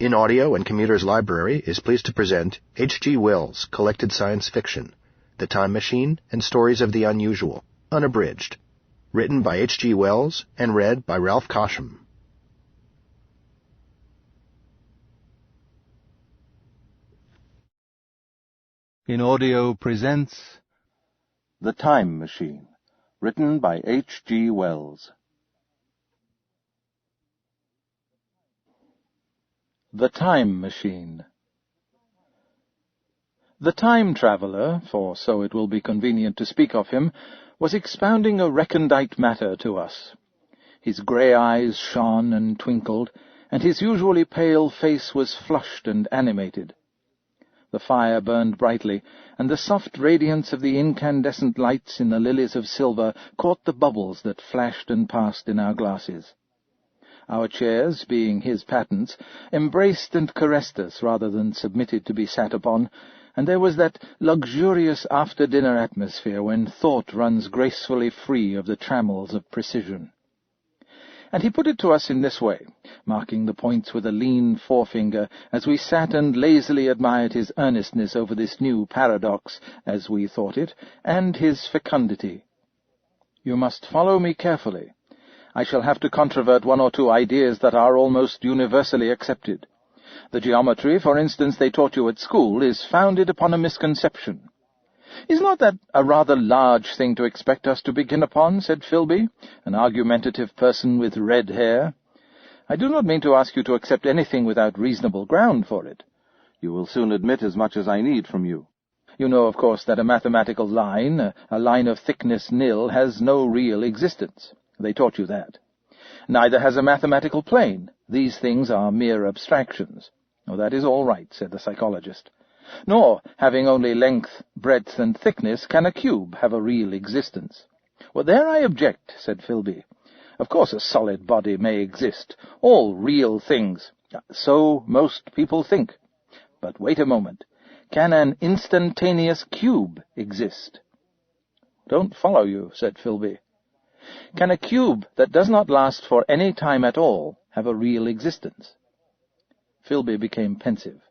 In Audio and Commuter's Library is pleased to present H.G. Wells' collected science fiction, The Time Machine and Stories of the Unusual, Unabridged, written by H.G. Wells and read by Ralph Cosham. In Audio presents The Time Machine, written by H.G. Wells. The Time Machine. The time traveller, for so it will be convenient to speak of him, was expounding a recondite matter to us. His grey eyes shone and twinkled, and his usually pale face was flushed and animated. The fire burned brightly, and the soft radiance of the incandescent lights in the lilies of silver caught the bubbles that flashed and passed in our glasses. Our chairs, being his patents, embraced and caressed us rather than submitted to be sat upon, and there was that luxurious after-dinner atmosphere when thought runs gracefully free of the trammels of precision. And he put it to us in this way, marking the points with a lean forefinger, as we sat and lazily admired his earnestness over this new paradox, as we thought it, and his fecundity. "You must follow me carefully. I shall have to controvert one or two ideas that are almost universally accepted. The geometry, for instance, they taught you at school, is founded upon a misconception." "Is not that a rather large thing to expect us to begin upon?" said Philby, an argumentative person with red hair. "I do not mean to ask you to accept anything without reasonable ground for it. You will soon admit as much as I need from you. You know, of course, that a mathematical line, a line of thickness nil, has no real existence. They taught you that. Neither has a mathematical plane. These things are mere abstractions." "Oh, that is all right," said the psychologist. "Nor, having only length, breadth, and thickness, can a cube have a real existence." "Well, there I object," said Philby. "Of course a solid body may exist. All real things. So most people think. But wait a moment. Can an instantaneous cube exist?" "Don't follow you," said Philby. "Can a cube that does not last for any time at all have a real existence?" Philby became pensive.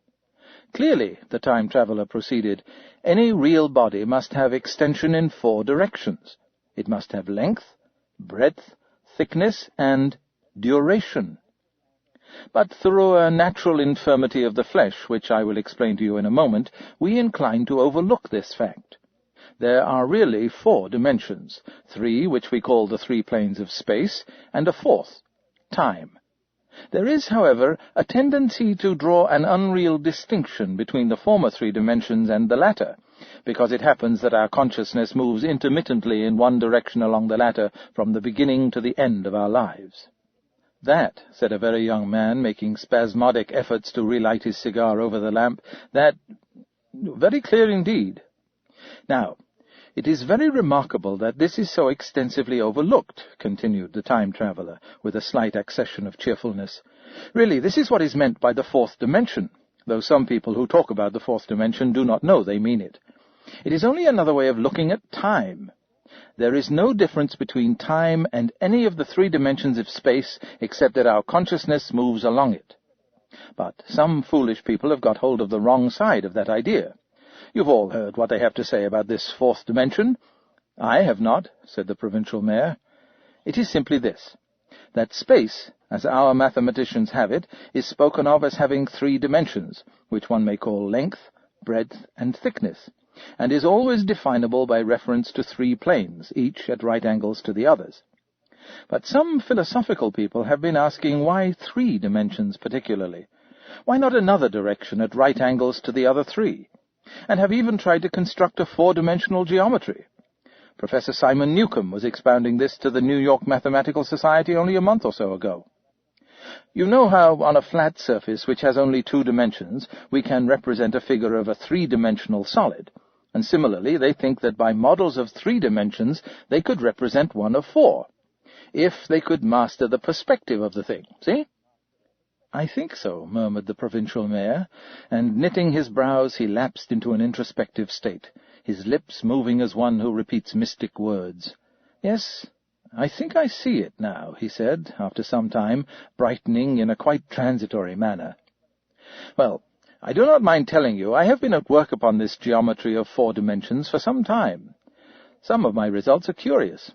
"Clearly," the time-traveller proceeded, "any real body must have extension in 4 directions. It must have length, breadth, thickness, and duration. But through a natural infirmity of the flesh, which I will explain to you in a moment, we incline to overlook this fact. There are really 4 dimensions, 3 which we call the 3 planes of space, and a 4th, time. There is, however, a tendency to draw an unreal distinction between the former 3 dimensions and the latter, because it happens that our consciousness moves intermittently in one direction along the latter from the beginning to the end of our lives." "That," said a very young man, making spasmodic efforts to relight his cigar over the lamp, "that... very clear indeed. Now, it is very remarkable that this is so extensively overlooked," continued the time-traveller, with a slight accession of cheerfulness. "Really, this is what is meant by the 4th dimension, though some people who talk about the 4th dimension do not know they mean it. It is only another way of looking at time. There is no difference between time and any of the 3 dimensions of space, except that our consciousness moves along it. But some foolish people have got hold of the wrong side of that idea. You've all heard what they have to say about this 4th dimension." "I have not," said the provincial mayor. "It is simply this, that space, as our mathematicians have it, is spoken of as having 3 dimensions, which one may call length, breadth, and thickness, and is always definable by reference to 3 planes, each at right angles to the others. But some philosophical people have been asking why 3 dimensions particularly. Why not another direction at right angles to the other 3? And have even tried to construct a 4-dimensional geometry. Professor Simon Newcomb was expounding this to the New York Mathematical Society only a month or so ago. You know how, on a flat surface which has only 2 dimensions, we can represent a figure of a 3-dimensional solid, and similarly they think that by models of 3 dimensions they could represent one of 4, if they could master the perspective of the thing, see?" "I think so," murmured the provincial mayor, and knitting his brows he lapsed into an introspective state, his lips moving as one who repeats mystic words. "Yes, I think I see it now," he said, after some time, brightening in a quite transitory manner. Well, I do not mind telling you I have been at work upon this geometry of 4 dimensions for some time. Some of my results are curious.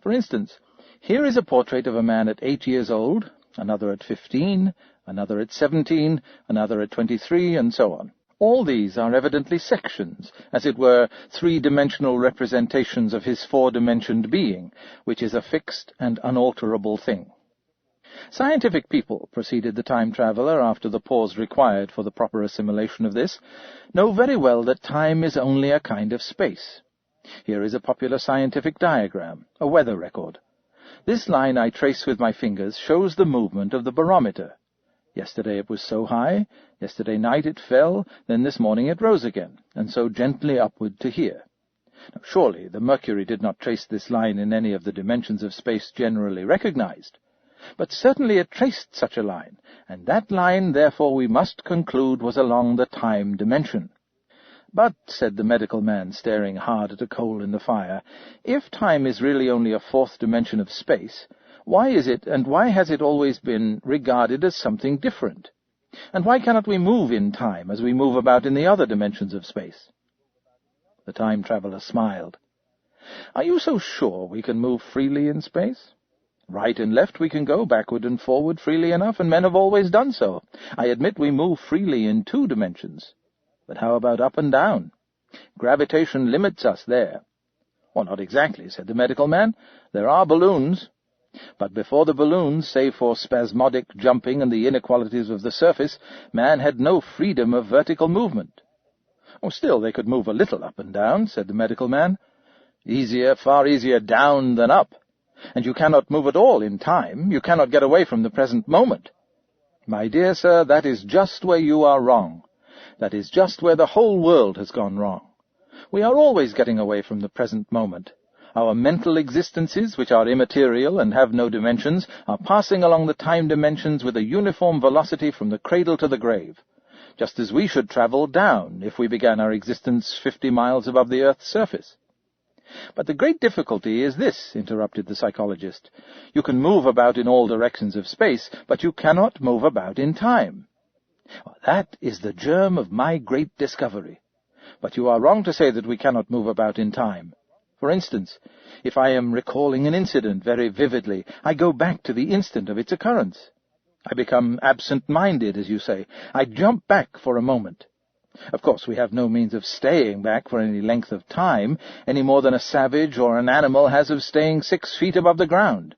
For instance, here is a portrait of a man at 8 years old, another at 15, another at 17, another at 23, and so on. All these are evidently sections, as it were 3-dimensional representations of his 4-dimensioned being, which is a fixed and unalterable thing. Scientific people, proceeded the time-traveller after the pause required for the proper assimilation of this, know very well that time is only a kind of space. Here is a popular scientific diagram, a weather record. This line I trace with my fingers shows the movement of the barometer. Yesterday it was so high, yesterday night it fell, then this morning it rose again, and so gently upward to here. Now, surely the mercury did not trace this line in any of the dimensions of space generally recognized. But certainly it traced such a line, and that line, therefore, we must conclude was along the time dimension. But, said the medical man, staring hard at a coal in the fire, if time is really only a 4th dimension of space, why is it, and why has it always been, regarded as something different? And why cannot we move in time as we move about in the other dimensions of space? The time-traveller smiled. Are you so sure we can move freely in space? Right and left we can go, backward and forward freely enough, and men have always done so. I admit we move freely in 2 dimensions. But how about up and down? Gravitation limits us there. Well, not exactly, said the medical man. There are balloons. But before the balloons, save for spasmodic jumping and the inequalities of the surface, man had no freedom of vertical movement. Oh, still, they could move a little up and down, said the medical man. Easier, far easier down than up. And you cannot move at all in time. You cannot get away from the present moment. My dear sir, that is just where you are wrong. That is just where the whole world has gone wrong. We are always getting away from the present moment. Our mental existences, which are immaterial and have no dimensions, are passing along the time dimensions with a uniform velocity from the cradle to the grave, just as we should travel down if we began our existence 50 miles above the earth's surface. But the great difficulty is this, interrupted the psychologist. You can move about in all directions of space, but you cannot move about in time. Well, that is the germ of my great discovery. But you are wrong to say that we cannot move about in time. For instance, if I am recalling an incident very vividly, I go back to the instant of its occurrence. I become absent-minded, as you say. I jump back for a moment. Of course, we have no means of staying back for any length of time, any more than a savage or an animal has of staying 6 feet above the ground.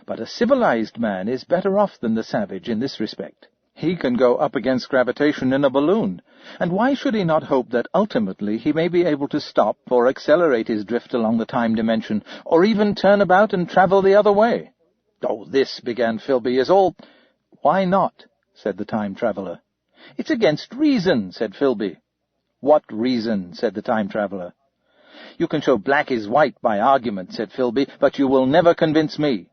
But a civilized man is better off than the savage in this respect. He can go up against gravitation in a balloon, and why should he not hope that ultimately he may be able to stop or accelerate his drift along the time dimension, or even turn about and travel the other way? Oh, this, began Philby, is all— Why not? Said the time-traveller. It's against reason, said Philby. What reason? Said the time-traveller. You can show black is white by argument, said Philby, but you will never convince me.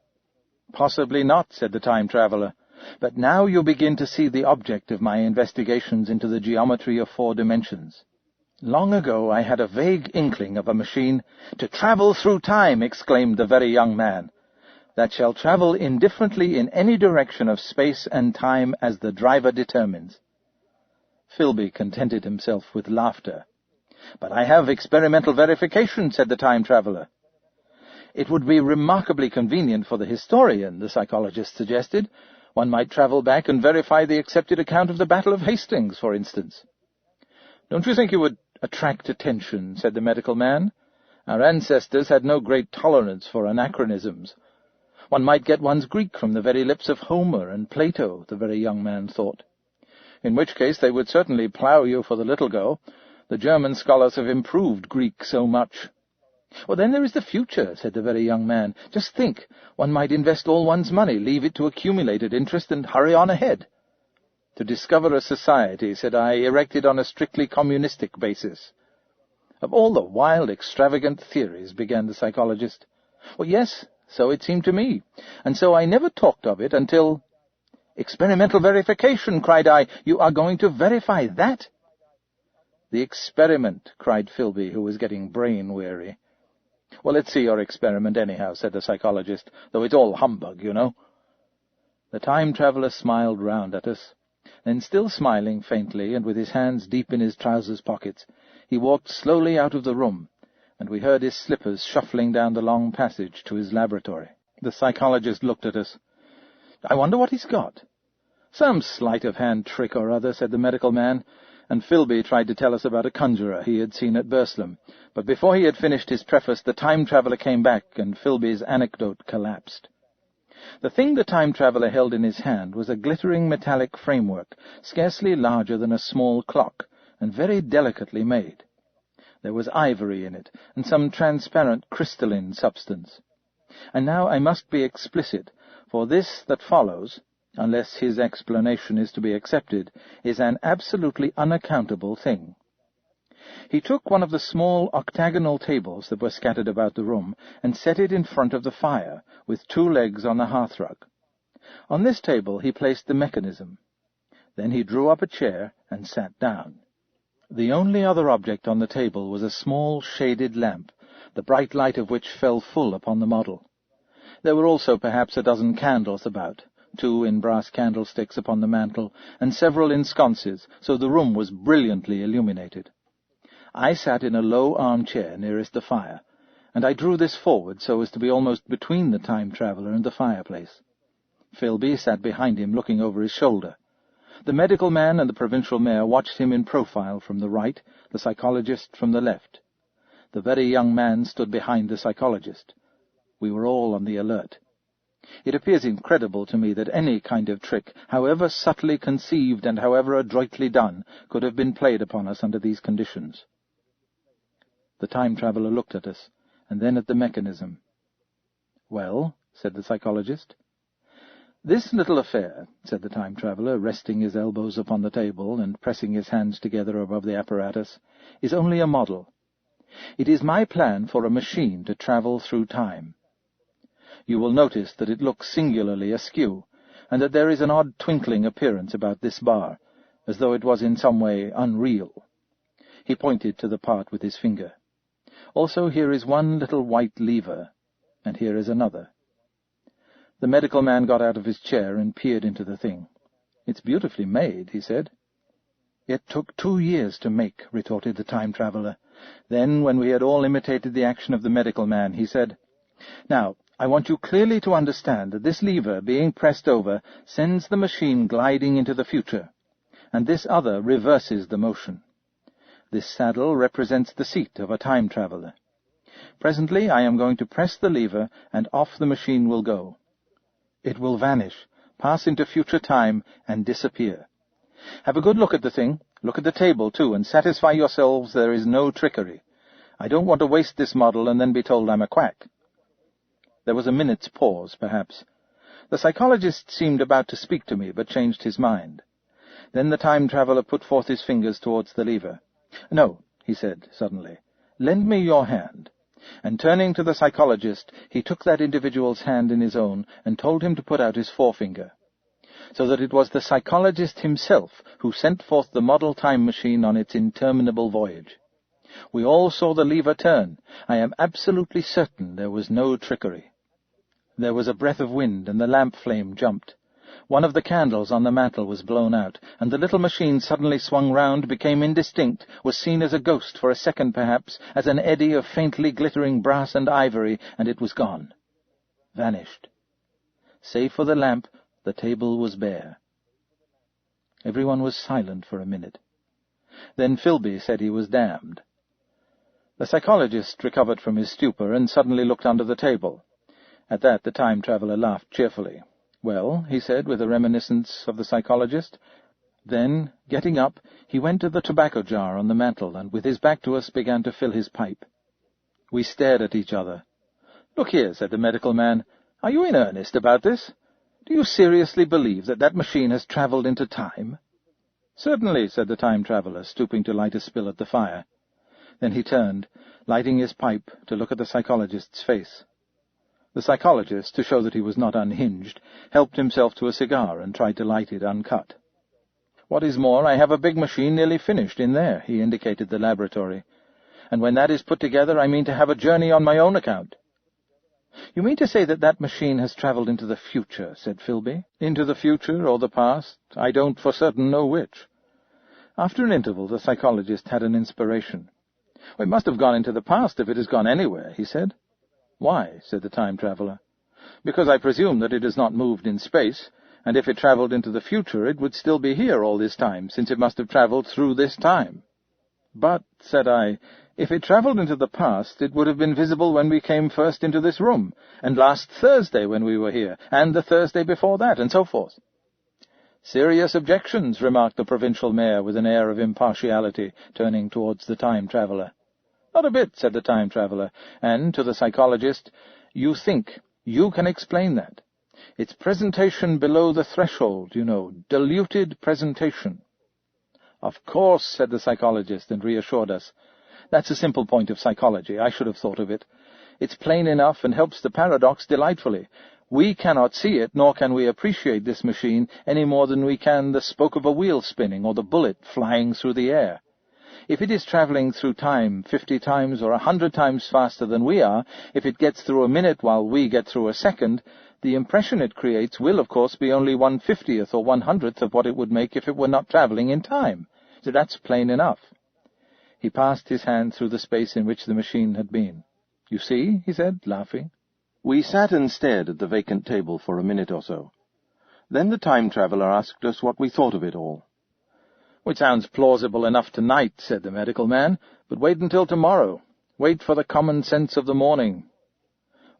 Possibly not, said the time-traveller. But now you begin to see the object of my investigations into the geometry of 4 dimensions. Long ago I had a vague inkling of a machine— To travel through time, exclaimed the very young man, that shall travel indifferently in any direction of space and time as the driver determines. Philby contented himself with laughter. But I have experimental verification, said the time-traveller. It would be remarkably convenient for the historian, the psychologist suggested. One might travel back and verify the accepted account of the Battle of Hastings, for instance. Don't you think you would attract attention, said the medical man. Our ancestors had no great tolerance for anachronisms. One might get one's Greek from the very lips of Homer and Plato, the very young man thought. In which case they would certainly plough you for the little go. The German scholars have improved Greek so much. Well, then there is the future, said the very young man. Just think, one might invest all one's money, leave it to accumulated interest, and hurry on ahead. To discover a society, said I, erected on a strictly communistic basis. Of all the wild, extravagant theories, began the psychologist. Well, yes, so it seemed to me, and so I never talked of it until— Experimental verification, cried I. You are going to verify that? The experiment, cried Philby, who was getting brain-weary. Well, let's see your experiment anyhow, said the psychologist, though it's all humbug, you know. The time-traveller smiled round at us. Then, still smiling faintly, and with his hands deep in his trousers pockets, he walked slowly out of the room, and we heard his slippers shuffling down the long passage to his laboratory. The psychologist looked at us. "I wonder what he's got." "Some sleight-of-hand trick or other," said the medical man, and Philby tried to tell us about a conjurer he had seen at Burslem, but before he had finished his preface the time-traveller came back, and Philby's anecdote collapsed. The thing the time-traveller held in his hand was a glittering metallic framework, scarcely larger than a small clock, and very delicately made. There was ivory in it, and some transparent crystalline substance. And now I must be explicit, for this that follows, unless his explanation is to be accepted, is an absolutely unaccountable thing. He took one of the small octagonal tables that were scattered about the room, and set it in front of the fire, with 2 legs on the hearthrug. On this table he placed the mechanism. Then he drew up a chair and sat down. The only other object on the table was a small shaded lamp, the bright light of which fell full upon the model. There were also perhaps a dozen candles about, 2 in brass candlesticks upon the mantel, and several in sconces, so the room was brilliantly illuminated. I sat in a low armchair nearest the fire, and I drew this forward so as to be almost between the time-traveller and the fireplace. Philby sat behind him, looking over his shoulder. The medical man and the provincial mayor watched him in profile from the right, the psychologist from the left. The very young man stood behind the psychologist. We were all on the alert. It appears incredible to me that any kind of trick, however subtly conceived and however adroitly done, could have been played upon us under these conditions. The time-traveller looked at us, and then at the mechanism. "Well," said the psychologist. "This little affair," said the time-traveller, resting his elbows upon the table and pressing his hands together above the apparatus, "is only a model. It is my plan for a machine to travel through time. You will notice that it looks singularly askew, and that there is an odd twinkling appearance about this bar, as though it was in some way unreal." He pointed to the part with his finger. "Also, here is one little white lever, and here is another." The medical man got out of his chair and peered into the thing. "It's beautifully made," he said. "It took 2 years to make," retorted the time-traveller. Then, when we had all imitated the action of the medical man, he said, "Now, I want you clearly to understand that this lever, being pressed over, sends the machine gliding into the future, and this other reverses the motion. This saddle represents the seat of a time-traveller. Presently I am going to press the lever, and off the machine will go. It will vanish, pass into future time, and disappear. Have a good look at the thing. Look at the table, too, and satisfy yourselves there is no trickery. I don't want to waste this model and then be told I'm a quack." There was a minute's pause, perhaps. The psychologist seemed about to speak to me, but changed his mind. Then the time-traveller put forth his fingers towards the lever. "No," he said suddenly, "lend me your hand." And turning to the psychologist, he took that individual's hand in his own and told him to put out his forefinger. So that it was the psychologist himself who sent forth the model time machine on its interminable voyage. We all saw the lever turn. I am absolutely certain there was no trickery. There was a breath of wind, and the lamp flame jumped. One of the candles on the mantel was blown out, and the little machine suddenly swung round, became indistinct, was seen as a ghost for a second perhaps, as an eddy of faintly glittering brass and ivory, and it was gone. Vanished. Save for the lamp, the table was bare. Everyone was silent for a minute. Then Philby said he was damned. The psychologist recovered from his stupor and suddenly looked under the table. At that the time-traveller laughed cheerfully. "Well," he said, with a reminiscence of the psychologist. Then, getting up, he went to the tobacco jar on the mantel, and with his back to us began to fill his pipe. We stared at each other. "Look here," said the medical man, "are you in earnest about this? Do you seriously believe that that machine has travelled into time?" "Certainly," said the time-traveller, stooping to light a spill at the fire. Then he turned, lighting his pipe, to look at the psychologist's face. The psychologist, to show that he was not unhinged, helped himself to a cigar and tried to light it uncut. "What is more, I have a big machine nearly finished in there," he indicated the laboratory, "and when that is put together I mean to have a journey on my own account." "You mean to say that that machine has travelled into the future," said Philby. "Into the future or the past? I don't for certain know which." After an interval, the psychologist had an inspiration. "It must have gone into the past if it has gone anywhere," he said. "Why?" said the time-traveller. "Because I presume that it has not moved in space, and if it travelled into the future it would still be here all this time, since it must have travelled through this time." "But," said I, "if it travelled into the past, it would have been visible when we came first into this room, and last Thursday when we were here, and the Thursday before that, and so forth." "Serious objections," remarked the provincial mayor with an air of impartiality, turning towards the time-traveller. "Not a bit," said the time-traveller, and, to the psychologist, "You think you can explain that? It's presentation below the threshold, you know, diluted presentation." "Of course," said the psychologist, and reassured us. "That's a simple point of psychology. I should have thought of it. It's plain enough and helps the paradox delightfully. We cannot see it, nor can we appreciate this machine any more than we can the spoke of a wheel spinning or the bullet flying through the air. If it is travelling through time 50 times or 100 times faster than we are, if it gets through a minute while we get through a second, the impression it creates will, of course, be only 1/50th or 100th of what it would make if it were not travelling in time. So that's plain enough." He passed his hand through the space in which the machine had been. "You see," he said, laughing. We sat and stared at the vacant table for a minute or so. Then the time-traveller asked us what we thought of it all. "It sounds plausible enough tonight," said the medical man, "but wait until tomorrow. Wait for the common sense of the morning."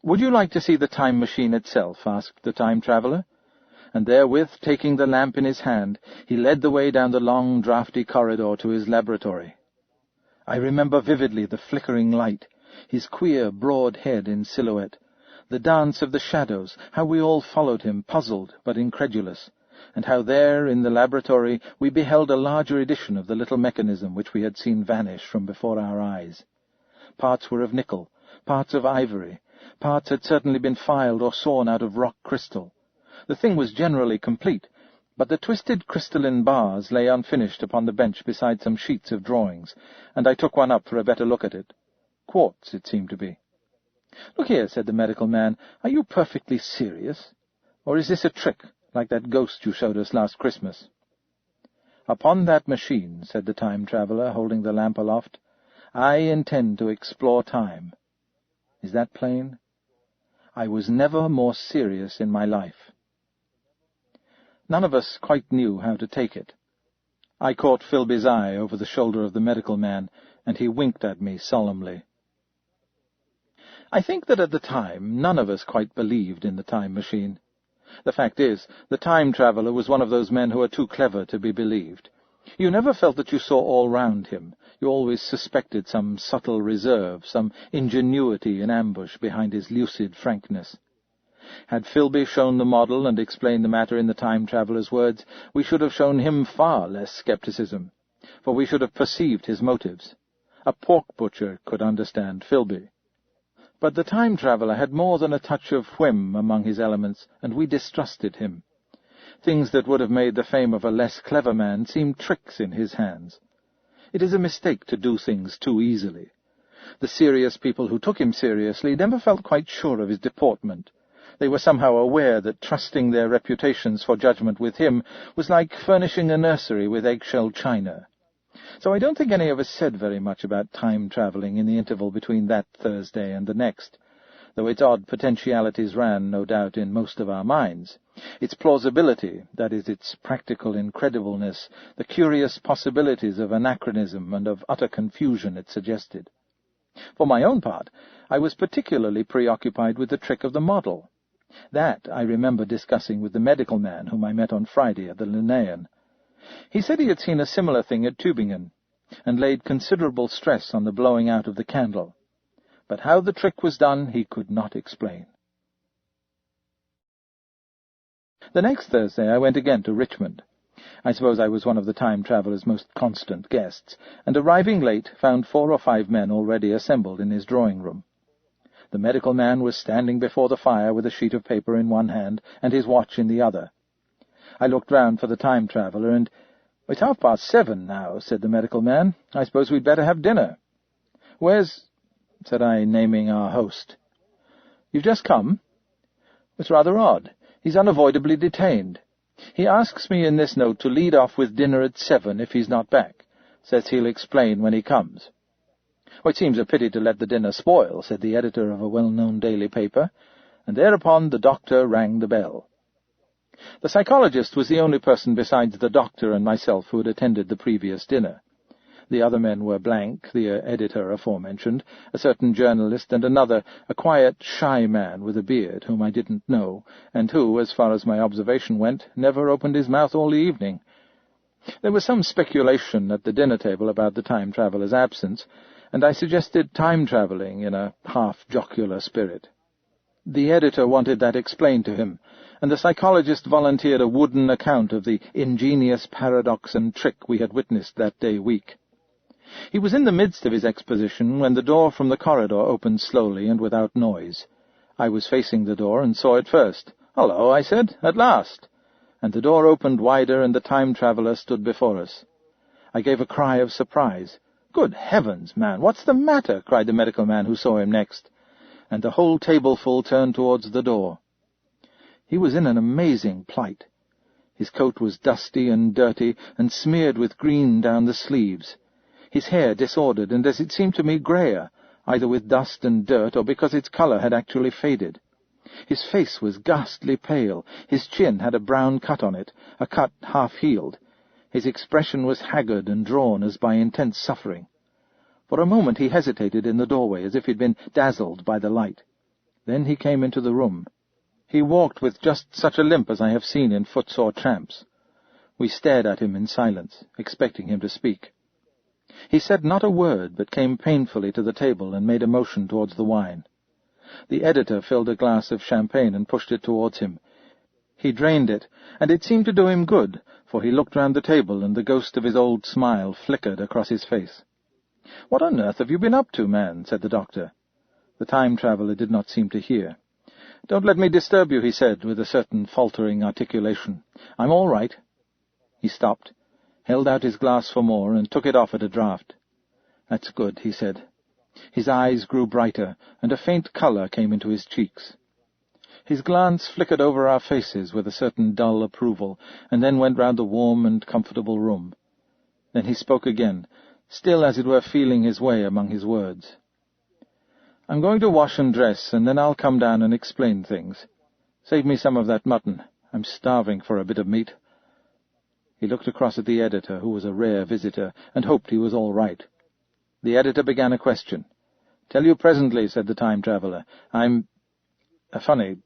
"Would you like to see the time machine itself?" asked the time-traveller. And therewith, taking the lamp in his hand, he led the way down the long, draughty corridor to his laboratory. I remember vividly the flickering light, his queer, broad head in silhouette, the dance of the shadows, how we all followed him, puzzled but incredulous, and how there, in the laboratory, we beheld a larger edition of the little mechanism which we had seen vanish from before our eyes. Parts were of nickel, parts of ivory, parts had certainly been filed or sawn out of rock crystal. The thing was generally complete, but the twisted crystalline bars lay unfinished upon the bench beside some sheets of drawings, and I took one up for a better look at it. Quartz, it seemed to be. "Look here," said the medical man, "are you perfectly serious? Or is this a trick, like that ghost you showed us last Christmas?" "Upon that machine," said the time-traveller, holding the lamp aloft, "I intend to explore time. Is that plain? I was never more serious in my life." None of us quite knew how to take it. I caught Philby's eye over the shoulder of the medical man, and he winked at me solemnly. I think that at the time none of us quite believed in the time machine. The fact is, the time-traveller was one of those men who are too clever to be believed. You never felt that you saw all round him. You always suspected some subtle reserve, some ingenuity in ambush behind his lucid frankness. Had Philby shown the model and explained the matter in the time-traveller's words, we should have shown him far less scepticism, for we should have perceived his motives. A pork-butcher could understand Philby. But the time-traveller had more than a touch of whim among his elements, and we distrusted him. Things that would have made the fame of a less clever man seemed tricks in his hands. It is a mistake to do things too easily. The serious people who took him seriously never felt quite sure of his deportment. They were somehow aware that trusting their reputations for judgment with him was like furnishing a nursery with eggshell china. So I don't think any of us said very much about time-travelling in the interval between that Thursday and the next, though its odd potentialities ran, no doubt, in most of our minds. Its plausibility, that is, its practical incredibleness, the curious possibilities of anachronism and of utter confusion it suggested. For my own part, I was particularly preoccupied with the trick of the model. That I remember discussing with the medical man whom I met on Friday at the Linnaean. He said he had seen a similar thing at Tübingen, and laid considerable stress on the blowing out of the candle. But how the trick was done he could not explain. The next Thursday I went again to Richmond. I suppose I was one of the time-traveller's most constant guests, and arriving late found 4 or 5 men already assembled in his drawing-room. The medical man was standing before the fire with a sheet of paper in one hand and his watch in the other. I looked round for the time-traveller, and, "It's 7:30 now," said the medical man. "I suppose we'd better have dinner." "Where's—" said I, naming our host. "You've just come?" "It's rather odd. He's unavoidably detained. He asks me in this note to lead off with dinner at 7 if he's not back. Says he'll explain when he comes." "It seems a pity to let the dinner spoil," said the editor of a well-known daily paper, and thereupon the doctor rang the bell. The psychologist was the only person besides the doctor and myself who had attended the previous dinner. The other men were Blank, the editor aforementioned, a certain journalist, and another, a quiet, shy man with a beard, whom I didn't know, and who, as far as my observation went, never opened his mouth all the evening. There was some speculation at the dinner-table about the time-traveller's absence, and I suggested time-travelling in a half-jocular spirit. The editor wanted that explained to him, and the psychologist volunteered a wooden account of the ingenious paradox and trick we had witnessed that day week. He was in the midst of his exposition when the door from the corridor opened slowly and without noise. I was facing the door and saw it first. "Hullo," I said, "at last!" And the door opened wider and the time-traveller stood before us. I gave a cry of surprise. "Good heavens, man, what's the matter?" cried the medical man who saw him next, and the whole tableful turned towards the door. He was in an amazing plight. His coat was dusty and dirty and smeared with green down the sleeves. His hair disordered and, as it seemed to me, greyer, either with dust and dirt or because its colour had actually faded. His face was ghastly pale. His chin had a brown cut on it, a cut half-healed. His expression was haggard and drawn as by intense suffering. For a moment he hesitated in the doorway, as if he'd been dazzled by the light. Then he came into the room. He walked with just such a limp as I have seen in footsore tramps. We stared at him in silence, expecting him to speak. He said not a word, but came painfully to the table and made a motion towards the wine. The editor filled a glass of champagne and pushed it towards him. He drained it, and it seemed to do him good, for he looked round the table, and the ghost of his old smile flickered across his face. "What on earth have you been up to, man?" said the doctor. The time-traveller did not seem to hear. "Don't let me disturb you," he said, with a certain faltering articulation. "I'm all right." He stopped, held out his glass for more, and took it off at a draught. "That's good," he said. His eyes grew brighter, and a faint colour came into his cheeks. His glance flickered over our faces with a certain dull approval, and then went round the warm and comfortable room. Then he spoke again, still as it were feeling his way among his words. "I'm going to wash and dress, and then I'll come down and explain things. Save me some of that mutton. I'm starving for a bit of meat." He looked across at the editor, who was a rare visitor, and hoped he was all right. The editor began a question. "Tell you presently," said the time-traveller. "I'm... funny.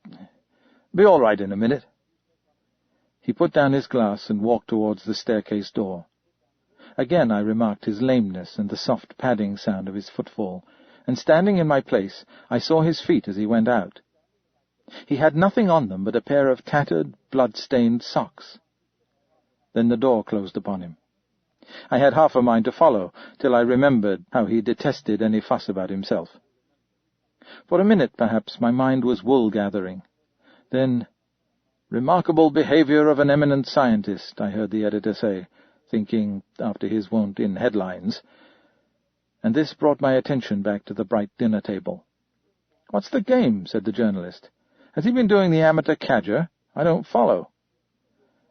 Be all right in a minute." He put down his glass and walked towards the staircase door. Again I remarked his lameness and the soft padding sound of his footfall, and standing in my place I saw his feet as he went out. He had nothing on them but a pair of tattered, blood-stained socks. Then the door closed upon him. I had half a mind to follow, till I remembered how he detested any fuss about himself. For a minute, perhaps, my mind was wool-gathering. Then, "Remarkable behaviour of an eminent scientist," I heard the editor say, thinking, after his wont, in headlines. And this brought my attention back to the bright dinner-table. "What's the game?" said the journalist. "Has he been doing the amateur cadger? I don't follow."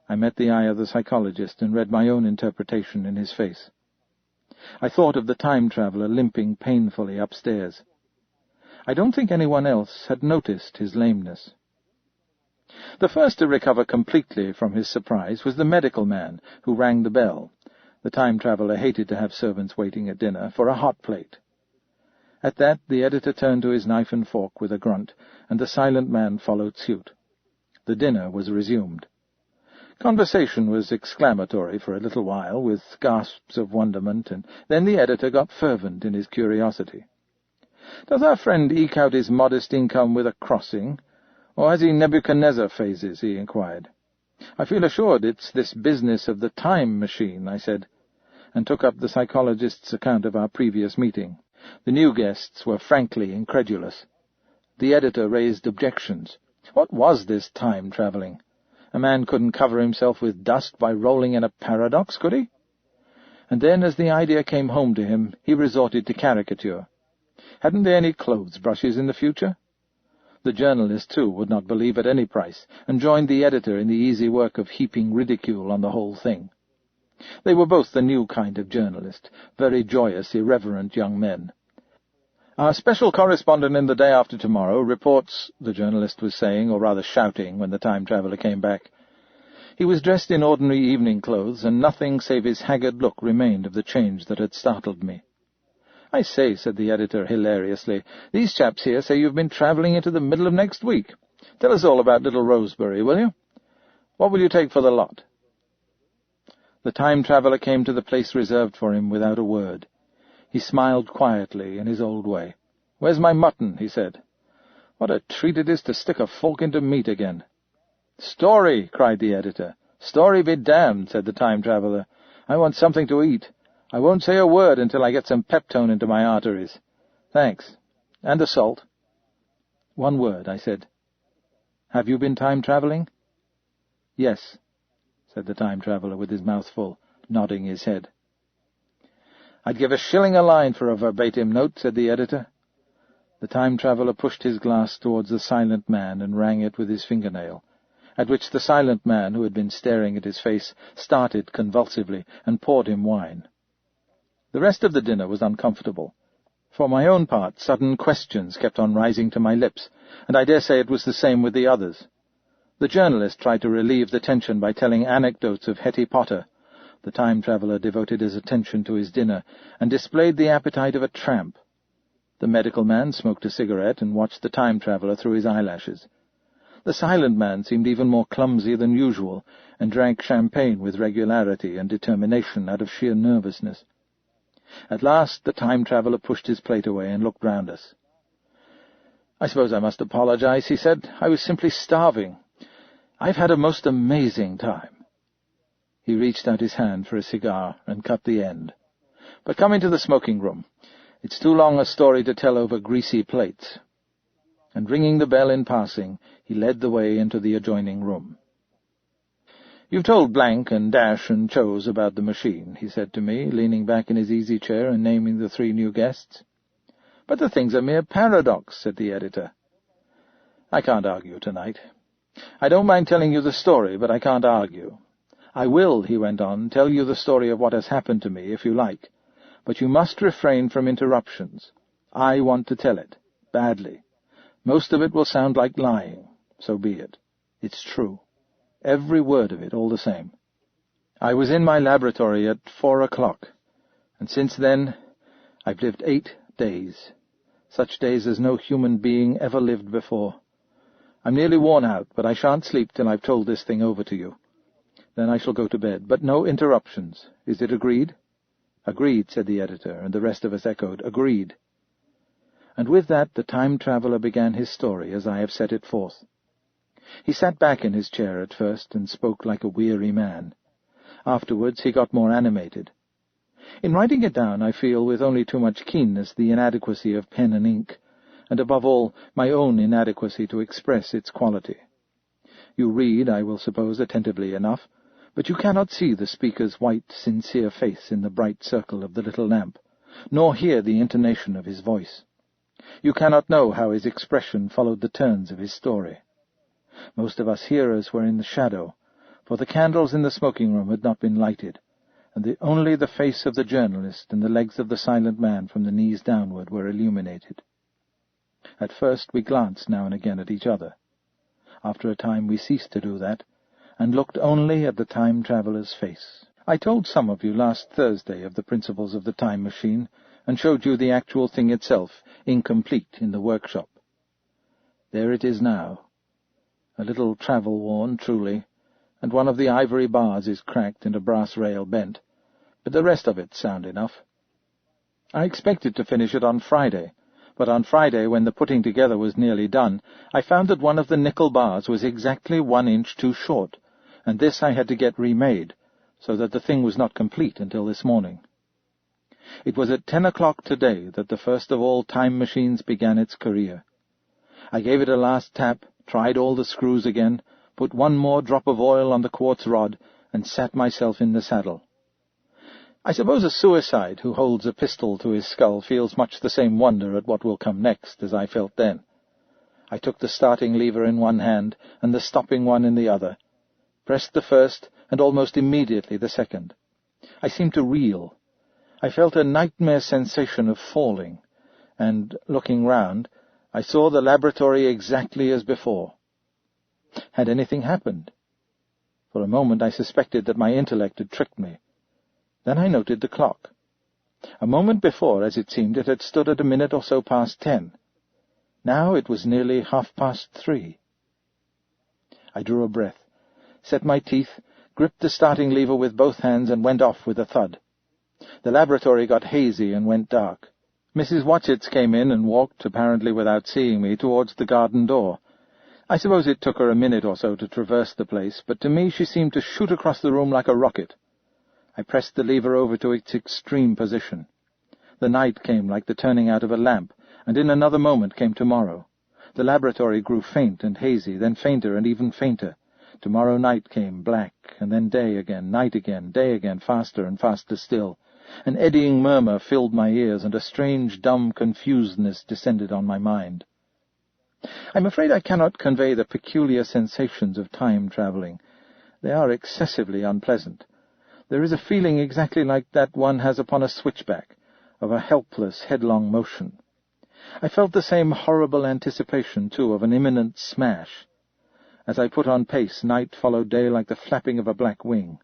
I met the eye of the psychologist and read my own interpretation in his face. I thought of the time-traveller limping painfully upstairs. I don't think anyone else had noticed his lameness. The first to recover completely from his surprise was the medical man who rang the bell. The time-traveller hated to have servants waiting at dinner for a hot plate. At that the editor turned to his knife and fork with a grunt, and the silent man followed suit. The dinner was resumed. Conversation was exclamatory for a little while, with gasps of wonderment, and then the editor got fervent in his curiosity. "Does our friend eke out his modest income with a crossing, or has he Nebuchadnezzar phases?" he inquired. "I feel assured it's this business of the time machine," I said, and took up the psychologist's account of our previous meeting. The new guests were frankly incredulous. The editor raised objections. What was this time-travelling? A man couldn't cover himself with dust by rolling in a paradox, could he? And then, as the idea came home to him, he resorted to caricature. Hadn't they any clothes-brushes in the future? The journalist, too, would not believe at any price, and joined the editor in the easy work of heaping ridicule on the whole thing. They were both the new kind of journalist, very joyous, irreverent young men. "Our special correspondent in the day after tomorrow reports," the journalist was saying, or rather shouting, when the time-traveller came back. He was dressed in ordinary evening clothes, and nothing save his haggard look remained of the change that had startled me. "I say," said the editor hilariously, "these chaps here say you've been travelling into the middle of next week. Tell us all about little Rosebery, will you? What will you take for the lot?" The time-traveller came to the place reserved for him without a word. He smiled quietly in his old way. "Where's my mutton?" he said. "What a treat it is to stick a fork into meat again." "Story!" cried the editor. "Story be damned," said the time-traveller. "I want something to eat. I won't say a word until I get some peptone into my arteries. Thanks. And the salt." "One word," I said. "Have you been time-travelling?" "Yes," said the time-traveller with his mouth full, nodding his head. "I'd give a shilling a line for a verbatim note," said the editor. The time-traveller pushed his glass towards the silent man and rang it with his fingernail, at which the silent man, who had been staring at his face, started convulsively and poured him wine. The rest of the dinner was uncomfortable. For my own part, sudden questions kept on rising to my lips, and I dare say it was the same with the others. The journalist tried to relieve the tension by telling anecdotes of Hetty Potter. The time-traveller devoted his attention to his dinner, and displayed the appetite of a tramp. The medical man smoked a cigarette and watched the time-traveller through his eyelashes. The silent man seemed even more clumsy than usual, and drank champagne with regularity and determination out of sheer nervousness. At last the time-traveller pushed his plate away and looked round us. "I suppose I must apologize," he said. "I was simply starving. I've had a most amazing time." He reached out his hand for a cigar and cut the end. "But come into the smoking-room. It's too long a story to tell over greasy plates." And ringing the bell in passing, he led the way into the adjoining room. "You've told Blank and Dash and Chose about the machine," he said to me, leaning back in his easy-chair and naming the 3 new guests. "But the thing's a mere paradox," said the editor. "I can't argue tonight. I don't mind telling you the story, but I can't argue. I will," he went on, "tell you the story of what has happened to me, if you like, but you must refrain from interruptions. I want to tell it, badly. Most of it will sound like lying. So be it. It's true. Every word of it, all the same. I was in my laboratory at 4 o'clock, and since then I've lived 8 days, such days as no human being ever lived before. I'm nearly worn out, but I shan't sleep till I've told this thing over to you. Then I shall go to bed, but no interruptions. Is it agreed?" "Agreed," said the editor, and the rest of us echoed, "Agreed." And with that the time-traveller began his story as I have set it forth. He sat back in his chair at first and spoke like a weary man. Afterwards he got more animated. In writing it down I feel with only too much keenness the inadequacy of pen and ink, and above all my own inadequacy to express its quality. You read, I will suppose, attentively enough, but you cannot see the speaker's white, sincere face in the bright circle of the little lamp, nor hear the intonation of his voice. You cannot know how his expression followed the turns of his story. Most of us hearers were in the shadow, for the candles in the smoking-room had not been lighted, and only the face of the journalist and the legs of the silent man from the knees downward were illuminated. At first we glanced now and again at each other. After a time we ceased to do that, and looked only at the time-traveller's face. I told some of you last Thursday of the principles of the time machine, and showed you the actual thing itself, incomplete, in the workshop. There it is now. A little travel-worn, truly, and one of the ivory bars is cracked and a brass rail bent, but the rest of it's sound enough. I expected to finish it on Friday, but on Friday, when the putting together was nearly done, I found that one of the nickel bars was exactly 1 inch too short, and this I had to get remade, so that the thing was not complete until this morning. It was at 10 o'clock today that the first of all time machines began its career. I gave it a last tap, tried all the screws again, put one more drop of oil on the quartz rod, and sat myself in the saddle. I suppose a suicide who holds a pistol to his skull feels much the same wonder at what will come next as I felt then. I took the starting lever in one hand and the stopping one in the other, pressed the first and almost immediately the second. I seemed to reel. I felt a nightmare sensation of falling, and, looking round, I saw the laboratory exactly as before. Had anything happened? For a moment I suspected that my intellect had tricked me. Then I noted the clock. A moment before, as it seemed, it had stood at a minute or so past 10. Now it was nearly 3:30. I drew a breath, set my teeth, gripped the starting lever with both hands, and went off with a thud. The laboratory got hazy and went dark. Mrs. Watchits came in and walked, apparently without seeing me, towards the garden door. I suppose it took her a minute or so to traverse the place, but to me she seemed to shoot across the room like a rocket. I pressed the lever over to its extreme position. The night came like the turning out of a lamp, and in another moment came tomorrow. The laboratory grew faint and hazy, then fainter and even fainter. Tomorrow night came, black, and then day again, night again, day again, faster and faster still. An eddying murmur filled my ears, and a strange, dumb confusedness descended on my mind. I'm afraid I cannot convey the peculiar sensations of time-travelling. They are excessively unpleasant. There is a feeling exactly like that one has upon a switchback, of a helpless, headlong motion. I felt the same horrible anticipation, too, of an imminent smash. As I put on pace, night followed day like the flapping of a black wing.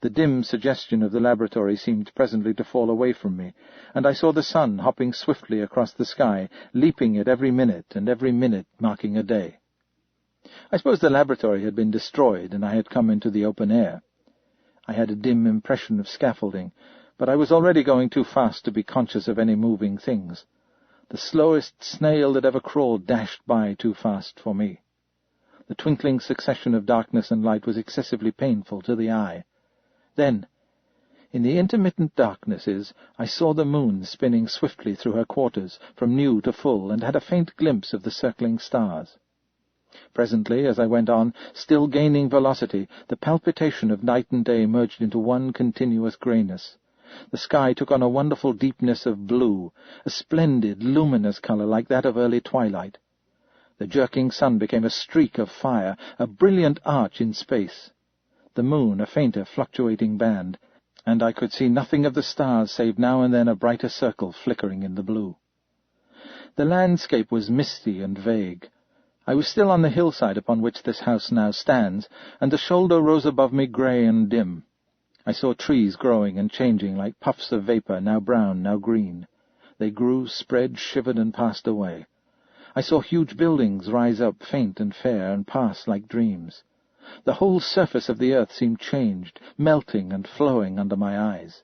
The dim suggestion of the laboratory seemed presently to fall away from me, and I saw the sun hopping swiftly across the sky, leaping at every minute, and every minute marking a day. I suppose the laboratory had been destroyed, and I had come into the open air. I had a dim impression of scaffolding, but I was already going too fast to be conscious of any moving things. The slowest snail that ever crawled dashed by too fast for me. The twinkling succession of darkness and light was excessively painful to the eye. Then, in the intermittent darknesses, I saw the moon spinning swiftly through her quarters, from new to full, and had a faint glimpse of the circling stars. Presently, as I went on, still gaining velocity, the palpitation of night and day merged into one continuous greyness. The sky took on a wonderful deepness of blue, a splendid, luminous colour like that of early twilight. The jerking sun became a streak of fire, a brilliant arch in space. The moon a fainter, fluctuating band, and I could see nothing of the stars save now and then a brighter circle flickering in the blue. The landscape was misty and vague. I was still on the hillside upon which this house now stands, and the shoulder rose above me grey and dim. I saw trees growing and changing like puffs of vapour, now brown, now green. They grew, spread, shivered, and passed away. I saw huge buildings rise up, faint and fair, and pass like dreams. The whole surface of the earth seemed changed, melting and flowing under my eyes.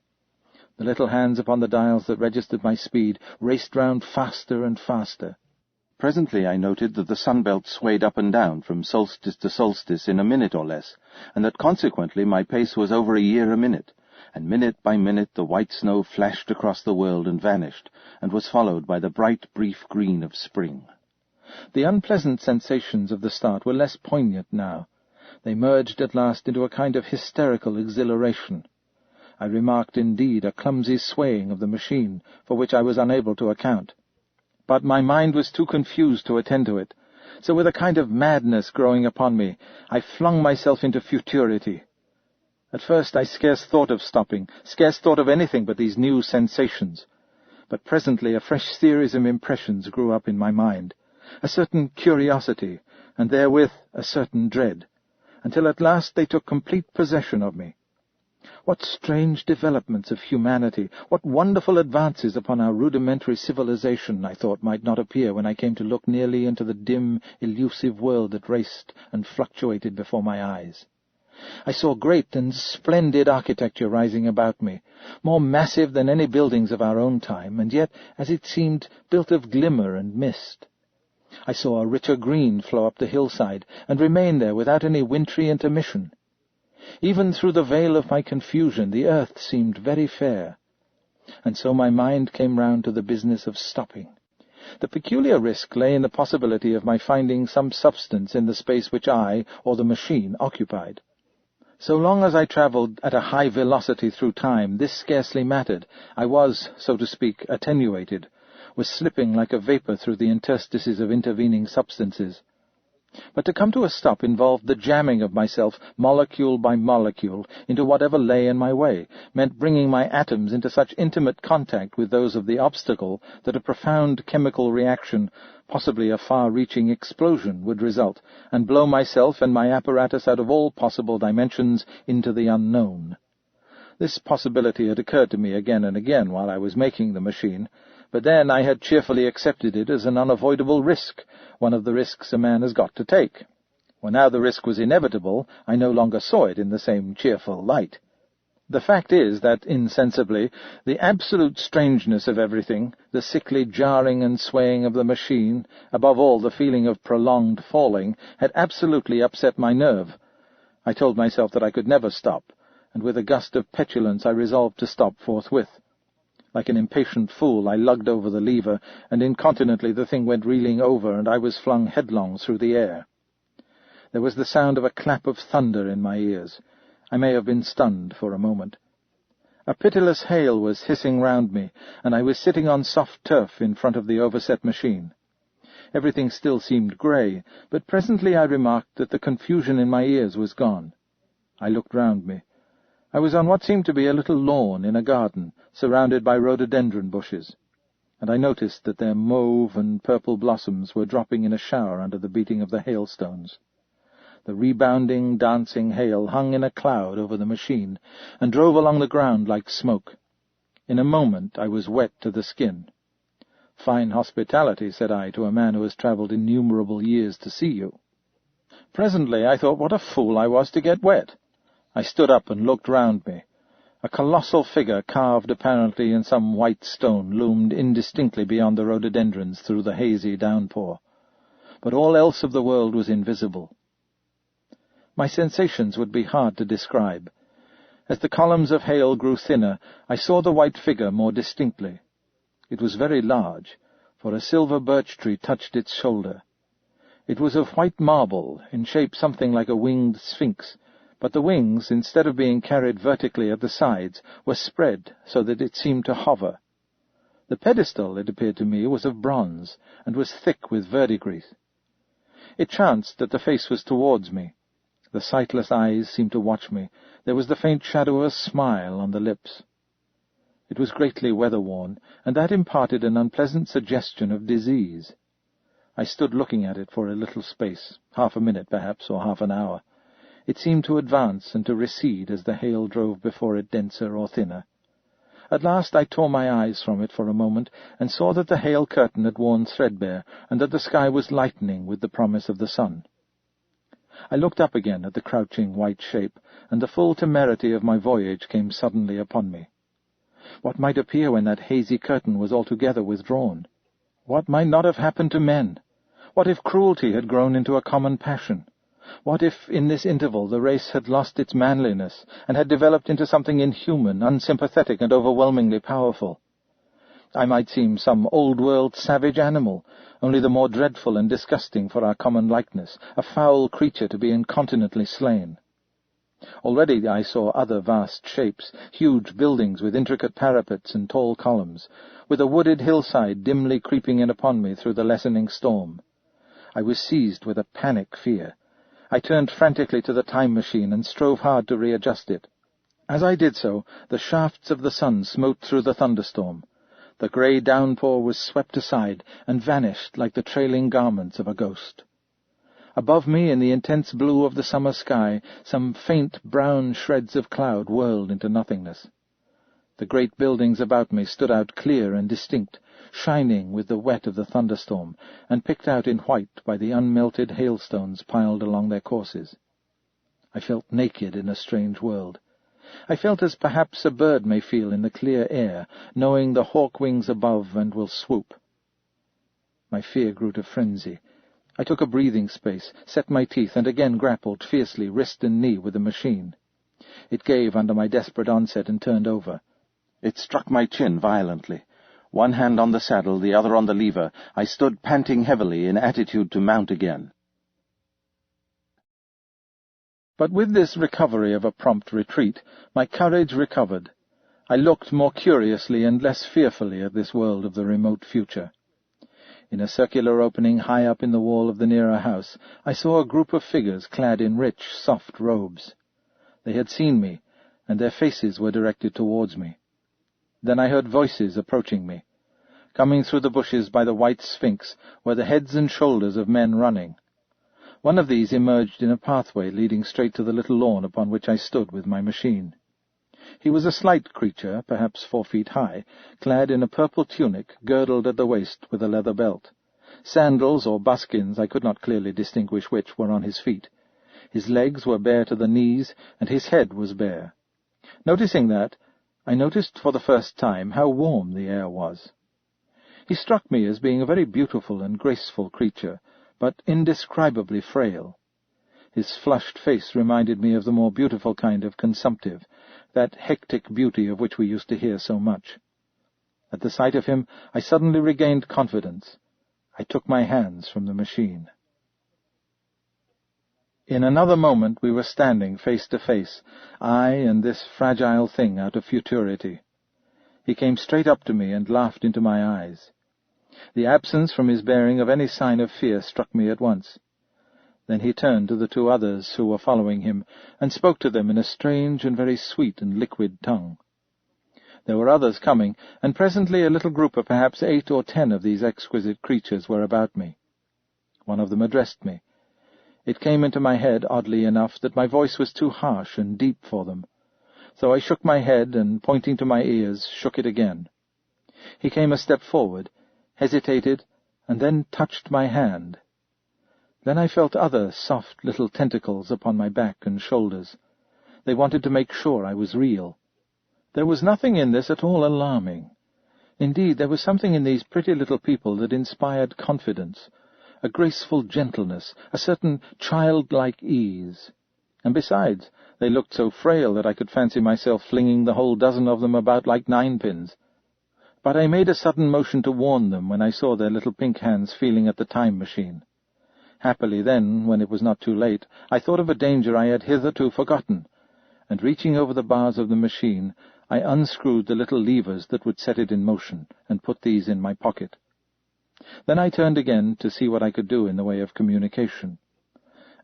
The little hands upon the dials that registered my speed raced round faster and faster. Presently I noted that the sunbelt swayed up and down from solstice to solstice in a minute or less, and that consequently my pace was over a year a minute, and minute by minute the white snow flashed across the world and vanished, and was followed by the bright, brief green of spring. The unpleasant sensations of the start were less poignant now. They merged at last into a kind of hysterical exhilaration. I remarked, indeed, a clumsy swaying of the machine, for which I was unable to account. But my mind was too confused to attend to it, so with a kind of madness growing upon me, I flung myself into futurity. At first I scarce thought of stopping, scarce thought of anything but these new sensations. But presently a fresh series of impressions grew up in my mind, a certain curiosity, and therewith a certain dread, until at last they took complete possession of me. What strange developments of humanity, what wonderful advances upon our rudimentary civilization, I thought, might not appear when I came to look nearly into the dim, elusive world that raced and fluctuated before my eyes. I saw great and splendid architecture rising about me, more massive than any buildings of our own time, and yet, as it seemed, built of glimmer and mist. I saw a richer green flow up the hillside, and remain there without any wintry intermission. Even through the veil of my confusion the earth seemed very fair, and so my mind came round to the business of stopping. The peculiar risk lay in the possibility of my finding some substance in the space which I, or the machine, occupied. So long as I travelled at a high velocity through time, this scarcely mattered. I was, so to speak, attenuated, was slipping like a vapour through the interstices of intervening substances. But to come to a stop involved the jamming of myself, molecule by molecule, into whatever lay in my way, meant bringing my atoms into such intimate contact with those of the obstacle that a profound chemical reaction, possibly a far-reaching explosion, would result, and blow myself and my apparatus out of all possible dimensions into the unknown. This possibility had occurred to me again and again while I was making the machine, but then I had cheerfully accepted it as an unavoidable risk, one of the risks a man has got to take. Well, now the risk was inevitable, I no longer saw it in the same cheerful light. The fact is that, insensibly, the absolute strangeness of everything, the sickly jarring and swaying of the machine, above all the feeling of prolonged falling, had absolutely upset my nerve. I told myself that I could never stop, and with a gust of petulance I resolved to stop forthwith. Like an impatient fool, I lugged over the lever, and incontinently the thing went reeling over, and I was flung headlong through the air. There was the sound of a clap of thunder in my ears. I may have been stunned for a moment. A pitiless hail was hissing round me, and I was sitting on soft turf in front of the overset machine. Everything still seemed grey, but presently I remarked that the confusion in my ears was gone. I looked round me. I was on what seemed to be a little lawn in a garden, surrounded by rhododendron bushes, and I noticed that their mauve and purple blossoms were dropping in a shower under the beating of the hailstones. The rebounding, dancing hail hung in a cloud over the machine, and drove along the ground like smoke. In a moment I was wet to the skin. "Fine hospitality," said I to a man who has travelled innumerable years to see you. Presently I thought what a fool I was to get wet. I stood up and looked round me. A colossal figure, carved apparently in some white stone, loomed indistinctly beyond the rhododendrons through the hazy downpour. But all else of the world was invisible. My sensations would be hard to describe. As the columns of hail grew thinner, I saw the white figure more distinctly. It was very large, for a silver birch tree touched its shoulder. It was of white marble, in shape something like a winged sphinx, but the wings, instead of being carried vertically at the sides, were spread so that it seemed to hover. The pedestal, it appeared to me, was of bronze, and was thick with verdigris. It chanced that the face was towards me. The sightless eyes seemed to watch me. There was the faint shadow of a smile on the lips. It was greatly weather-worn, and that imparted an unpleasant suggestion of disease. I stood looking at it for a little space, half a minute perhaps, or half an hour. It seemed to advance and to recede as the hail drove before it denser or thinner. At last I tore my eyes from it for a moment, and saw that the hail curtain had worn threadbare, and that the sky was lightening with the promise of the sun. I looked up again at the crouching white shape, and the full temerity of my voyage came suddenly upon me. What might appear when that hazy curtain was altogether withdrawn? What might not have happened to men? What if cruelty had grown into a common passion? What if, in this interval, the race had lost its manliness, and had developed into something inhuman, unsympathetic, and overwhelmingly powerful? I might seem some old-world savage animal, only the more dreadful and disgusting for our common likeness, a foul creature to be incontinently slain. Already I saw other vast shapes, huge buildings with intricate parapets and tall columns, with a wooded hillside dimly creeping in upon me through the lessening storm. I was seized with a panic fear. I turned frantically to the time machine and strove hard to readjust it. As I did so, the shafts of the sun smote through the thunderstorm. The grey downpour was swept aside and vanished like the trailing garments of a ghost. Above me, in the intense blue of the summer sky, some faint brown shreds of cloud whirled into nothingness. The great buildings about me stood out clear and distinct, shining with the wet of the thunderstorm, and picked out in white by the unmelted hailstones piled along their courses. I felt naked in a strange world. I felt as perhaps a bird may feel in the clear air, knowing the hawk wings above and will swoop. My fear grew to frenzy. I took a breathing space, set my teeth, and again grappled fiercely, wrist and knee, with the machine. It gave under my desperate onset and turned over. It struck my chin violently. One hand on the saddle, the other on the lever, I stood panting heavily, in attitude to mount again. But with this recovery of a prompt retreat, my courage recovered. I looked more curiously and less fearfully at this world of the remote future. In a circular opening high up in the wall of the nearer house, I saw a group of figures clad in rich, soft robes. They had seen me, and their faces were directed towards me. Then I heard voices approaching me. Coming through the bushes by the white sphinx were the heads and shoulders of men running. One of these emerged in a pathway leading straight to the little lawn upon which I stood with my machine. He was a slight creature, perhaps 4 feet high, clad in a purple tunic, girdled at the waist with a leather belt. Sandals or buskins, I could not clearly distinguish which, were on his feet. His legs were bare to the knees, and his head was bare. Noticing that, I noticed for the first time how warm the air was. He struck me as being a very beautiful and graceful creature, but indescribably frail. His flushed face reminded me of the more beautiful kind of consumptive, that hectic beauty of which we used to hear so much. At the sight of him, I suddenly regained confidence. I took my hands from the machine. In another moment we were standing face to face, I and this fragile thing out of futurity. He came straight up to me and laughed into my eyes. The absence from his bearing of any sign of fear struck me at once. Then he turned to the 2 others who were following him, and spoke to them in a strange and very sweet and liquid tongue. There were others coming, and presently a little group of perhaps 8 or 10 of these exquisite creatures were about me. One of them addressed me. It came into my head, oddly enough, that my voice was too harsh and deep for them. So I shook my head, and, pointing to my ears, shook it again. He came a step forward, hesitated, and then touched my hand. Then I felt other soft little tentacles upon my back and shoulders. They wanted to make sure I was real. There was nothing in this at all alarming. Indeed, there was something in these pretty little people that inspired confidence, a graceful gentleness, a certain childlike ease. And besides, they looked so frail that I could fancy myself flinging the whole dozen of them about like ninepins. But I made a sudden motion to warn them when I saw their little pink hands feeling at the time machine. Happily then, when it was not too late, I thought of a danger I had hitherto forgotten, and reaching over the bars of the machine, I unscrewed the little levers that would set it in motion, and put these in my pocket. Then I turned again to see what I could do in the way of communication.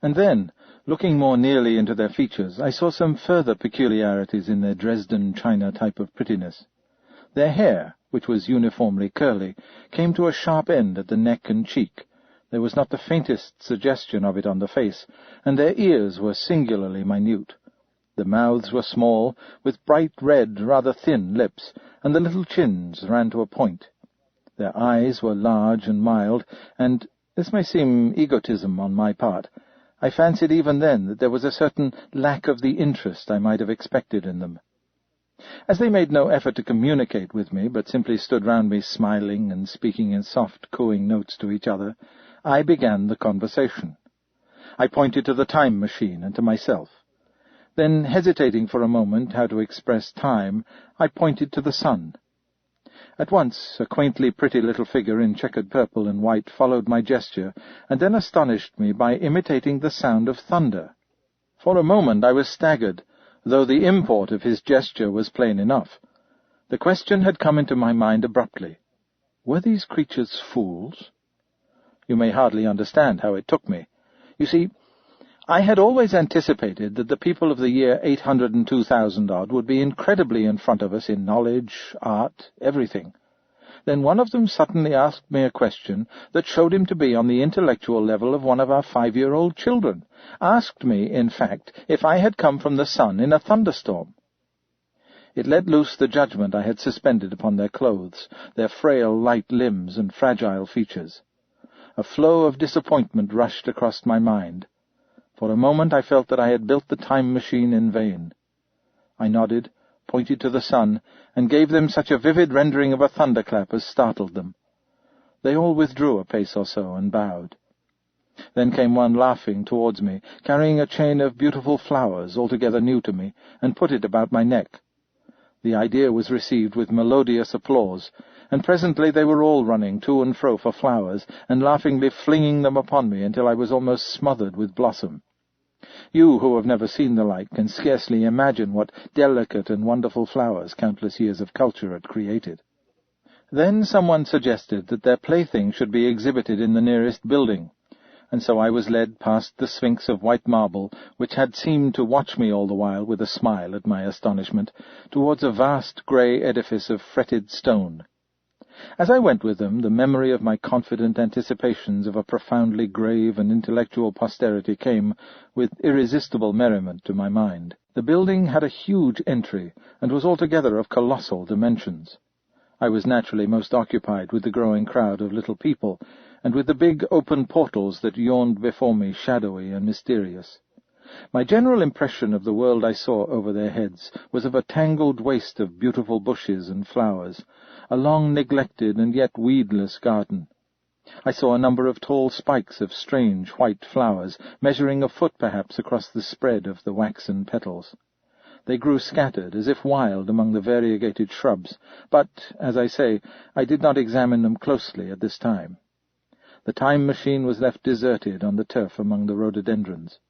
And then, looking more nearly into their features, I saw some further peculiarities in their Dresden china type of prettiness. Their hair, which was uniformly curly, came to a sharp end at the neck and cheek. There was not the faintest suggestion of it on the face, and their ears were singularly minute. The mouths were small, with bright red, rather thin lips, and the little chins ran to a point. Their eyes were large and mild, and, this may seem egotism on my part, I fancied even then that there was a certain lack of the interest I might have expected in them. As they made no effort to communicate with me, but simply stood round me smiling and speaking in soft, cooing notes to each other, I began the conversation. I pointed to the time machine and to myself. Then, hesitating for a moment how to express time, I pointed to the sun. At once a quaintly pretty little figure in checkered purple and white followed my gesture, and then astonished me by imitating the sound of thunder. For a moment I was staggered, though the import of his gesture was plain enough. The question had come into my mind abruptly. Were these creatures fools? You may hardly understand how it took me. You see, I had always anticipated that the people of the year 802,000-odd would be incredibly in front of us in knowledge, art, everything. Then one of them suddenly asked me a question that showed him to be on the intellectual level of one of our 5-year-old children. Asked me, in fact, if I had come from the sun in a thunderstorm. It let loose the judgment I had suspended upon their clothes, their frail, light limbs and fragile features. A flow of disappointment rushed across my mind. For a moment I felt that I had built the time machine in vain. I nodded, pointed to the sun, and gave them such a vivid rendering of a thunderclap as startled them. They all withdrew a pace or so and bowed. Then came one laughing towards me, carrying a chain of beautiful flowers, altogether new to me, and put it about my neck. The idea was received with melodious applause, and presently they were all running to and fro for flowers, and laughingly flinging them upon me until I was almost smothered with blossom. You, who have never seen the like, can scarcely imagine what delicate and wonderful flowers countless years of culture had created. Then someone suggested that their plaything should be exhibited in the nearest building, and so I was led past the sphinx of white marble, which had seemed to watch me all the while with a smile at my astonishment, towards a vast grey edifice of fretted stone. As I went with them, the memory of my confident anticipations of a profoundly grave and intellectual posterity came, with irresistible merriment, to my mind. The building had a huge entry, and was altogether of colossal dimensions. I was naturally most occupied with the growing crowd of little people, and with the big open portals that yawned before me, shadowy and mysterious. My general impression of the world I saw over their heads was of a tangled waste of beautiful bushes and flowers, a long neglected and yet weedless garden. I saw a number of tall spikes of strange white flowers, measuring a foot perhaps across the spread of the waxen petals. They grew scattered, as if wild, among the variegated shrubs, but, as I say, I did not examine them closely at this time. The time machine was left deserted on the turf among the rhododendrons.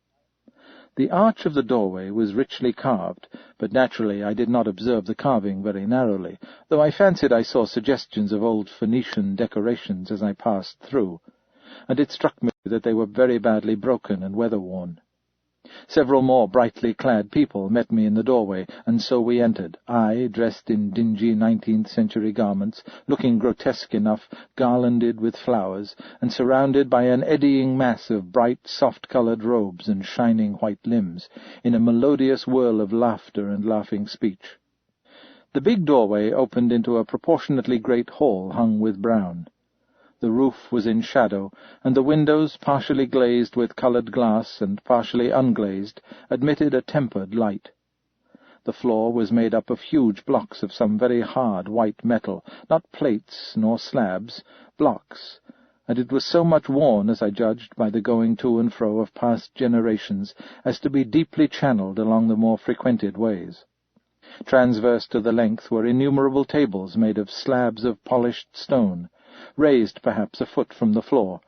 The arch of the doorway was richly carved, but naturally I did not observe the carving very narrowly, though I fancied I saw suggestions of old Phoenician decorations as I passed through, and it struck me that they were very badly broken and weather-worn. Several more brightly clad people met me in the doorway, and so we entered, I, dressed in dingy 19th-century garments, looking grotesque enough, garlanded with flowers, and surrounded by an eddying mass of bright, soft-coloured robes and shining white limbs, in a melodious whirl of laughter and laughing speech. The big doorway opened into a proportionately great hall hung with brown. The roof was in shadow, and the windows, partially glazed with coloured glass and partially unglazed, admitted a tempered light. The floor was made up of huge blocks of some very hard white metal, not plates nor slabs, blocks, and it was so much worn, as I judged by the going to and fro of past generations, as to be deeply channelled along the more frequented ways. Transverse to the length were innumerable tables made of slabs of polished stone, raised perhaps a foot from the floor,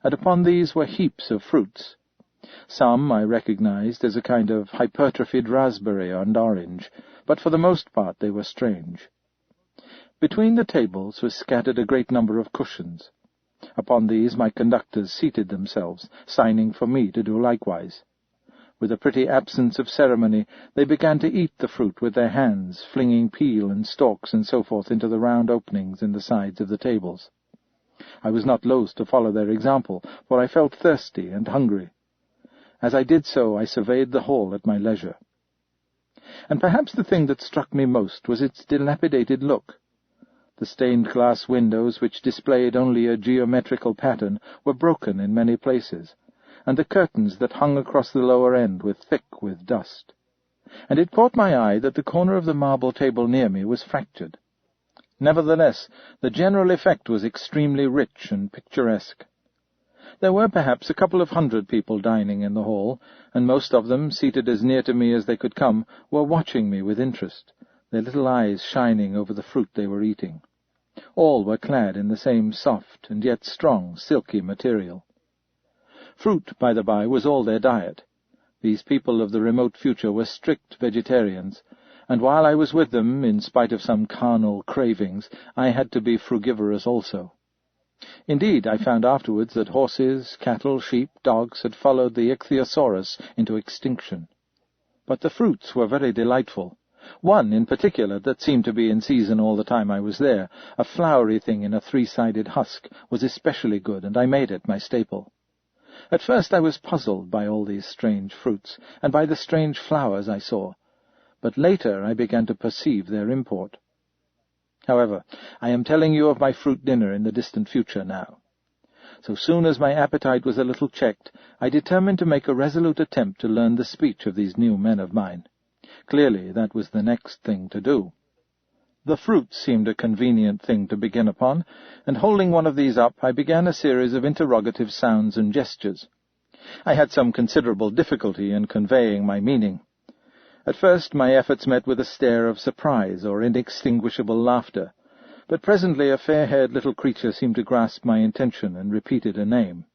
and upon these were heaps of fruits. Some I recognized as a kind of hypertrophied raspberry and orange, but for the most part they were strange. Between the tables was scattered a great number of cushions. Upon these my conductors seated themselves, signing for me to do likewise. With a pretty absence of ceremony, they began to eat the fruit with their hands, flinging peel and stalks and so forth into the round openings in the sides of the tables. I was not loath to follow their example, for I felt thirsty and hungry. As I did so, I surveyed the hall at my leisure. And perhaps the thing that struck me most was its dilapidated look. The stained-glass windows, which displayed only a geometrical pattern, were broken in many places, and the curtains that hung across the lower end were thick with dust. And it caught my eye that the corner of the marble table near me was fractured. Nevertheless, the general effect was extremely rich and picturesque. There were perhaps a couple of 100 people dining in the hall, and most of them, seated as near to me as they could come, were watching me with interest, their little eyes shining over the fruit they were eating. All were clad in the same soft and yet strong, silky material. Fruit, by the by, was all their diet. These people of the remote future were strict vegetarians, and while I was with them, in spite of some carnal cravings, I had to be frugivorous also. Indeed, I found afterwards that horses, cattle, sheep, dogs had followed the ichthyosaurus into extinction. But the fruits were very delightful. One, in particular, that seemed to be in season all the time I was there, a flowery thing in a 3-sided husk, was especially good, and I made it my staple. At first I was puzzled by all these strange fruits, and by the strange flowers I saw, but later I began to perceive their import. However, I am telling you of my fruit dinner in the distant future now. So soon as my appetite was a little checked, I determined to make a resolute attempt to learn the speech of these new men of mine. Clearly, that was the next thing to do. The fruit seemed a convenient thing to begin upon, and holding one of these up, I began a series of interrogative sounds and gestures. I had some considerable difficulty in conveying my meaning. At first my efforts met with a stare of surprise or inextinguishable laughter, but presently a fair-haired little creature seemed to grasp my intention and repeated a name.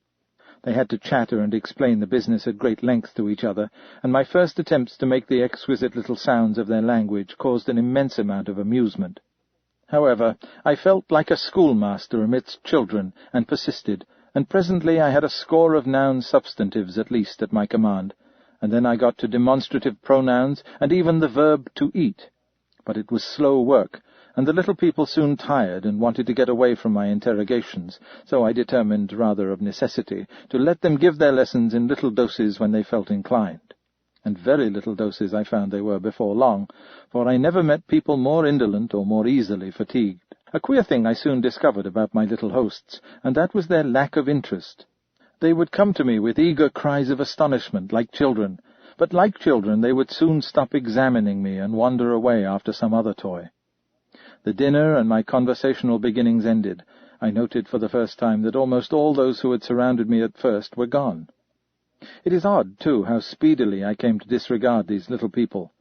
They had to chatter and explain the business at great length to each other, and my first attempts to make the exquisite little sounds of their language caused an immense amount of amusement. However, I felt like a schoolmaster amidst children, and persisted, and presently I had a score of noun substantives at least at my command, and then I got to demonstrative pronouns, and even the verb to eat. But it was slow work, and the little people soon tired and wanted to get away from my interrogations, so I determined, rather of necessity, to let them give their lessons in little doses when they felt inclined. And very little doses I found they were before long, for I never met people more indolent or more easily fatigued. A queer thing I soon discovered about my little hosts, and that was their lack of interest. They would come to me with eager cries of astonishment, like children, but like children they would soon stop examining me and wander away after some other toy. The dinner and my conversational beginnings ended, I noted for the first time that almost all those who had surrounded me at first were gone. It is odd, too, how speedily I came to disregard these little people.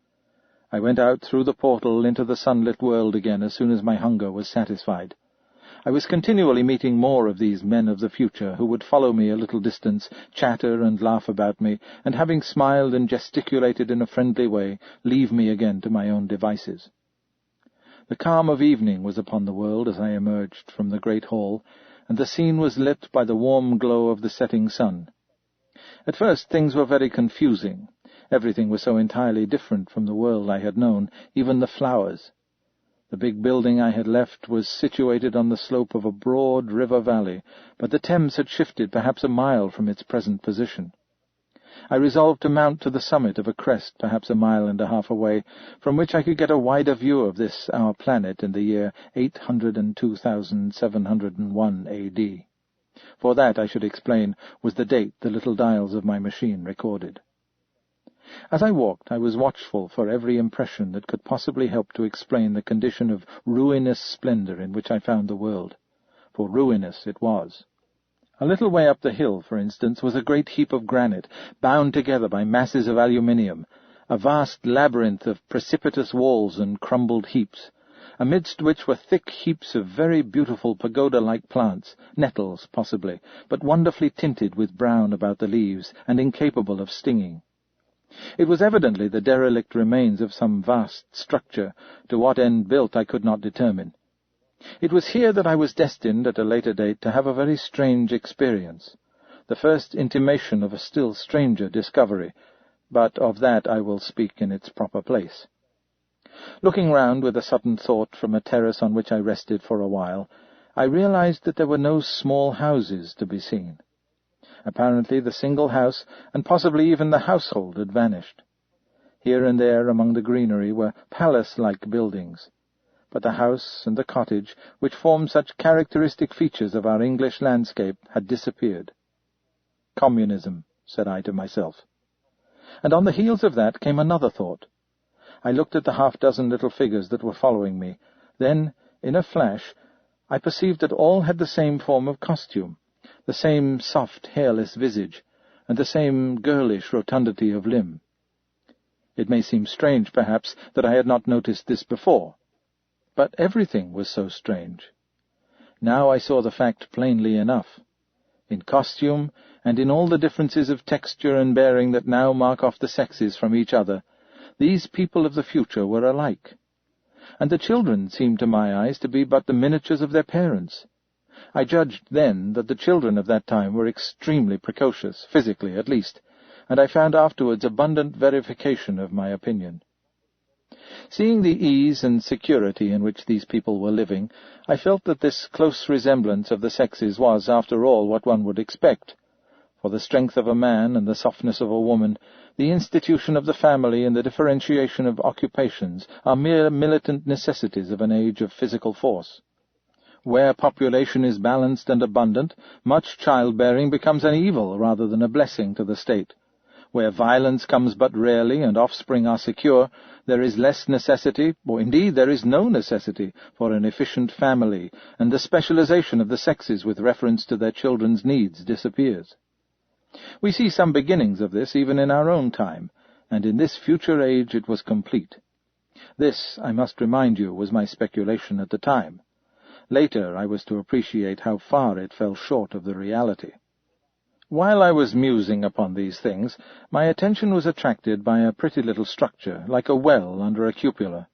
I went out through the portal into the sunlit world again as soon as my hunger was satisfied. I was continually meeting more of these men of the future, who would follow me a little distance, chatter and laugh about me, and having smiled and gesticulated in a friendly way, leave me again to my own devices. The calm of evening was upon the world as I emerged from the great hall, and the scene was lit by the warm glow of the setting sun. At first things were very confusing. Everything was so entirely different from the world I had known, even the flowers. The big building I had left was situated on the slope of a broad river valley, but the Thames had shifted perhaps a mile from its present position. I resolved to mount to the summit of a crest perhaps a mile and a half away, from which I could get a wider view of this our planet in the year 802,701 A.D. For that, I should explain, was the date the little dials of my machine recorded. As I walked, I was watchful for every impression that could possibly help to explain the condition of ruinous splendor in which I found the world, for ruinous it was. A little way up the hill, for instance, was a great heap of granite, bound together by masses of aluminium, a vast labyrinth of precipitous walls and crumbled heaps, amidst which were thick heaps of very beautiful pagoda-like plants, nettles possibly, but wonderfully tinted with brown about the leaves, and incapable of stinging. It was evidently the derelict remains of some vast structure, to what end built I could not determine. It was here that I was destined at a later date to have a very strange experience, the first intimation of a still stranger discovery, but of that I will speak in its proper place. Looking round with a sudden thought from a terrace on which I rested for a while, I realized that there were no small houses to be seen. Apparently the single house, and possibly even the household, had vanished. Here and there among the greenery were palace-like buildings, but the house and the cottage, which formed such characteristic features of our English landscape, had disappeared. Communism, said I to myself. And on the heels of that came another thought. I looked at the half-dozen little figures that were following me. Then, in a flash, I perceived that all had the same form of costume, the same soft, hairless visage, and the same girlish rotundity of limb. It may seem strange, perhaps, that I had not noticed this before, but everything was so strange. Now I saw the fact plainly enough. In costume, and in all the differences of texture and bearing that now mark off the sexes from each other, these people of the future were alike. And the children seemed to my eyes to be but the miniatures of their parents. I judged then that the children of that time were extremely precocious, physically at least, and I found afterwards abundant verification of my opinion. Seeing the ease and security in which these people were living, I felt that this close resemblance of the sexes was, after all, what one would expect. For the strength of a man and the softness of a woman, the institution of the family and the differentiation of occupations are mere militant necessities of an age of physical force. Where population is balanced and abundant, much childbearing becomes an evil rather than a blessing to the state. Where violence comes but rarely and offspring are secure, there is less necessity, or indeed there is no necessity, for an efficient family, and the specialization of the sexes with reference to their children's needs disappears. We see some beginnings of this even in our own time, and in this future age it was complete. This, I must remind you, was my speculation at the time. Later I was to appreciate how far it fell short of the reality. While I was musing upon these things, my attention was attracted by a pretty little structure, like a well under a cupola.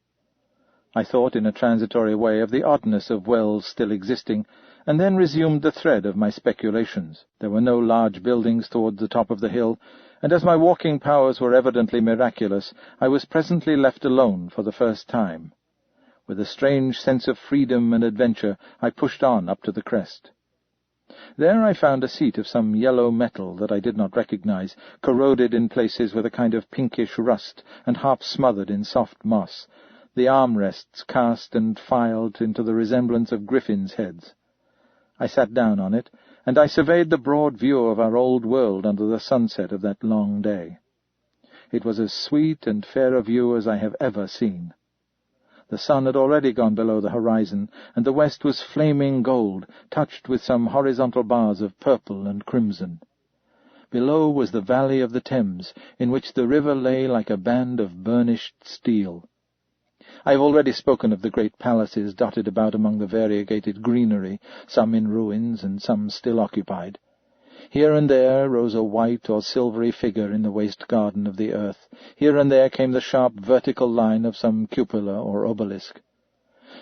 I thought in a transitory way of the oddness of wells still existing, and then resumed the thread of my speculations. There were no large buildings towards the top of the hill, and as my walking powers were evidently miraculous, I was presently left alone for the first time. With a strange sense of freedom and adventure, I pushed on up to the crest. There I found a seat of some yellow metal that I did not recognize, corroded in places with a kind of pinkish rust, and half smothered in soft moss, the armrests cast and filed into the resemblance of griffins' heads. I sat down on it, and I surveyed the broad view of our old world under the sunset of that long day. It was as sweet and fair a view as I have ever seen. The sun had already gone below the horizon, and the west was flaming gold, touched with some horizontal bars of purple and crimson. Below was the valley of the Thames, in which the river lay like a band of burnished steel. I have already spoken of the great palaces dotted about among the variegated greenery, some in ruins and some still occupied. Here and there rose a white or silvery figure in the waste garden of the earth. Here and there came the sharp vertical line of some cupola or obelisk.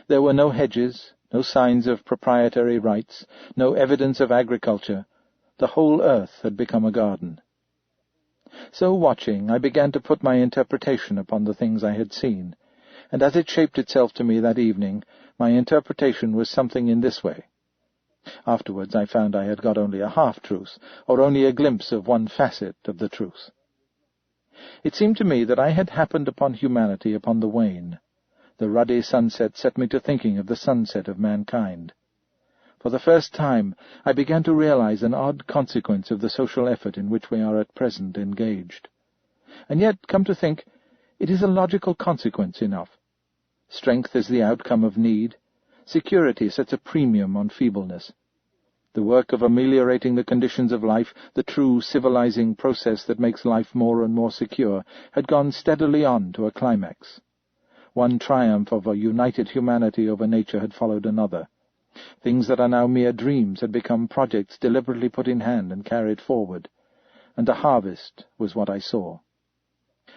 There were no hedges, no signs of proprietary rights, no evidence of agriculture. The whole earth had become a garden. So watching, I began to put my interpretation upon the things I had seen, and as it shaped itself to me that evening, my interpretation was something in this way. Afterwards I found I had got only a half-truth, or only a glimpse of one facet of the truth. It seemed to me that I had happened upon humanity upon the wane. The ruddy sunset set me to thinking of the sunset of mankind. For the first time I began to realize an odd consequence of the social effort in which we are at present engaged. And yet, come to think, it is a logical consequence enough. Strength is the outcome of need. Security sets a premium on feebleness. The work of ameliorating the conditions of life, the true civilizing process that makes life more and more secure, had gone steadily on to a climax. One triumph of a united humanity over nature had followed another. Things that are now mere dreams had become projects deliberately put in hand and carried forward, and a harvest was what I saw.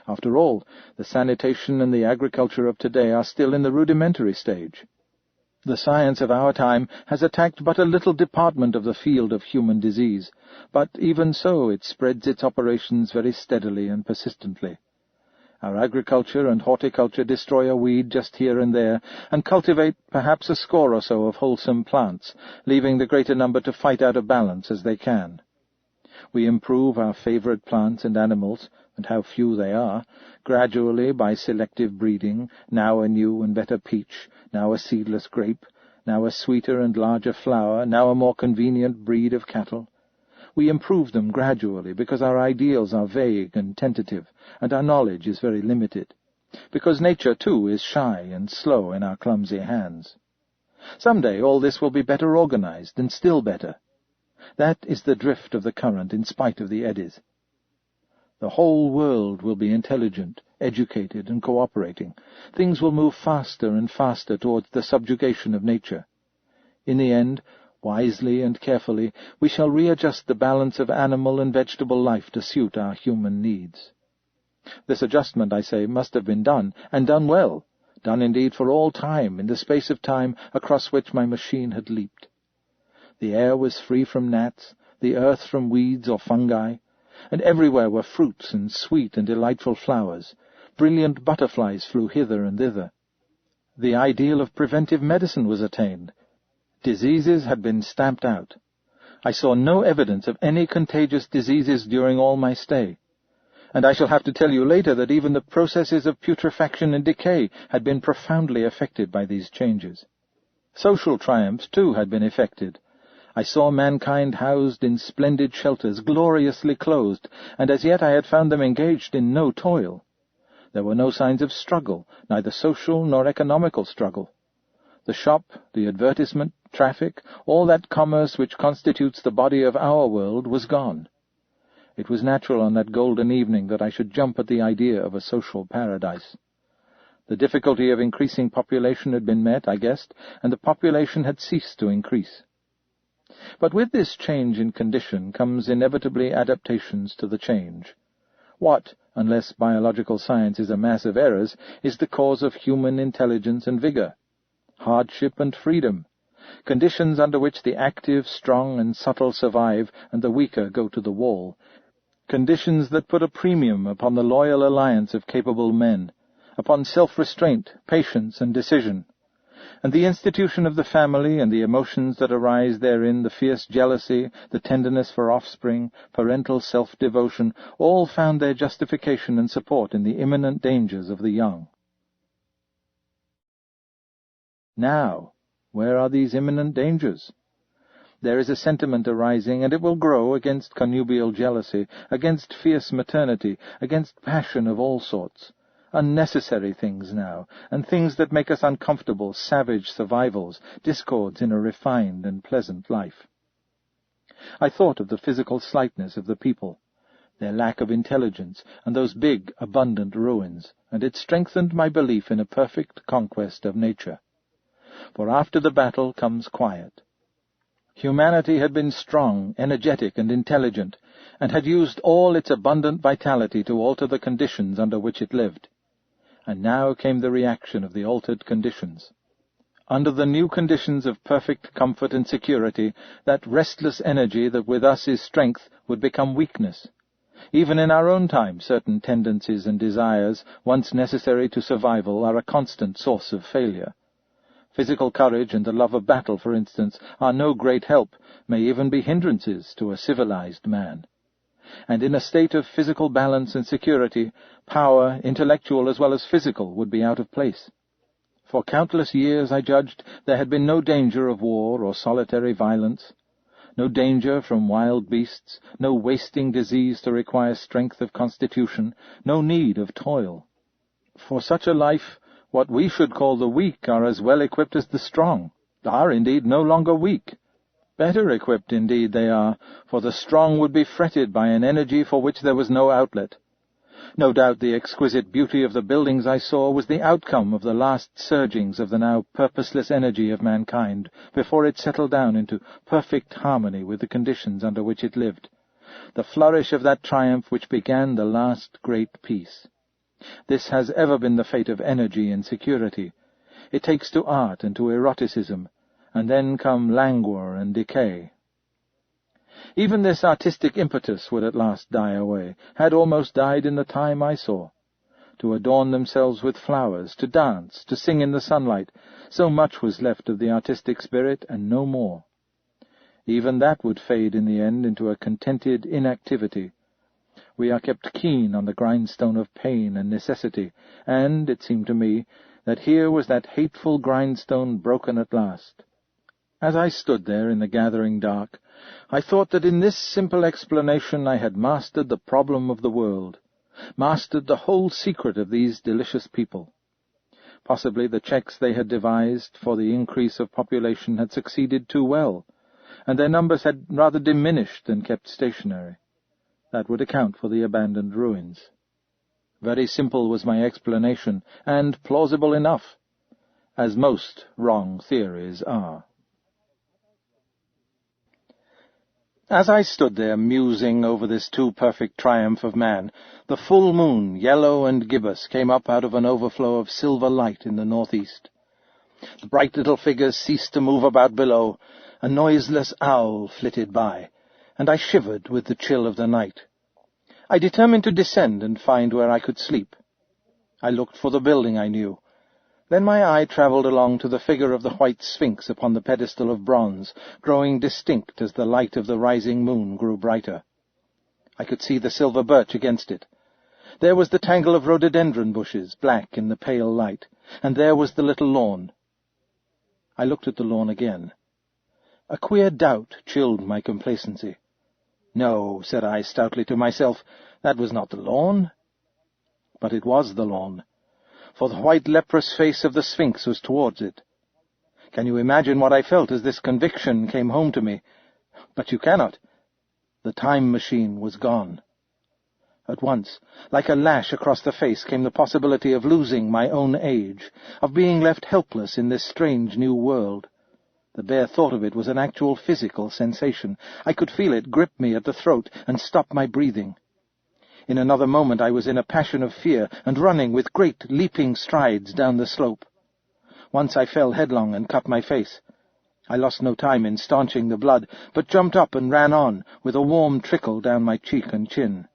After all, the sanitation and the agriculture of today are still in the rudimentary stage. The science of our time has attacked but a little department of the field of human disease, but even so it spreads its operations very steadily and persistently. Our agriculture and horticulture destroy a weed just here and there, and cultivate perhaps a score or so of wholesome plants, leaving the greater number to fight out of balance as they can. We improve our favourite plants and animals, and how few they are, gradually by selective breeding, now a new and better peach, now a seedless grape, now a sweeter and larger flower, now a more convenient breed of cattle. We improve them gradually because our ideals are vague and tentative, and our knowledge is very limited, because nature, too, is shy and slow in our clumsy hands. Some day all this will be better organized, and still better. That is the drift of the current in spite of the eddies. The whole world will be intelligent, educated, and cooperating. Things will move faster and faster towards the subjugation of nature. In the end, wisely and carefully, we shall readjust the balance of animal and vegetable life to suit our human needs. This adjustment, I say, must have been done, and done well, done indeed for all time, in the space of time across which my machine had leaped. The air was free from gnats, the earth from weeds or fungi, and everywhere were fruits and sweet and delightful flowers. Brilliant butterflies flew hither and thither. The ideal of preventive medicine was attained. Diseases had been stamped out. I saw no evidence of any contagious diseases during all my stay, and I shall have to tell you later that even the processes of putrefaction and decay had been profoundly affected by these changes. Social triumphs, too, had been effected. I saw mankind housed in splendid shelters, gloriously clothed, and as yet I had found them engaged in no toil. There were no signs of struggle, neither social nor economical struggle. The shop, the advertisement, traffic, all that commerce which constitutes the body of our world was gone. It was natural on that golden evening that I should jump at the idea of a social paradise. The difficulty of increasing population had been met, I guessed, and the population had ceased to increase. But with this change in condition comes inevitably adaptations to the change. What, unless biological science is a mass of errors, is the cause of human intelligence and vigor? Hardship and freedom, conditions under which the active, strong, and subtle survive, and the weaker go to the wall, conditions that put a premium upon the loyal alliance of capable men, upon self-restraint, patience, and decision, and the institution of the family and the emotions that arise therein, the fierce jealousy, the tenderness for offspring, parental self-devotion, all found their justification and support in the imminent dangers of the young. Now, where are these imminent dangers? There is a sentiment arising, and it will grow, against connubial jealousy, against fierce maternity, against passion of all sorts. Unnecessary things now, and things that make us uncomfortable, savage survivals, discords in a refined and pleasant life. I thought of the physical slightness of the people, their lack of intelligence, and those big, abundant ruins, and it strengthened my belief in a perfect conquest of nature. For after the battle comes quiet. Humanity had been strong, energetic, and intelligent, and had used all its abundant vitality to alter the conditions under which it lived. And now came the reaction of the altered conditions. Under the new conditions of perfect comfort and security, that restless energy that with us is strength would become weakness. Even in our own time, certain tendencies and desires, once necessary to survival, are a constant source of failure. Physical courage and the love of battle, for instance, are no great help, may even be hindrances to a civilized man. And in a state of physical balance and security, power, intellectual as well as physical, would be out of place. For countless years, I judged, there had been no danger of war or solitary violence, no danger from wild beasts, no wasting disease to require strength of constitution, no need of toil. For such a life, what we should call the weak are as well equipped as the strong, are indeed no longer weak. Better equipped indeed they are, for the strong would be fretted by an energy for which there was no outlet. No doubt the exquisite beauty of the buildings I saw was the outcome of the last surgings of the now purposeless energy of mankind, before it settled down into perfect harmony with the conditions under which it lived, the flourish of that triumph which began the last great peace. This has ever been the fate of energy and security. It takes to art and to eroticism, and then come languor and decay. Even this artistic impetus would at last die away, had almost died in the time I saw. To adorn themselves with flowers, to dance, to sing in the sunlight, so much was left of the artistic spirit, and no more. Even that would fade in the end into a contented inactivity. We are kept keen on the grindstone of pain and necessity, and, it seemed to me, that here was that hateful grindstone broken at last. As I stood there in the gathering dark, I thought that in this simple explanation I had mastered the problem of the world, mastered the whole secret of these delicious people. Possibly the checks they had devised for the increase of population had succeeded too well, and their numbers had rather diminished than kept stationary. That would account for the abandoned ruins. Very simple was my explanation, and plausible enough, as most wrong theories are. As I stood there musing over this too-perfect triumph of man, the full moon, yellow and gibbous, came up out of an overflow of silver light in the northeast. The bright little figures ceased to move about below, a noiseless owl flitted by, and I shivered with the chill of the night. I determined to descend and find where I could sleep. I looked for the building I knew. Then my eye travelled along to the figure of the white sphinx upon the pedestal of bronze, growing distinct as the light of the rising moon grew brighter. I could see the silver birch against it. There was the tangle of rhododendron bushes, black in the pale light, and there was the little lawn. I looked at the lawn again. A queer doubt chilled my complacency. No, said I stoutly to myself, that was not the lawn. But it was the lawn, for the white leprous face of the Sphinx was towards it. Can you imagine what I felt as this conviction came home to me? But you cannot. The time machine was gone. At once, like a lash across the face, came the possibility of losing my own age, of being left helpless in this strange new world. The bare thought of it was an actual physical sensation. I could feel it grip me at the throat and stop my breathing. In another moment I was in a passion of fear and running with great leaping strides down the slope. Once I fell headlong and cut my face. I lost no time in staunching the blood, but jumped up and ran on, with a warm trickle down my cheek and chin.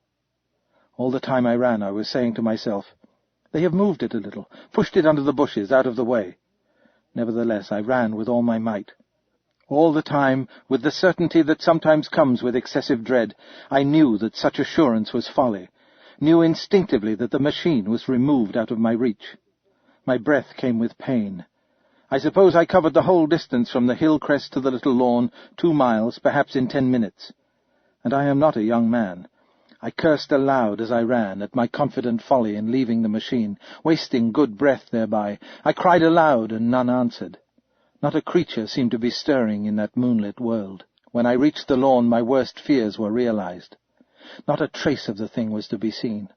All the time I ran I was saying to myself, "They have moved it a little, pushed it under the bushes, out of the way." Nevertheless, I ran with all my might. All the time, with the certainty that sometimes comes with excessive dread, I knew that such assurance was folly, knew instinctively that the machine was removed out of my reach. My breath came with pain. I suppose I covered the whole distance from the hill crest to the little lawn, 2 miles, perhaps in 10 minutes. And I am not a young man. I cursed aloud as I ran, at my confident folly in leaving the machine, wasting good breath thereby. I cried aloud, and none answered. Not a creature seemed to be stirring in that moonlit world. When I reached the lawn, my worst fears were realized. Not a trace of the thing was to be seen.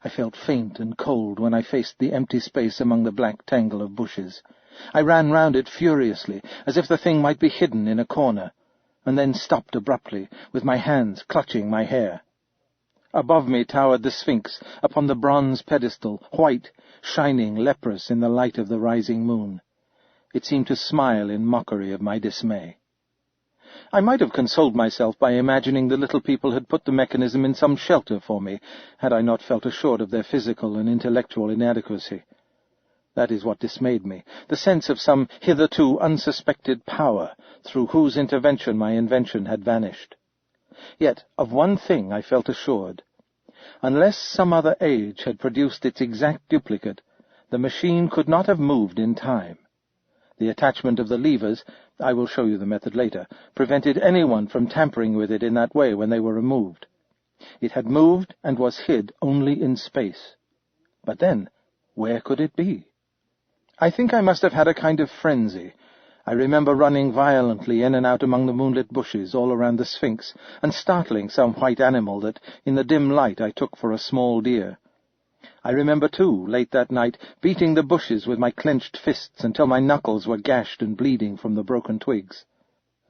I felt faint and cold when I faced the empty space among the black tangle of bushes. I ran round it furiously, as if the thing might be hidden in a corner, and then stopped abruptly, with my hands clutching my hair. Above me towered the Sphinx, upon the bronze pedestal, white, shining, leprous in the light of the rising moon. It seemed to smile in mockery of my dismay. I might have consoled myself by imagining the little people had put the mechanism in some shelter for me, had I not felt assured of their physical and intellectual inadequacy. That is what dismayed me, the sense of some hitherto unsuspected power, through whose intervention my invention had vanished. Yet of one thing I felt assured. Unless some other age had produced its exact duplicate, the machine could not have moved in time. The attachment of the levers, I will show you the method later, prevented anyone from tampering with it in that way when they were removed. It had moved and was hid only in space. But then, where could it be? I think I must have had a kind of frenzy. I remember running violently in and out among the moonlit bushes all around the Sphinx, and startling some white animal that, in the dim light, I took for a small deer. I remember, too, late that night, beating the bushes with my clenched fists until my knuckles were gashed and bleeding from the broken twigs.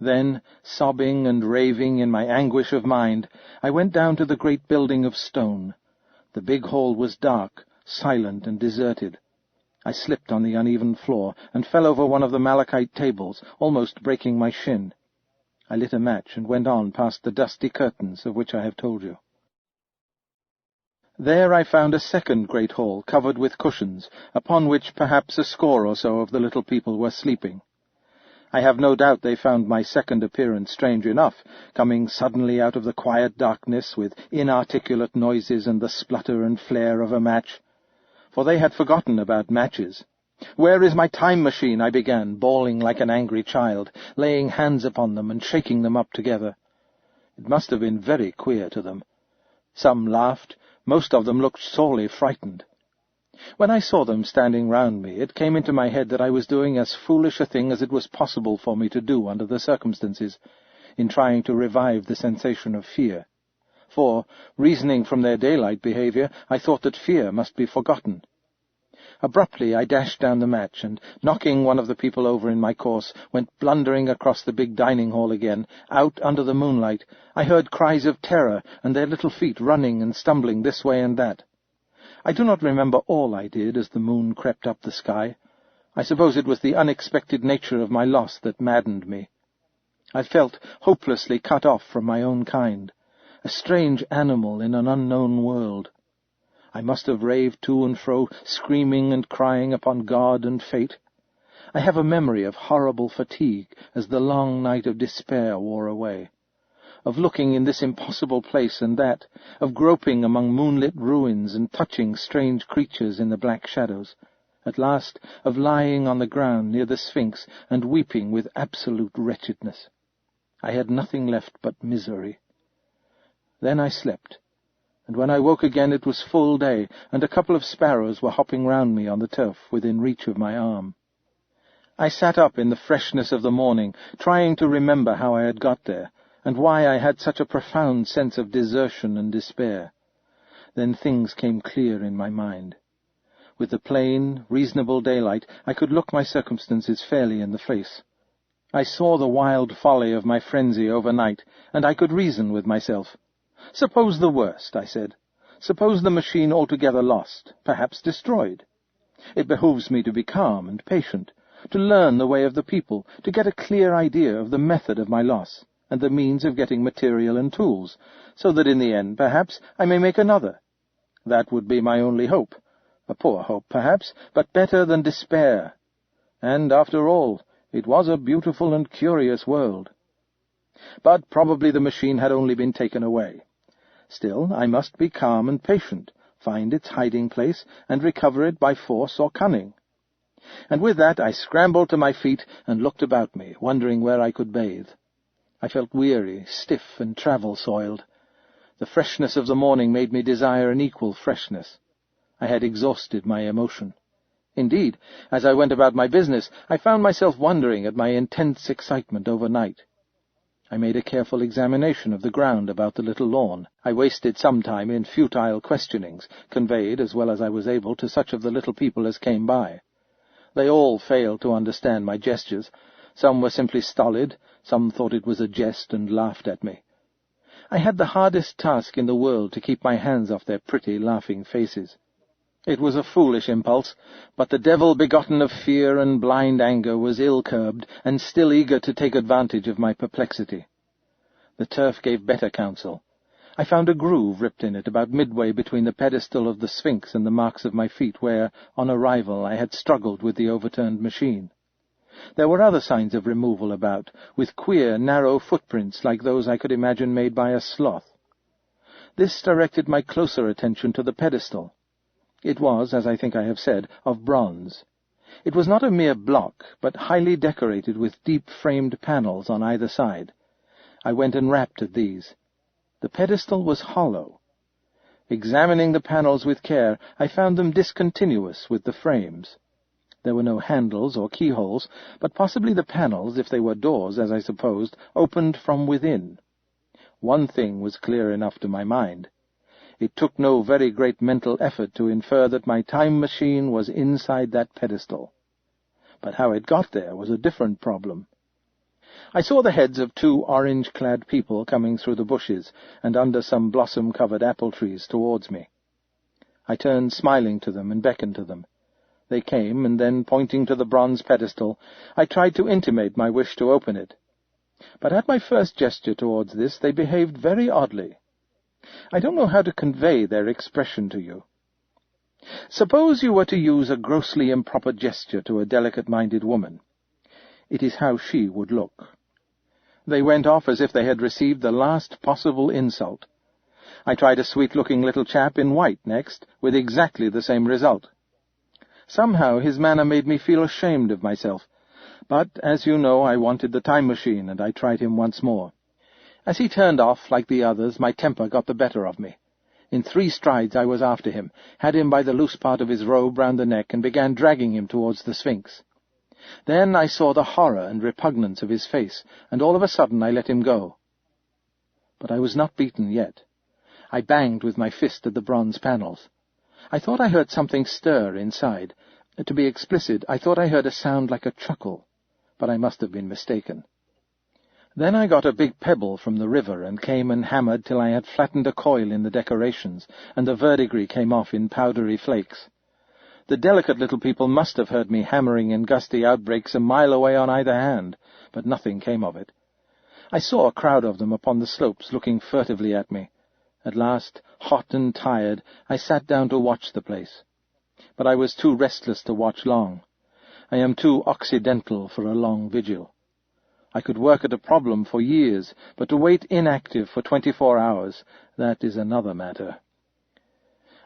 Then, sobbing and raving in my anguish of mind, I went down to the great building of stone. The big hall was dark, silent, and deserted. I slipped on the uneven floor and fell over one of the malachite tables, almost breaking my shin. I lit a match and went on past the dusty curtains of which I have told you. There I found a second great hall covered with cushions, upon which perhaps a score or so of the little people were sleeping. I have no doubt they found my second appearance strange enough, coming suddenly out of the quiet darkness with inarticulate noises and the splutter and flare of a match. For they had forgotten about matches. "Where is my time machine?" I began, bawling like an angry child, laying hands upon them and shaking them up together. It must have been very queer to them. Some laughed, most of them looked sorely frightened. When I saw them standing round me, it came into my head that I was doing as foolish a thing as it was possible for me to do under the circumstances, in trying to revive the sensation of fear. For, reasoning from their daylight behavior, I thought that fear must be forgotten. Abruptly I dashed down the match, and, knocking one of the people over in my course, went blundering across the big dining hall again. Out under the moonlight, I heard cries of terror, and their little feet running and stumbling this way and that. I do not remember all I did as the moon crept up the sky. I suppose it was the unexpected nature of my loss that maddened me. I felt hopelessly cut off from my own kind, a strange animal in an unknown world. I must have raved to and fro, screaming and crying upon God and fate. I have a memory of horrible fatigue as the long night of despair wore away, of looking in this impossible place and that, of groping among moonlit ruins and touching strange creatures in the black shadows, at last of lying on the ground near the Sphinx and weeping with absolute wretchedness. I had nothing left but misery. Then I slept, and when I woke again it was full day, and a couple of sparrows were hopping round me on the turf within reach of my arm. I sat up in the freshness of the morning, trying to remember how I had got there, and why I had such a profound sense of desertion and despair. Then things came clear in my mind. With the plain, reasonable daylight, I could look my circumstances fairly in the face. I saw the wild folly of my frenzy overnight, and I could reason with myself. Suppose the worst, I said. Suppose the machine altogether lost, perhaps destroyed. It behooves me to be calm and patient, to learn the way of the people, to get a clear idea of the method of my loss, and the means of getting material and tools, so that in the end, perhaps, I may make another. That would be my only hope. A poor hope, perhaps, but better than despair. And, after all, it was a beautiful and curious world. But probably the machine had only been taken away. Still, I must be calm and patient, find its hiding place, and recover it by force or cunning. And with that I scrambled to my feet and looked about me, wondering where I could bathe. I felt weary, stiff, and travel-soiled. The freshness of the morning made me desire an equal freshness. I had exhausted my emotion. Indeed, as I went about my business, I found myself wondering at my intense excitement overnight. I made a careful examination of the ground about the little lawn. I wasted some time in futile questionings, conveyed as well as I was able to such of the little people as came by. They all failed to understand my gestures. Some were simply stolid, some thought it was a jest and laughed at me. I had the hardest task in the world to keep my hands off their pretty, laughing faces. It was a foolish impulse, but the devil begotten of fear and blind anger was ill-curbed, and still eager to take advantage of my perplexity. The turf gave better counsel. I found a groove ripped in it about midway between the pedestal of the Sphinx and the marks of my feet where, on arrival, I had struggled with the overturned machine. There were other signs of removal about, with queer, narrow footprints like those I could imagine made by a sloth. This directed my closer attention to the pedestal. It was, as I think I have said, of bronze. It was not a mere block, but highly decorated with deep-framed panels on either side. I went and rapped at these. The pedestal was hollow. Examining the panels with care, I found them discontinuous with the frames. There were no handles or keyholes, but possibly the panels, if they were doors, as I supposed, opened from within. One thing was clear enough to my mind. It took no very great mental effort to infer that my time machine was inside that pedestal. But how it got there was a different problem. I saw the heads of 2 orange-clad people coming through the bushes and under some blossom-covered apple trees towards me. I turned smiling to them and beckoned to them. They came, and then, pointing to the bronze pedestal, I tried to intimate my wish to open it. But at my first gesture towards this, they behaved very oddly. I don't know how to convey their expression to you. Suppose you were to use a grossly improper gesture to a delicate-minded woman. It is how she would look. They went off as if they had received the last possible insult. I tried a sweet-looking little chap in white next, with exactly the same result. Somehow his manner made me feel ashamed of myself, but, as you know, I wanted the time machine, and I tried him once more. As he turned off, like the others, my temper got the better of me. In 3 strides I was after him, had him by the loose part of his robe round the neck, and began dragging him towards the Sphinx. Then I saw the horror and repugnance of his face, and all of a sudden I let him go. But I was not beaten yet. I banged with my fist at the bronze panels. I thought I heard something stir inside. To be explicit, I thought I heard a sound like a chuckle, but I must have been mistaken. Then I got a big pebble from the river and came and hammered till I had flattened a coil in the decorations, and the verdigris came off in powdery flakes. The delicate little people must have heard me hammering in gusty outbreaks a mile away on either hand, but nothing came of it. I saw a crowd of them upon the slopes looking furtively at me. At last, hot and tired, I sat down to watch the place. But I was too restless to watch long. I am too occidental for a long vigil. I could work at a problem for years, but to wait inactive for 24 hours, that is another matter.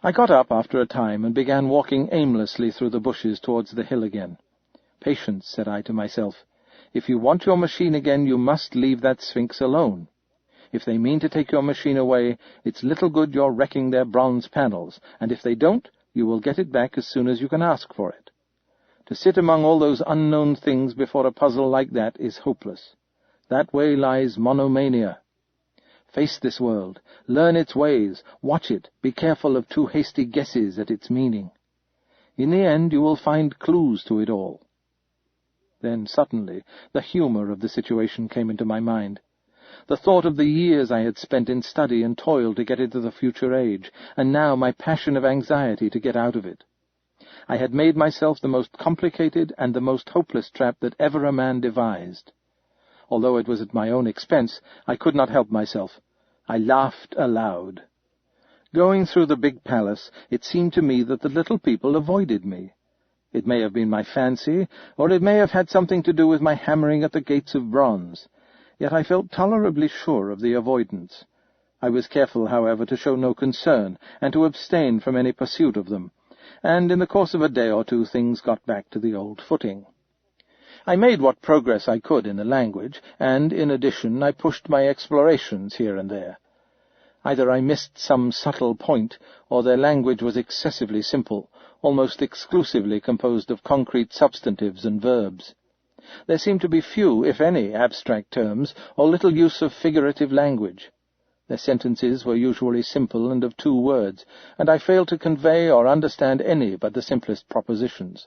I got up after a time and began walking aimlessly through the bushes towards the hill again. Patience, said I to myself. If you want your machine again, you must leave that Sphinx alone. If they mean to take your machine away, it's little good your wrecking their bronze panels, and if they don't, you will get it back as soon as you can ask for it. To sit among all those unknown things before a puzzle like that is hopeless. That way lies monomania. Face this world, learn its ways, watch it, be careful of too hasty guesses at its meaning. In the end you will find clues to it all. Then, suddenly, the humour of the situation came into my mind. The thought of the years I had spent in study and toil to get into the future age, and now my passion of anxiety to get out of it. I had made myself the most complicated and the most hopeless trap that ever a man devised. Although it was at my own expense, I could not help myself. I laughed aloud. Going through the big palace, it seemed to me that the little people avoided me. It may have been my fancy, or it may have had something to do with my hammering at the gates of bronze. Yet I felt tolerably sure of the avoidance. I was careful, however, to show no concern, and to abstain from any pursuit of them, and in the course of a day or two things got back to the old footing. I made what progress I could in the language, and, in addition, I pushed my explorations here and there. Either I missed some subtle point, or their language was excessively simple, almost exclusively composed of concrete substantives and verbs. There seemed to be few, if any, abstract terms, or little use of figurative language. Their sentences were usually simple and of 2 words, and I failed to convey or understand any but the simplest propositions.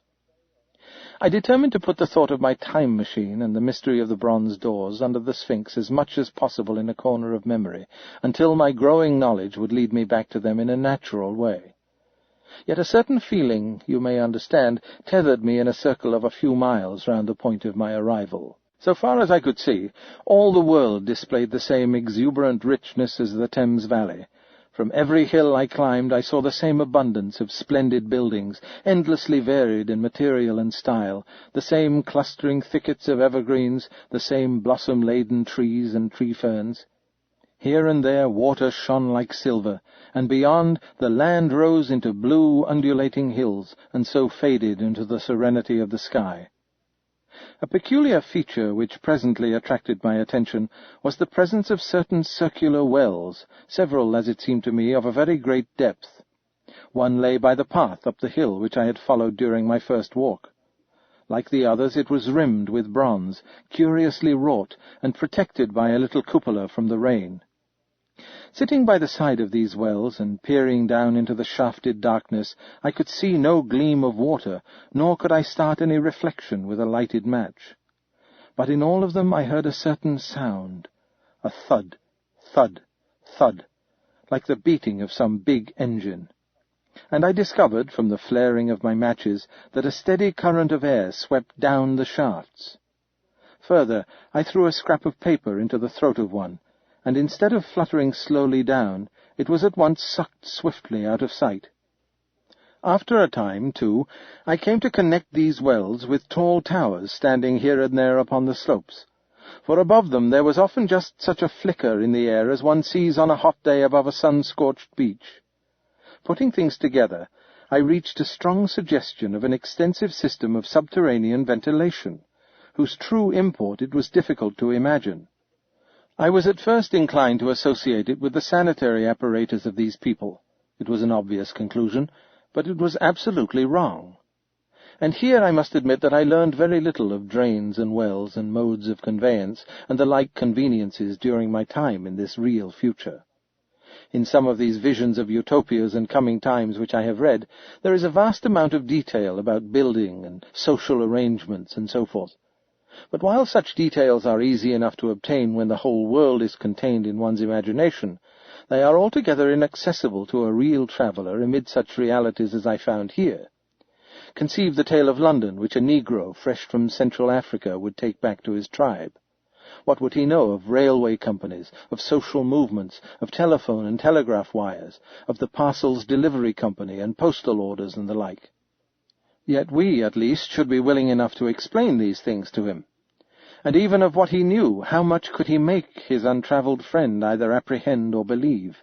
I determined to put the thought of my time machine and the mystery of the bronze doors under the Sphinx as much as possible in a corner of memory, until my growing knowledge would lead me back to them in a natural way. Yet a certain feeling, you may understand, tethered me in a circle of a few miles round the point of my arrival. So far as I could see, all the world displayed the same exuberant richness as the Thames Valley. From every hill I climbed I saw the same abundance of splendid buildings, endlessly varied in material and style, the same clustering thickets of evergreens, the same blossom-laden trees and tree-ferns. Here and there water shone like silver, and beyond the land rose into blue, undulating hills, and so faded into the serenity of the sky. A peculiar feature which presently attracted my attention was the presence of certain circular wells, several, as it seemed to me, of a very great depth. One lay by the path up the hill which I had followed during my first walk. Like the others, it was rimmed with bronze, curiously wrought, and protected by a little cupola from the rain. Sitting by the side of these wells and peering down into the shafted darkness, I could see no gleam of water, nor could I start any reflection with a lighted match. But in all of them I heard a certain sound, a thud, thud, thud, like the beating of some big engine. And I discovered, from the flaring of my matches, that a steady current of air swept down the shafts. Further, I threw a scrap of paper into the throat of one, and instead of fluttering slowly down, it was at once sucked swiftly out of sight. After a time, too, I came to connect these wells with tall towers standing here and there upon the slopes, for above them there was often just such a flicker in the air as one sees on a hot day above a sun-scorched beach. Putting things together, I reached a strong suggestion of an extensive system of subterranean ventilation, whose true import it was difficult to imagine. I was at first inclined to associate it with the sanitary apparatus of these people. It was an obvious conclusion, but it was absolutely wrong. And here I must admit that I learned very little of drains and wells and modes of conveyance and the like conveniences during my time in this real future. In some of these visions of utopias and coming times which I have read, there is a vast amount of detail about building and social arrangements and so forth. But while such details are easy enough to obtain when the whole world is contained in one's imagination, they are altogether inaccessible to a real traveller amid such realities as I found here. Conceive the tale of London, which a Negro fresh from Central Africa would take back to his tribe. What would he know of railway companies, of social movements, of telephone and telegraph wires, of the parcels delivery company and postal orders and the like? Yet we, at least, should be willing enough to explain these things to him. And even of what he knew, how much could he make his untravelled friend either apprehend or believe?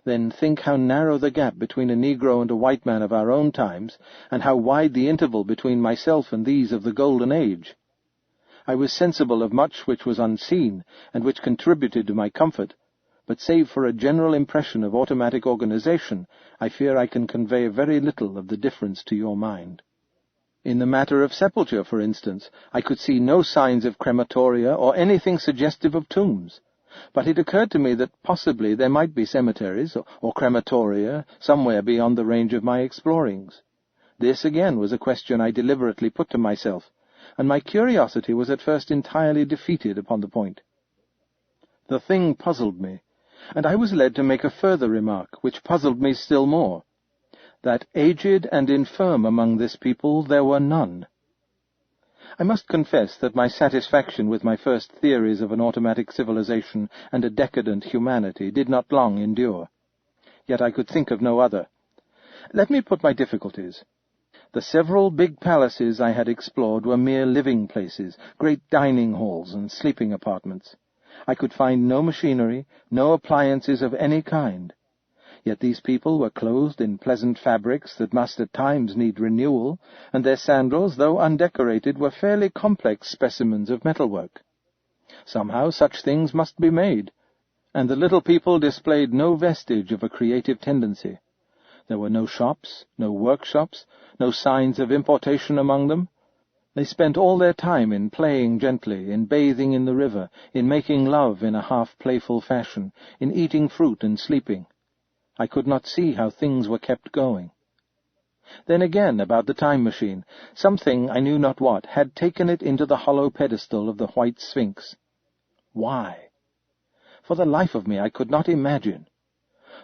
Then think how narrow the gap between a Negro and a white man of our own times, and how wide the interval between myself and these of the Golden Age. I was sensible of much which was unseen, and which contributed to my comfort, but save for a general impression of automatic organization, I fear I can convey very little of the difference to your mind. In the matter of sepulture, for instance, I could see no signs of crematoria or anything suggestive of tombs, but it occurred to me that possibly there might be cemeteries or crematoria somewhere beyond the range of my explorings. This again was a question I deliberately put to myself, and my curiosity was at first entirely defeated upon the point. The thing puzzled me, and I was led to make a further remark, which puzzled me still more, that aged and infirm among this people there were none. I must confess that my satisfaction with my first theories of an automatic civilization and a decadent humanity did not long endure. Yet I could think of no other. Let me put my difficulties. The several big palaces I had explored were mere living places, great dining halls and sleeping apartments. I could find no machinery, no appliances of any kind. Yet these people were clothed in pleasant fabrics that must at times need renewal, and their sandals, though undecorated, were fairly complex specimens of metalwork. Somehow such things must be made, and the little people displayed no vestige of a creative tendency. There were no shops, no workshops, no signs of importation among them. They spent all their time in playing gently, in bathing in the river, in making love in a half-playful fashion, in eating fruit and sleeping. I could not see how things were kept going. Then again, about the time machine, something, I knew not what, had taken it into the hollow pedestal of the White Sphinx. Why? For the life of me I could not imagine.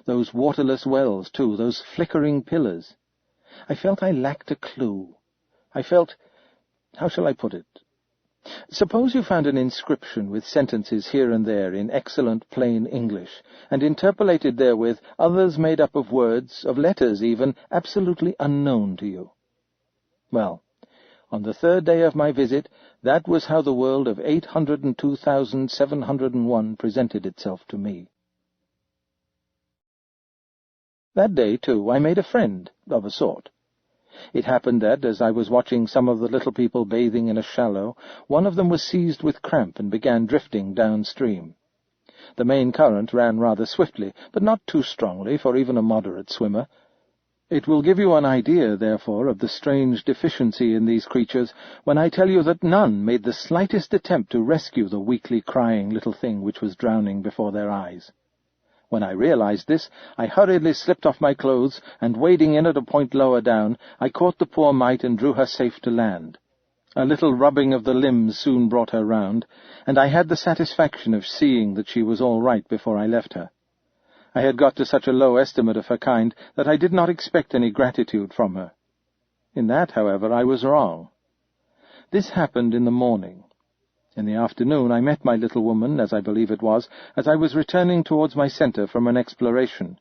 Those waterless wells, too, those flickering pillars. I felt I lacked a clue. I felt... how shall I put it? Suppose you found an inscription with sentences here and there in excellent plain English, and interpolated therewith others made up of words, of letters even, absolutely unknown to you. Well, on the third day of my visit, that was how the world of 802,701 presented itself to me. That day, too, I made a friend, of a sort. It happened that, as I was watching some of the little people bathing in a shallow, one of them was seized with cramp and began drifting downstream. The main current ran rather swiftly, but not too strongly for even a moderate swimmer. It will give you an idea, therefore, of the strange deficiency in these creatures when I tell you that none made the slightest attempt to rescue the weakly crying little thing which was drowning before their eyes. When I realized this, I hurriedly slipped off my clothes, and wading in at a point lower down, I caught the poor mite and drew her safe to land. A little rubbing of the limbs soon brought her round, and I had the satisfaction of seeing that she was all right before I left her. I had got to such a low estimate of her kind that I did not expect any gratitude from her. In that, however, I was wrong. This happened in the morning. In the afternoon I met my little woman, as I believe it was, as I was returning towards my centre from an exploration,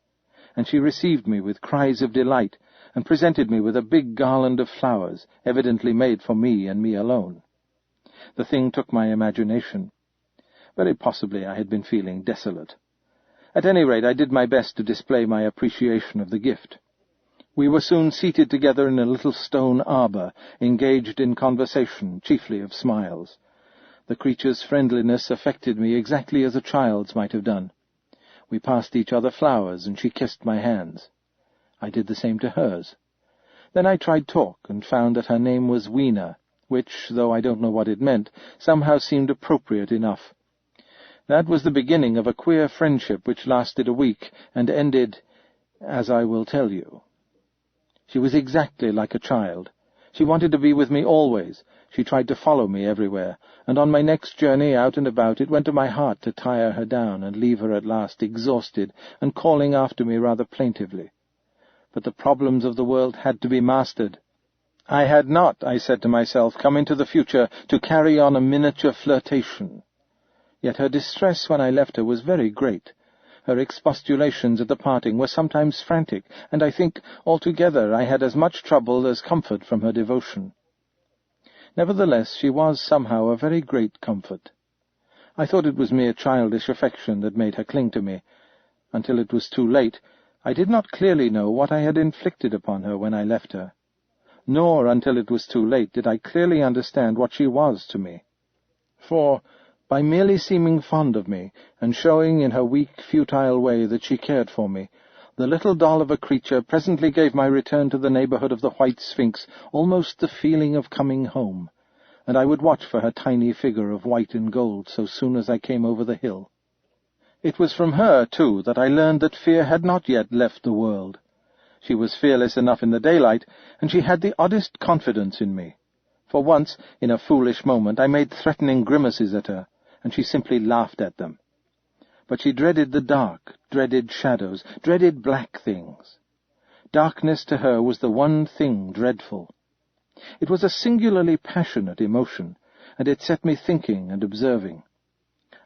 and she received me with cries of delight, and presented me with a big garland of flowers, evidently made for me and me alone. The thing took my imagination. Very possibly I had been feeling desolate. At any rate, I did my best to display my appreciation of the gift. We were soon seated together in a little stone arbour, engaged in conversation, chiefly of smiles. The creature's friendliness affected me exactly as a child's might have done. We passed each other flowers, and she kissed my hands. I did the same to hers. Then I tried talk, and found that her name was Weena, which, though I don't know what it meant, somehow seemed appropriate enough. That was the beginning of a queer friendship which lasted a week, and ended, as I will tell you. She was exactly like a child. She wanted to be with me always. She tried to follow me everywhere, and on my next journey out and about it went to my heart to tire her down and leave her at last exhausted and calling after me rather plaintively. But the problems of the world had to be mastered. I had not, I said to myself, come into the future to carry on a miniature flirtation. Yet her distress when I left her was very great. Her expostulations at the parting were sometimes frantic, and I think, altogether, I had as much trouble as comfort from her devotion. Nevertheless, she was somehow a very great comfort. I thought it was mere childish affection that made her cling to me. Until it was too late, I did not clearly know what I had inflicted upon her when I left her. Nor, until it was too late, did I clearly understand what she was to me. For, by merely seeming fond of me, and showing in her weak, futile way that she cared for me, the little doll of a creature presently gave my return to the neighbourhood of the White Sphinx almost the feeling of coming home, and I would watch for her tiny figure of white and gold so soon as I came over the hill. It was from her, too, that I learned that fear had not yet left the world. She was fearless enough in the daylight, and she had the oddest confidence in me. For once, in a foolish moment, I made threatening grimaces at her, and she simply laughed at them. But she dreaded the dark, dreaded shadows, dreaded black things. Darkness to her was the one thing dreadful. It was a singularly passionate emotion, and it set me thinking and observing.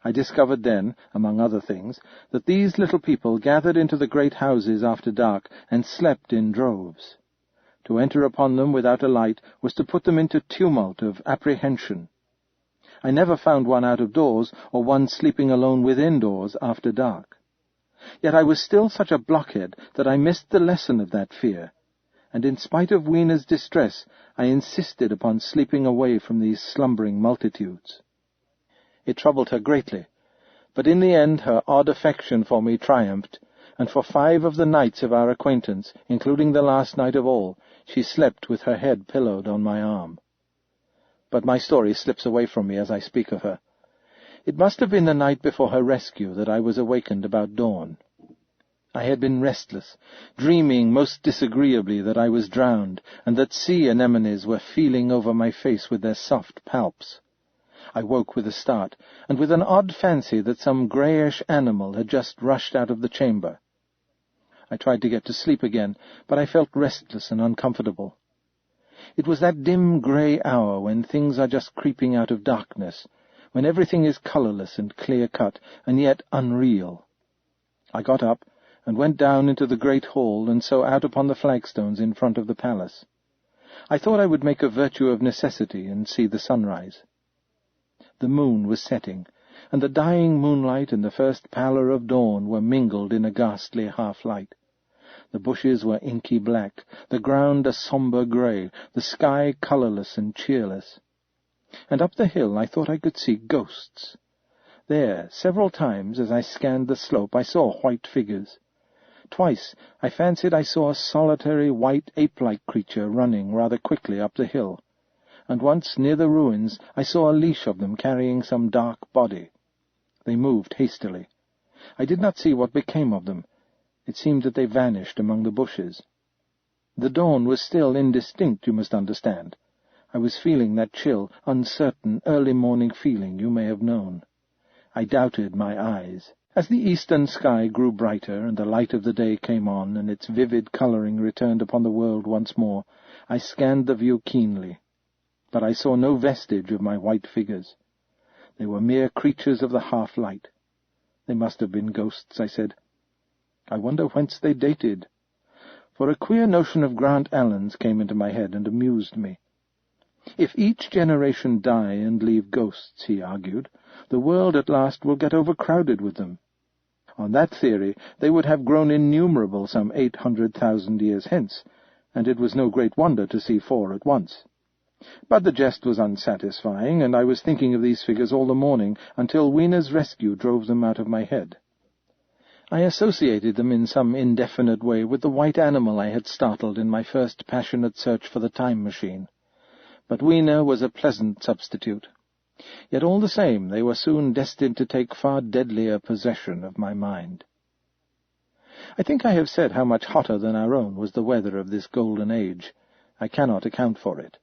I discovered then, among other things, that these little people gathered into the great houses after dark and slept in droves. To enter upon them without a light was to put them into tumult of apprehension. I never found one out of doors, or one sleeping alone within doors after dark. Yet I was still such a blockhead that I missed the lesson of that fear, and in spite of Weena's distress, I insisted upon sleeping away from these slumbering multitudes. It troubled her greatly, but in the end her odd affection for me triumphed, and for 5 of the nights of our acquaintance, including the last night of all, she slept with her head pillowed on my arm. But my story slips away from me as I speak of her. It must have been the night before her rescue that I was awakened about dawn. I had been restless, dreaming most disagreeably that I was drowned, and that sea anemones were feeling over my face with their soft palps. I woke with a start, and with an odd fancy that some greyish animal had just rushed out of the chamber. I tried to get to sleep again, but I felt restless and uncomfortable. It was that dim grey hour when things are just creeping out of darkness, when everything is colourless and clear-cut, and yet unreal. I got up, and went down into the great hall, and so out upon the flagstones in front of the palace. I thought I would make a virtue of necessity and see the sunrise. The moon was setting, and the dying moonlight and the first pallor of dawn were mingled in a ghastly half-light. The bushes were inky black, the ground a sombre grey, the sky colourless and cheerless. And up the hill I thought I could see ghosts. There, several times, as I scanned the slope, I saw white figures. Twice I fancied I saw a solitary white ape-like creature running rather quickly up the hill, and once, near the ruins, I saw a leash of them carrying some dark body. They moved hastily. I did not see what became of them. It seemed that they vanished among the bushes. The dawn was still indistinct, you must understand. I was feeling that chill, uncertain, early-morning feeling you may have known. I doubted my eyes. As the eastern sky grew brighter, and the light of the day came on, and its vivid colouring returned upon the world once more, I scanned the view keenly. But I saw no vestige of my white figures. They were mere creatures of the half-light. They must have been ghosts, I said. I wonder whence they dated. For a queer notion of Grant Allen's came into my head and amused me. If each generation die and leave ghosts, he argued, the world at last will get overcrowded with them. On that theory they would have grown innumerable some 800,000 years hence, and it was no great wonder to see 4 at once. But the jest was unsatisfying, and I was thinking of these figures all the morning, until Weena's rescue drove them out of my head. I associated them in some indefinite way with the white animal I had startled in my first passionate search for the time machine. But Weena was a pleasant substitute. Yet all the same they were soon destined to take far deadlier possession of my mind. I think I have said how much hotter than our own was the weather of this golden age. I cannot account for it.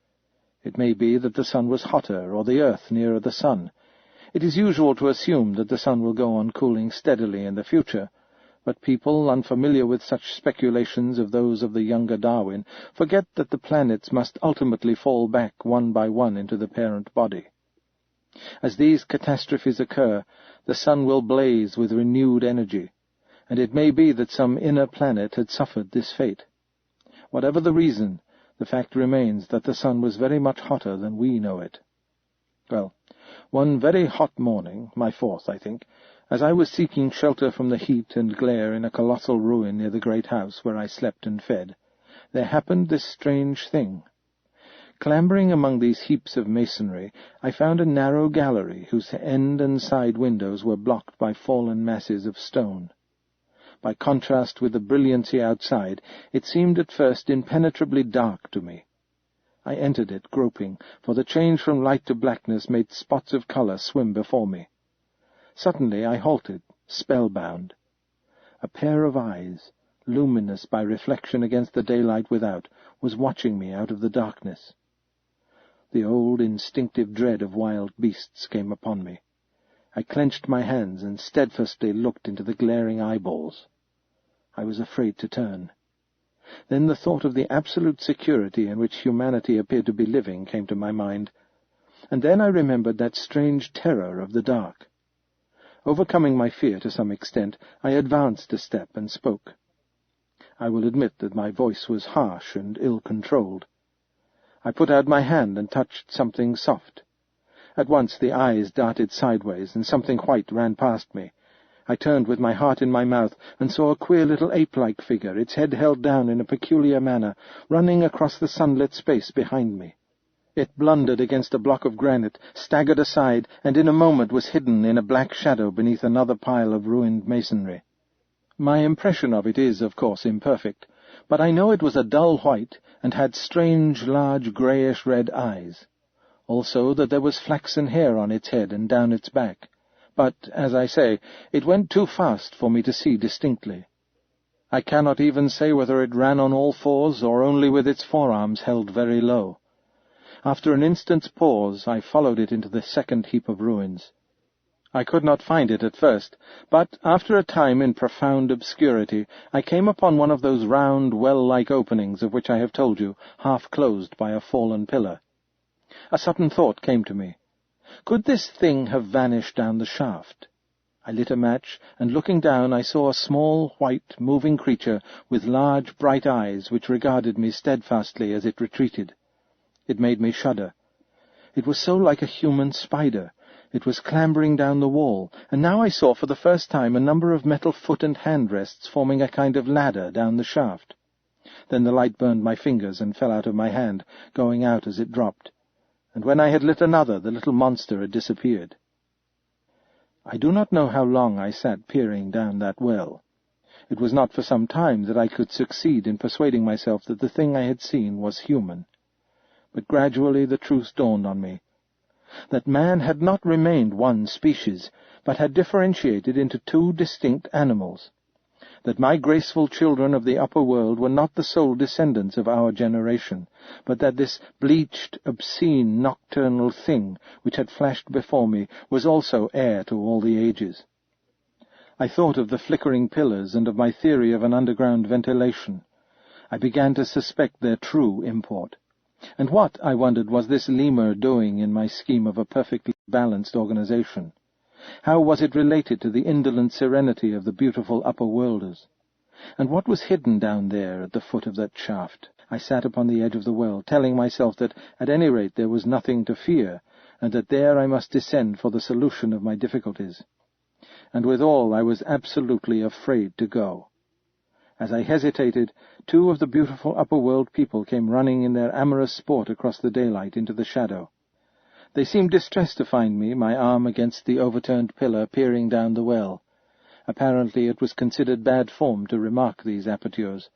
It may be that the sun was hotter, or the earth nearer the sun. It is usual to assume that the sun will go on cooling steadily in the future, but people, unfamiliar with such speculations of those of the younger Darwin, forget that the planets must ultimately fall back one by one into the parent body. As these catastrophes occur, the sun will blaze with renewed energy, and it may be that some inner planet had suffered this fate. Whatever the reason, the fact remains that the sun was very much hotter than we know it. Well, one very hot morning, my 4th, I think, as I was seeking shelter from the heat and glare in a colossal ruin near the great house where I slept and fed, there happened this strange thing. Clambering among these heaps of masonry, I found a narrow gallery whose end and side windows were blocked by fallen masses of stone. By contrast with the brilliancy outside, it seemed at first impenetrably dark to me. I entered it, groping, for the change from light to blackness made spots of colour swim before me. Suddenly I halted, spellbound. A pair of eyes, luminous by reflection against the daylight without, was watching me out of the darkness. The old instinctive dread of wild beasts came upon me. I clenched my hands and steadfastly looked into the glaring eyeballs. I was afraid to turn. Then the thought of the absolute security in which humanity appeared to be living came to my mind, and then I remembered that strange terror of the dark. Overcoming my fear to some extent, I advanced a step and spoke. I will admit that my voice was harsh and ill-controlled. I put out my hand and touched something soft. At once the eyes darted sideways, and something white ran past me. I turned with my heart in my mouth and saw a queer little ape-like figure, its head held down in a peculiar manner, running across the sunlit space behind me. It blundered against a block of granite, staggered aside, and in a moment was hidden in a black shadow beneath another pile of ruined masonry. My impression of it is, of course, imperfect, but I know it was a dull white and had strange, large, greyish-red eyes. Also that there was flaxen hair on its head and down its back. But, as I say, it went too fast for me to see distinctly. I cannot even say whether it ran on all fours or only with its forearms held very low. After an instant's pause, I followed it into the second heap of ruins. I could not find it at first, but after a time in profound obscurity, I came upon one of those round, well-like openings of which I have told you, half closed by a fallen pillar. A sudden thought came to me. Could this thing have vanished down the shaft? I lit a match, and looking down I saw a small, white, moving creature with large, bright eyes which regarded me steadfastly as it retreated. It made me shudder. It was so like a human spider. It was clambering down the wall, and now I saw for the first time a number of metal foot and hand rests forming a kind of ladder down the shaft. Then the light burned my fingers and fell out of my hand, going out as it dropped. And when I had lit another, the little monster had disappeared. I do not know how long I sat peering down that well. It was not for some time that I could succeed in persuading myself that the thing I had seen was human. But gradually the truth dawned on me, that man had not remained one species, but had differentiated into two distinct animals, that my graceful children of the upper world were not the sole descendants of our generation, but that this bleached, obscene, nocturnal thing which had flashed before me was also heir to all the ages. I thought of the flickering pillars and of my theory of an underground ventilation. I began to suspect their true import. And what, I wondered, was this lemur doing in my scheme of a perfectly balanced organization? How was it related to the indolent serenity of the beautiful upper-worlders? And what was hidden down there at the foot of that shaft? I sat upon the edge of the well, telling myself that at any rate there was nothing to fear, and that there I must descend for the solution of my difficulties. And withal I was absolutely afraid to go. As I hesitated, two of the beautiful upper-world people came running in their amorous sport across the daylight into the shadow. They seemed distressed to find me, my arm against the overturned pillar, peering down the well. Apparently it was considered bad form to remark these apertures,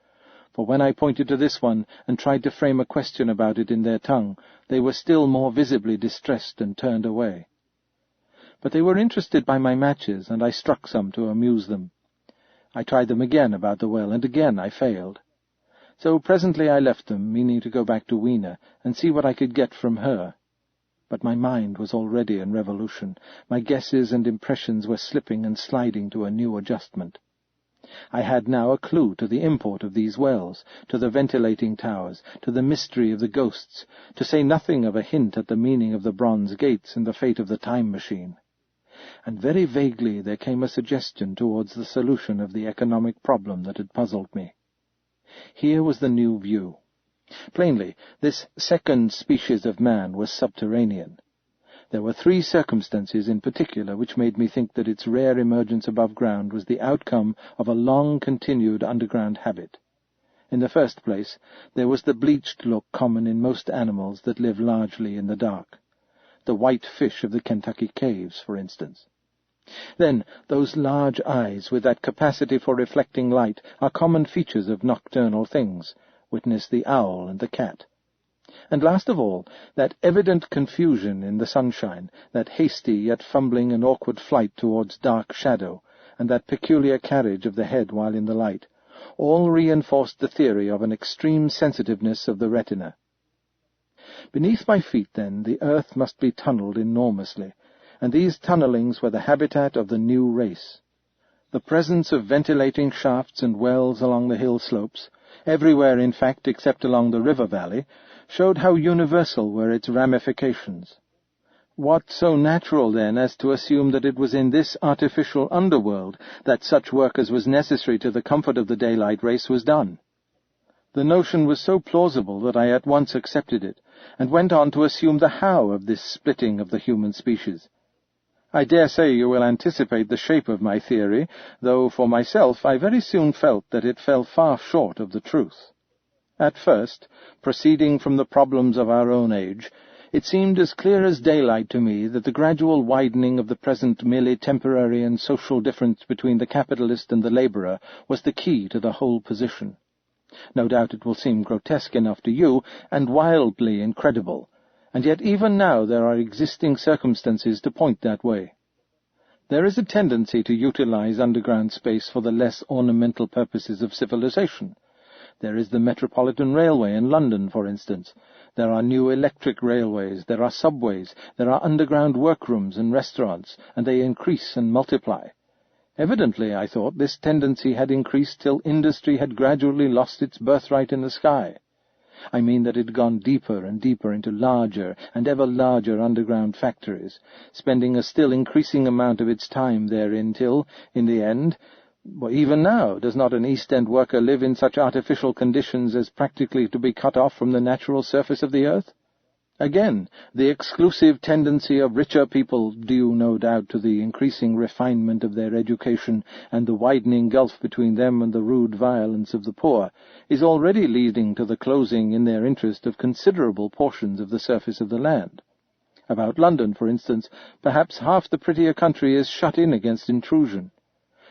for when I pointed to this one and tried to frame a question about it in their tongue, they were still more visibly distressed and turned away. But they were interested by my matches, and I struck some to amuse them. I tried them again about the well, and again I failed. So presently I left them, meaning to go back to Weena and see what I could get from her. But my mind was already in revolution. My guesses and impressions were slipping and sliding to a new adjustment. I had now a clue to the import of these wells, to the ventilating towers, to the mystery of the ghosts, to say nothing of a hint at the meaning of the bronze gates and the fate of the time machine. And very vaguely there came a suggestion towards the solution of the economic problem that had puzzled me. Here was the new view. Plainly, this second species of man was subterranean. There were three circumstances in particular which made me think that its rare emergence above ground was the outcome of a long-continued underground habit. In the first place, there was the bleached look common in most animals that live largely in the dark. The white fish of the Kentucky caves, for instance. Then, those large eyes with that capacity for reflecting light are common features of nocturnal things, witness the owl and the cat. And last of all, that evident confusion in the sunshine, that hasty yet fumbling and awkward flight towards dark shadow, and that peculiar carriage of the head while in the light, all reinforced the theory of an extreme sensitiveness of the retina. Beneath my feet, then, the earth must be tunnelled enormously, and these tunnellings were the habitat of the new race. The presence of ventilating shafts and wells along the hill slopes, everywhere in fact except along the river valley, showed how universal were its ramifications. What so natural, then, as to assume that it was in this artificial underworld that such work as was necessary to the comfort of the daylight race was done? The notion was so plausible that I at once accepted it, and went on to assume the how of this splitting of the human species. I dare say you will anticipate the shape of my theory, though for myself I very soon felt that it fell far short of the truth. At first, proceeding from the problems of our own age, it seemed as clear as daylight to me that the gradual widening of the present merely temporary and social difference between the capitalist and the labourer was the key to the whole position. No doubt it will seem grotesque enough to you, and wildly incredible, and yet even now there are existing circumstances to point that way. There is a tendency to utilize underground space for the less ornamental purposes of civilization. There is the Metropolitan Railway in London, for instance. There are new electric railways, there are subways, there are underground workrooms and restaurants, and they increase and multiply. Evidently, I thought, this tendency had increased till industry had gradually lost its birthright in the sky. I mean that it had gone deeper and deeper into larger and ever larger underground factories, spending a still increasing amount of its time therein till, in the end, even now, does not an East End worker live in such artificial conditions as practically to be cut off from the natural surface of the earth? Again, the exclusive tendency of richer people, due no doubt to the increasing refinement of their education and the widening gulf between them and the rude violence of the poor, is already leading to the closing in their interest of considerable portions of the surface of the land. About London, for instance, perhaps half the prettier country is shut in against intrusion,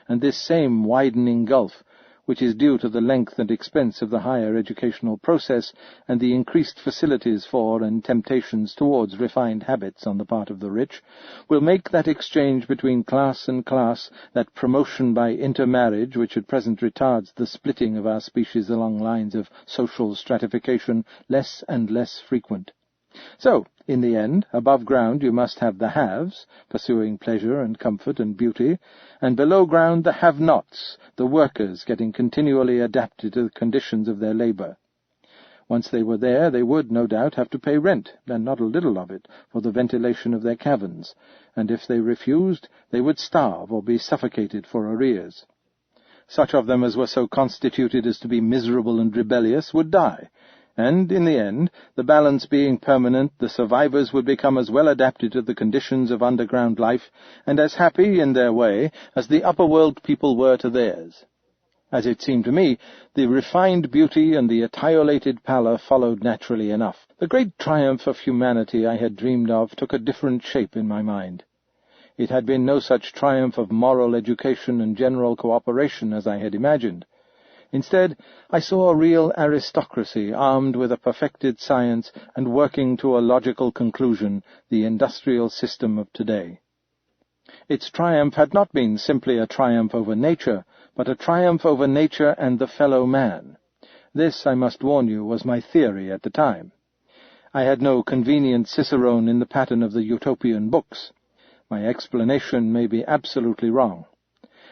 and this same widening gulf, which is due to the length and expense of the higher educational process and the increased facilities for and temptations towards refined habits on the part of the rich, will make that exchange between class and class, that promotion by intermarriage which at present retards the splitting of our species along lines of social stratification, less and less frequent. So, in the end, above ground you must have the haves, pursuing pleasure and comfort and beauty, and below ground the have-nots, the workers getting continually adapted to the conditions of their labour. Once they were there, they would, no doubt, have to pay rent, and not a little of it, for the ventilation of their caverns, and if they refused, they would starve or be suffocated for arrears. Such of them as were so constituted as to be miserable and rebellious would die, and, in the end, the balance being permanent, the survivors would become as well adapted to the conditions of underground life, and as happy, in their way, as the upper-world people were to theirs. As it seemed to me, the refined beauty and the etiolated pallor followed naturally enough. The great triumph of humanity I had dreamed of took a different shape in my mind. It had been no such triumph of moral education and general cooperation as I had imagined. Instead, I saw a real aristocracy armed with a perfected science and working to a logical conclusion the industrial system of today. Its triumph had not been simply a triumph over nature, but a triumph over nature and the fellow man. This, I must warn you, was my theory at the time. I had no convenient cicerone in the pattern of the utopian books. My explanation may be absolutely wrong.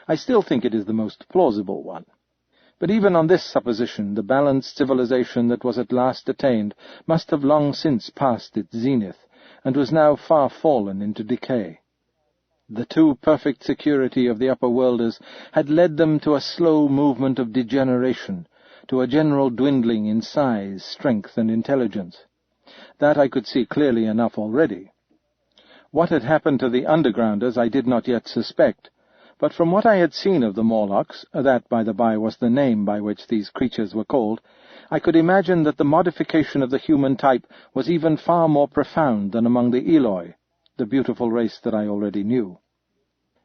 I still think it is the most plausible one. But even on this supposition, the balanced civilization that was at last attained must have long since passed its zenith, and was now far fallen into decay. The too perfect security of the upper-worlders had led them to a slow movement of degeneration, to a general dwindling in size, strength, and intelligence. That I could see clearly enough already. What had happened to the undergrounders I did not yet suspect, but from what I had seen of the Morlocks, that, by the by, was the name by which these creatures were called, I could imagine that the modification of the human type was even far more profound than among the Eloi, the beautiful race that I already knew.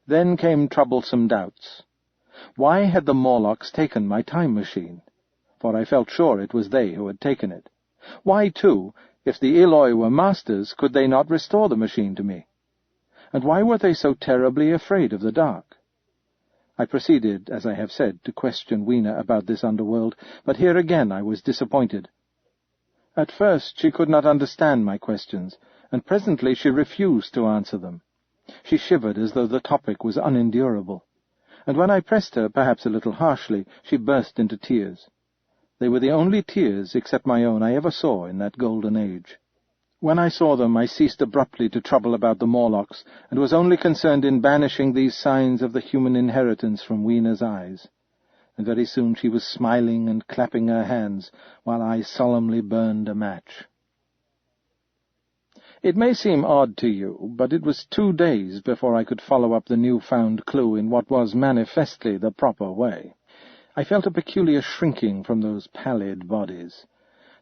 Then came troublesome doubts. Why had the Morlocks taken my time machine? For I felt sure it was they who had taken it. Why, too, if the Eloi were masters, could they not restore the machine to me? And why were they so terribly afraid of the dark? I proceeded, as I have said, to question Weena about this underworld, but here again I was disappointed. At first she could not understand my questions, and presently she refused to answer them. She shivered as though the topic was unendurable, and when I pressed her, perhaps a little harshly, she burst into tears. They were the only tears, except my own, I ever saw in that golden age. When I saw them, I ceased abruptly to trouble about the Morlocks, and was only concerned in banishing these signs of the human inheritance from Weena's eyes. And very soon she was smiling and clapping her hands, while I solemnly burned a match. It may seem odd to you, but it was 2 days before I could follow up the new-found clue in what was manifestly the proper way. I felt a peculiar shrinking from those pallid bodies.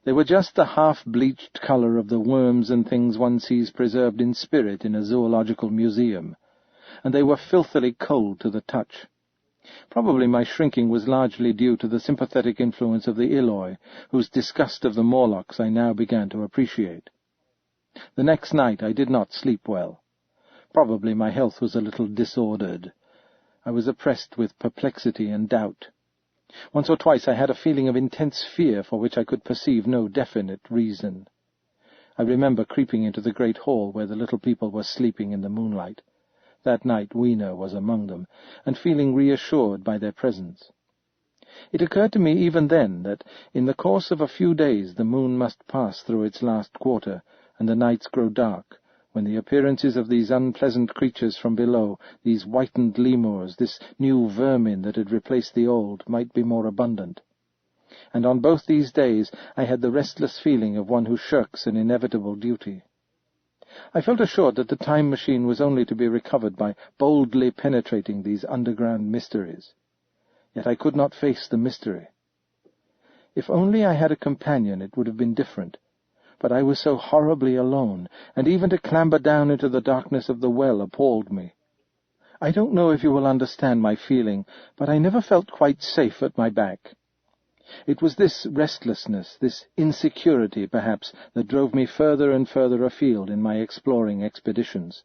They were just the half-bleached colour of the worms and things one sees preserved in spirit in a zoological museum, and they were filthily cold to the touch. Probably my shrinking was largely due to the sympathetic influence of the Eloi, whose disgust of the Morlocks I now began to appreciate. The next night I did not sleep well. Probably my health was a little disordered. I was oppressed with perplexity and doubt. Once or twice I had a feeling of intense fear for which I could perceive no definite reason. I remember creeping into the great hall where the little people were sleeping in the moonlight. That night Weena was among them, and feeling reassured by their presence. It occurred to me even then that in the course of a few days the moon must pass through its last quarter, and the nights grow dark, when the appearances of these unpleasant creatures from below, these whitened lemurs, this new vermin that had replaced the old, might be more abundant. And on both these days I had the restless feeling of one who shirks an inevitable duty. I felt assured that the time machine was only to be recovered by boldly penetrating these underground mysteries. Yet I could not face the mystery. If only I had a companion, it would have been different. But I was so horribly alone, and even to clamber down into the darkness of the well appalled me. I don't know if you will understand my feeling, but I never felt quite safe at my back. It was this restlessness, this insecurity, perhaps, that drove me further and further afield in my exploring expeditions.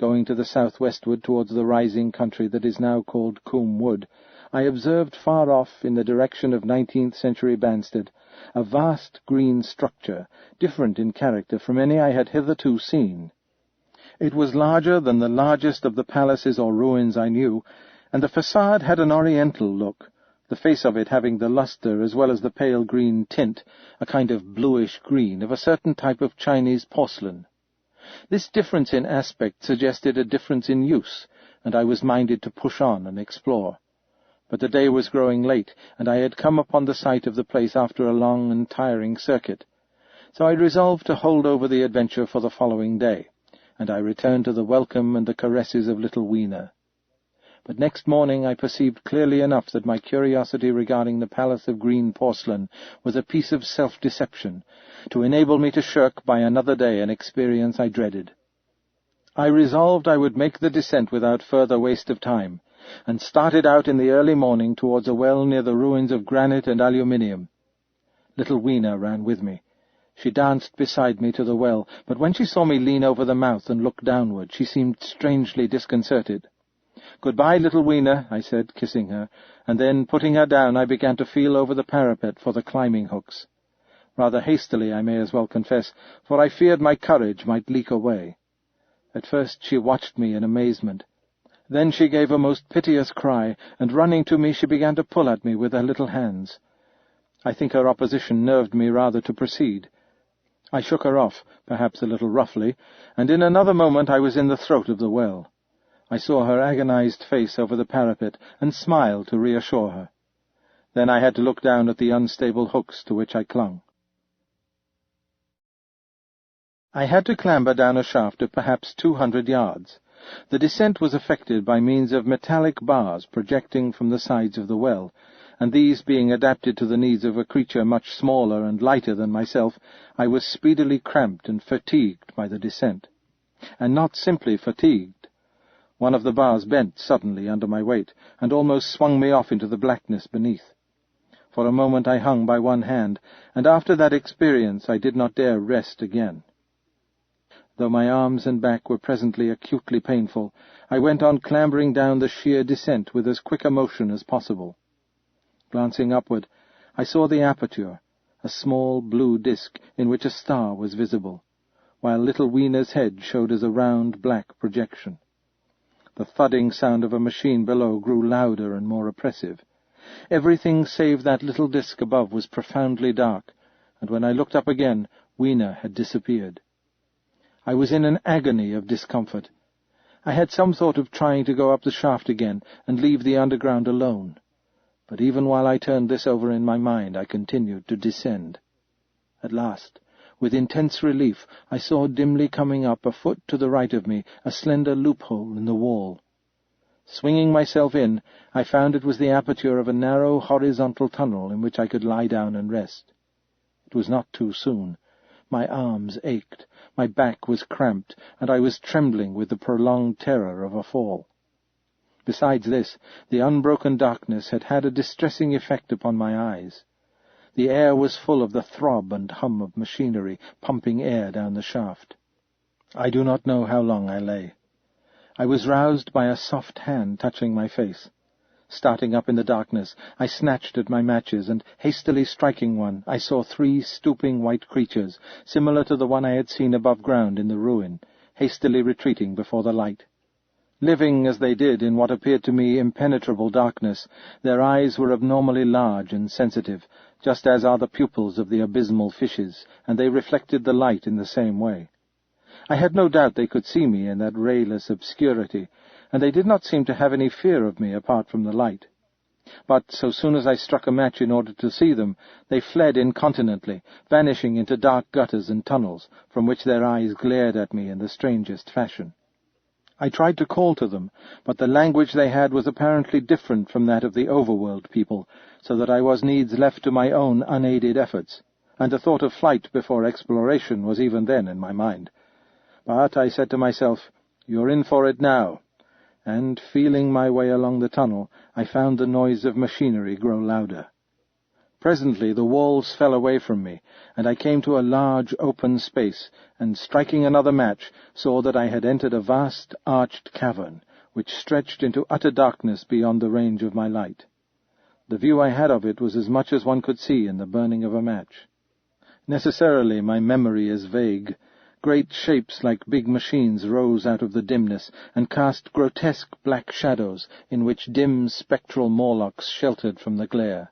Going to the southwestward towards the rising country that is now called Coombe Wood, I observed far off, in the direction of 19th-century Banstead, a vast green structure, different in character from any I had hitherto seen. It was larger than the largest of the palaces or ruins I knew, and the facade had an oriental look, the face of it having the lustre as well as the pale green tint, a kind of bluish green, of a certain type of Chinese porcelain. This difference in aspect suggested a difference in use, and I was minded to push on and explore. But the day was growing late, and I had come upon the site of the place after a long and tiring circuit. So I resolved to hold over the adventure for the following day, and I returned to the welcome and the caresses of little Weena. But next morning I perceived clearly enough that my curiosity regarding the palace of green porcelain was a piece of self-deception, to enable me to shirk by another day an experience I dreaded. I resolved I would make the descent without further waste of time, and started out in the early morning towards a well near the ruins of granite and aluminium. Little Weena ran with me. She danced beside me to the well, but when she saw me lean over the mouth and look downward, she seemed strangely disconcerted. "Goodbye, little Weena," I said, kissing her, and then, putting her down, I began to feel over the parapet for the climbing hooks. Rather hastily, I may as well confess, for I feared my courage might leak away. At first she watched me in amazement. Then she gave a most piteous cry, and running to me she began to pull at me with her little hands. I think her opposition nerved me rather to proceed. I shook her off, perhaps a little roughly, and in another moment I was in the throat of the well. I saw her agonized face over the parapet, and smiled to reassure her. Then I had to look down at the unstable hooks to which I clung. I had to clamber down a shaft of perhaps 200 yards. The descent was effected by means of metallic bars projecting from the sides of the well, and these being adapted to the needs of a creature much smaller and lighter than myself, I was speedily cramped and fatigued by the descent. And not simply fatigued. One of the bars bent suddenly under my weight, and almost swung me off into the blackness beneath. For a moment I hung by one hand, and after that experience I did not dare rest again. Though my arms and back were presently acutely painful, I went on clambering down the sheer descent with as quick a motion as possible. Glancing upward, I saw the aperture, a small blue disk in which a star was visible, while little Wiener's head showed as a round black projection. The thudding sound of a machine below grew louder and more oppressive. Everything save that little disk above was profoundly dark, and when I looked up again, Wiener had disappeared. I was in an agony of discomfort. I had some thought of trying to go up the shaft again and leave the underground alone. But even while I turned this over in my mind, I continued to descend. At last, with intense relief, I saw dimly coming up a foot to the right of me a slender loophole in the wall. Swinging myself in, I found it was the aperture of a narrow horizontal tunnel in which I could lie down and rest. It was not too soon. My arms ached, my back was cramped, and I was trembling with the prolonged terror of a fall. Besides this, the unbroken darkness had had a distressing effect upon my eyes. The air was full of the throb and hum of machinery pumping air down the shaft. I do not know how long I lay. I was roused by a soft hand touching my face. Starting up in the darkness, I snatched at my matches, and, hastily striking one, I saw 3 stooping white creatures, similar to the one I had seen above ground in the ruin, hastily retreating before the light. Living, as they did, in what appeared to me impenetrable darkness, their eyes were abnormally large and sensitive, just as are the pupils of the abysmal fishes, and they reflected the light in the same way. I had no doubt they could see me in that rayless obscurity, and they did not seem to have any fear of me apart from the light. But so soon as I struck a match in order to see them, they fled incontinently, vanishing into dark gutters and tunnels, from which their eyes glared at me in the strangest fashion. I tried to call to them, but the language they had was apparently different from that of the overworld people, so that I was needs left to my own unaided efforts, and the thought of flight before exploration was even then in my mind. But I said to myself, "You're in for it now," and, feeling my way along the tunnel, I found the noise of machinery grow louder. Presently the walls fell away from me, and I came to a large open space, and, striking another match, saw that I had entered a vast arched cavern, which stretched into utter darkness beyond the range of my light. The view I had of it was as much as one could see in the burning of a match. Necessarily my memory is vague. Great shapes like big machines rose out of the dimness and cast grotesque black shadows in which dim spectral Morlocks sheltered from the glare.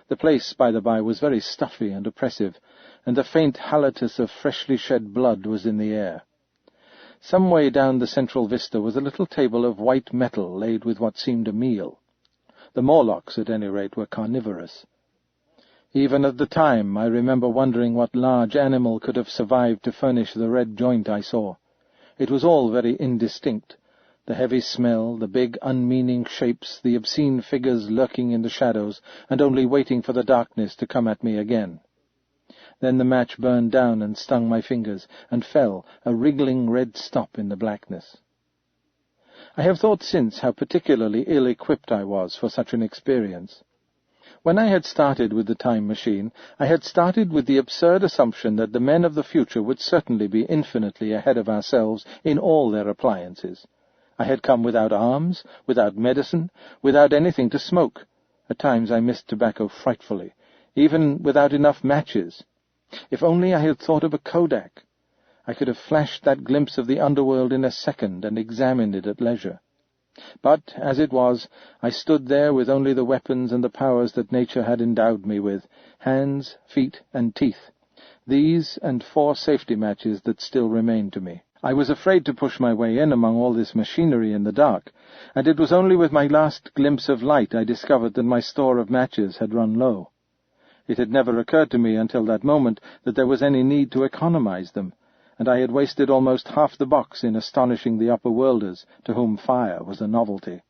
The place, by the by, was very stuffy and oppressive, and the faint halitus of freshly shed blood was in the air. Some way down the central vista was a little table of white metal laid with what seemed a meal. The Morlocks, at any rate, were carnivorous. Even at the time, I remember wondering what large animal could have survived to furnish the red joint I saw. It was all very indistinct. The heavy smell, the big unmeaning shapes, the obscene figures lurking in the shadows, and only waiting for the darkness to come at me again. Then the match burned down and stung my fingers, and fell, a wriggling red stop in the blackness. I have thought since how particularly ill-equipped I was for such an experience. When I had started with the time machine, I had started with the absurd assumption that the men of the future would certainly be infinitely ahead of ourselves in all their appliances. I had come without arms, without medicine, without anything to smoke. At times I missed tobacco frightfully, even without enough matches. If only I had thought of a kodak, I could have flashed that glimpse of the underworld in a second and examined it at leisure. But, as it was, I stood there with only the weapons and the powers that nature had endowed me with, hands, feet, and teeth, these and 4 safety matches that still remained to me. I was afraid to push my way in among all this machinery in the dark, and it was only with my last glimpse of light I discovered that my store of matches had run low. It had never occurred to me until that moment that there was any need to economize them, and I had wasted almost half the box in astonishing the upper-worlders, to whom fire was a novelty.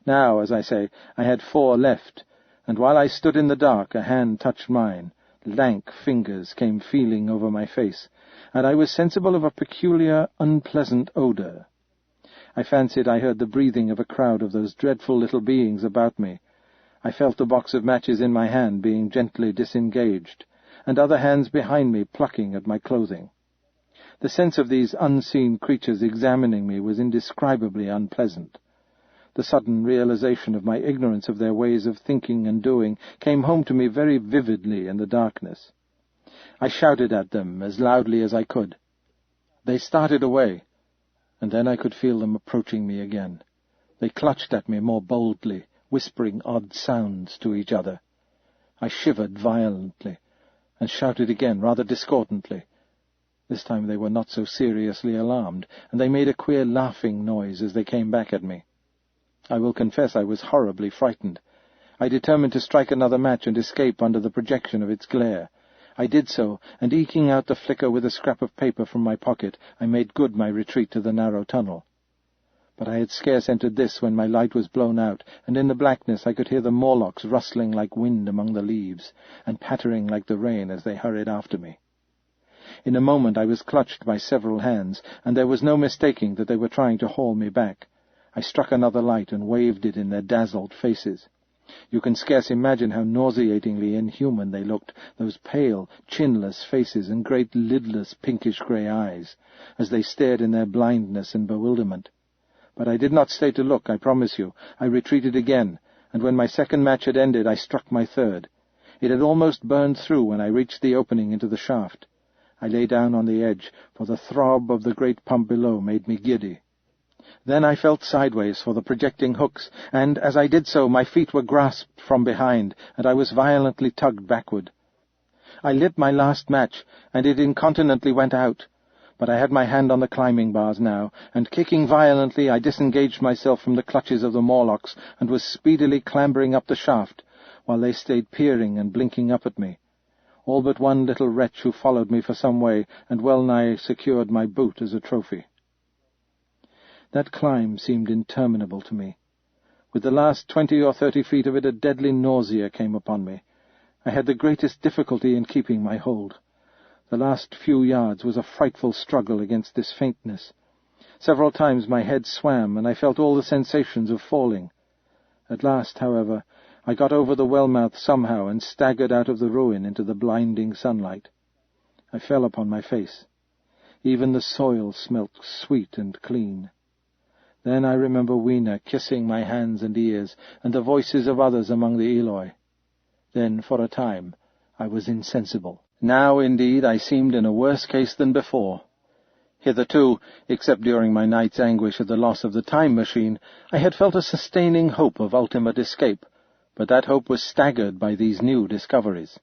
Now, as I say, I had 4 left, and while I stood in the dark, a hand touched mine. Lank fingers came feeling over my face, and I was sensible of a peculiar, unpleasant odour. I fancied I heard the breathing of a crowd of those dreadful little beings about me. I felt the box of matches in my hand being gently disengaged, and other hands behind me plucking at my clothing. The sense of these unseen creatures examining me was indescribably unpleasant. The sudden realization of my ignorance of their ways of thinking and doing came home to me very vividly in the darkness. I shouted at them as loudly as I could. They started away, and then I could feel them approaching me again. They clutched at me more boldly, whispering odd sounds to each other. I shivered violently, and shouted again, rather discordantly. This time they were not so seriously alarmed, and they made a queer laughing noise as they came back at me. I will confess I was horribly frightened. I determined to strike another match and escape under the projection of its glare. I did so, and eking out the flicker with a scrap of paper from my pocket, I made good my retreat to the narrow tunnel. But I had scarce entered this when my light was blown out, and in the blackness I could hear the Morlocks rustling like wind among the leaves, and pattering like the rain as they hurried after me. In a moment I was clutched by several hands, and there was no mistaking that they were trying to haul me back. I struck another light and waved it in their dazzled faces. You can scarce imagine how nauseatingly inhuman they looked, those pale, chinless faces and great lidless pinkish-grey eyes, as they stared in their blindness and bewilderment. But I did not stay to look, I promise you. I retreated again, and when my second match had ended, I struck my third. It had almost burned through when I reached the opening into the shaft. I lay down on the edge, for the throb of the great pump below made me giddy. Then I felt sideways for the projecting hooks, and as I did so my feet were grasped from behind, and I was violently tugged backward. I lit my last match, and it incontinently went out, but I had my hand on the climbing bars now, and kicking violently I disengaged myself from the clutches of the Morlocks, and was speedily clambering up the shaft, while they stayed peering and blinking up at me. All but one little wretch who followed me for some way, and well-nigh secured my boot as a trophy. That climb seemed interminable to me. With the last 20 or 30 feet of it a deadly nausea came upon me. I had the greatest difficulty in keeping my hold. The last few yards was a frightful struggle against this faintness. Several times my head swam, and I felt all the sensations of falling. At last, however, I got over the well-mouth somehow and staggered out of the ruin into the blinding sunlight. I fell upon my face. Even the soil smelt sweet and clean. Then I remember Weena kissing my hands and ears, and the voices of others among the Eloi. Then, for a time, I was insensible. Now, indeed, I seemed in a worse case than before. Hitherto, except during my night's anguish at the loss of the time machine, I had felt a sustaining hope of ultimate escape, but that hope was staggered by these new discoveries.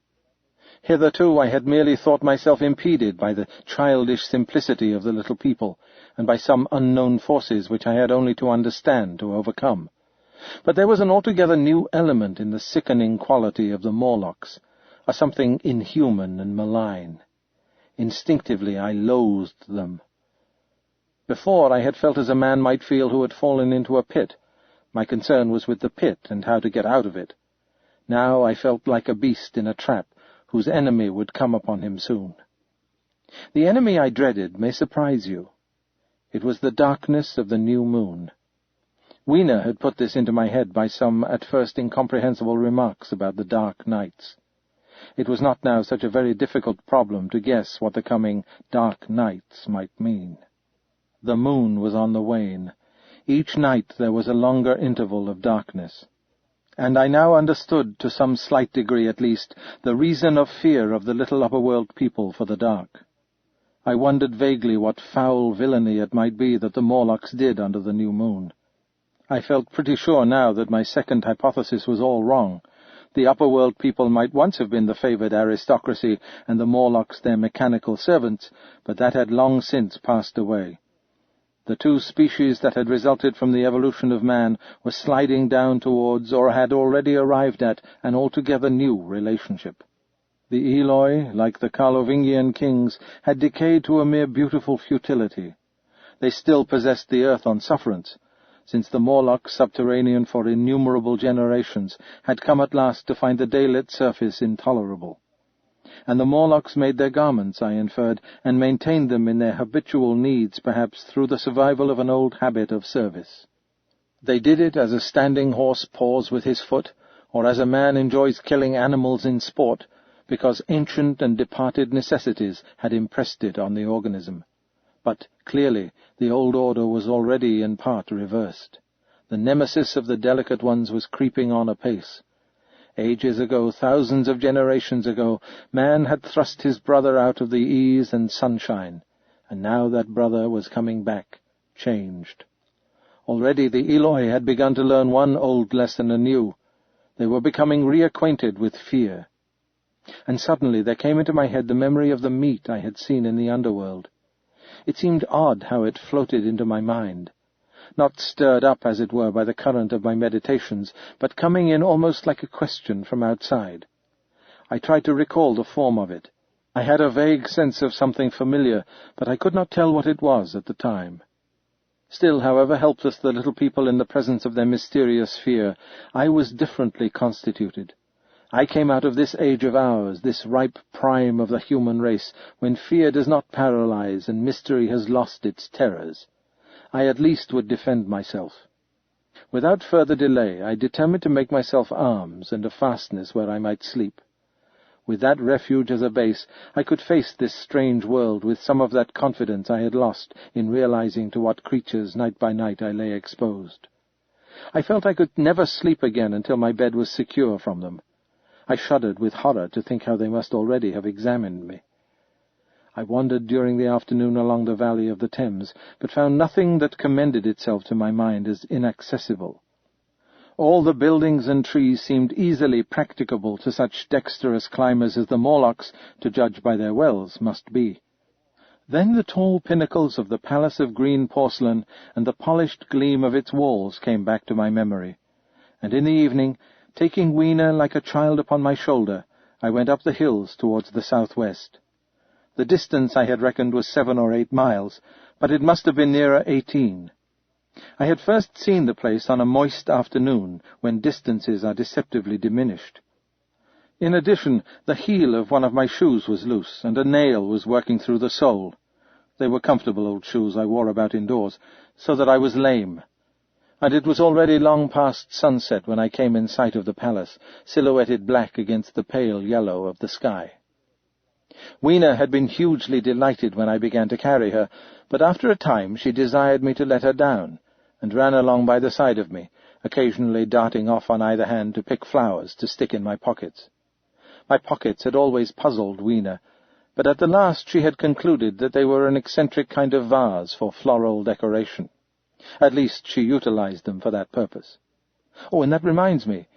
Hitherto I had merely thought myself impeded by the childish simplicity of the little people, and by some unknown forces which I had only to understand to overcome. But there was an altogether new element in the sickening quality of the Morlocks, a something inhuman and malign. Instinctively I loathed them. Before I had felt as a man might feel who had fallen into a pit. My concern was with the pit and how to get out of it. Now I felt like a beast in a trap, whose enemy would come upon him soon. The enemy I dreaded may surprise you. It was the darkness of the new moon. Weena had put this into my head by some at first incomprehensible remarks about the dark nights. It was not now such a very difficult problem to guess what the coming dark nights might mean. The moon was on the wane. Each night there was a longer interval of darkness. And I now understood, to some slight degree at least, the reason of fear of the little upper-world people for the dark. I wondered vaguely what foul villainy it might be that the Morlocks did under the new moon. I felt pretty sure now that my second hypothesis was all wrong. The upper-world people might once have been the favoured aristocracy, and the Morlocks their mechanical servants, but that had long since passed away. The two species that had resulted from the evolution of man were sliding down towards, or had already arrived at, an altogether new relationship. The Eloi, like the Carlovingian kings, had decayed to a mere beautiful futility. They still possessed the earth on sufferance, since the Morlocks, subterranean for innumerable generations, had come at last to find the daylit surface intolerable. And the Morlocks made their garments, I inferred, and maintained them in their habitual needs, perhaps through the survival of an old habit of service. They did it as a standing horse paws with his foot, or as a man enjoys killing animals in sport, because ancient and departed necessities had impressed it on the organism. But, clearly, the old order was already in part reversed. The nemesis of the delicate ones was creeping on apace. Ages ago, thousands of generations ago, man had thrust his brother out of the ease and sunshine, and now that brother was coming back, changed. Already the Eloi had begun to learn one old lesson anew. They were becoming reacquainted with fear. And suddenly there came into my head the memory of the meat I had seen in the underworld. It seemed odd how it floated into my mind, not stirred up, as it were, by the current of my meditations, but coming in almost like a question from outside. I tried to recall the form of it. I had a vague sense of something familiar, but I could not tell what it was at the time. Still, however helpless the little people in the presence of their mysterious fear, I was differently constituted. I came out of this age of ours, this ripe prime of the human race, when fear does not paralyze and mystery has lost its terrors. I at least would defend myself. Without further delay, I determined to make myself arms and a fastness where I might sleep. With that refuge as a base, I could face this strange world with some of that confidence I had lost in realizing to what creatures night by night I lay exposed. I felt I could never sleep again until my bed was secure from them. I shuddered with horror to think how they must already have examined me. I wandered during the afternoon along the valley of the Thames, but found nothing that commended itself to my mind as inaccessible. All the buildings and trees seemed easily practicable to such dexterous climbers as the Morlocks, to judge by their wells, must be. Then the tall pinnacles of the Palace of Green Porcelain and the polished gleam of its walls came back to my memory, and in the evening, taking Weena like a child upon my shoulder, I went up the hills towards the southwest. The distance I had reckoned was 7 or 8 miles, but it must have been nearer 18. I had first seen the place on a moist afternoon, when distances are deceptively diminished. In addition, the heel of one of my shoes was loose, and a nail was working through the sole. They were comfortable old shoes I wore about indoors, so that I was lame. And it was already long past sunset when I came in sight of the palace, silhouetted black against the pale yellow of the sky. Weena had been hugely delighted when I began to carry her, but after a time she desired me to let her down, and ran along by the side of me, occasionally darting off on either hand to pick flowers to stick in my pockets. My pockets had always puzzled Weena, but at the last she had concluded that they were an eccentric kind of vase for floral decoration. At least she utilized them for that purpose. Oh, and that reminds me,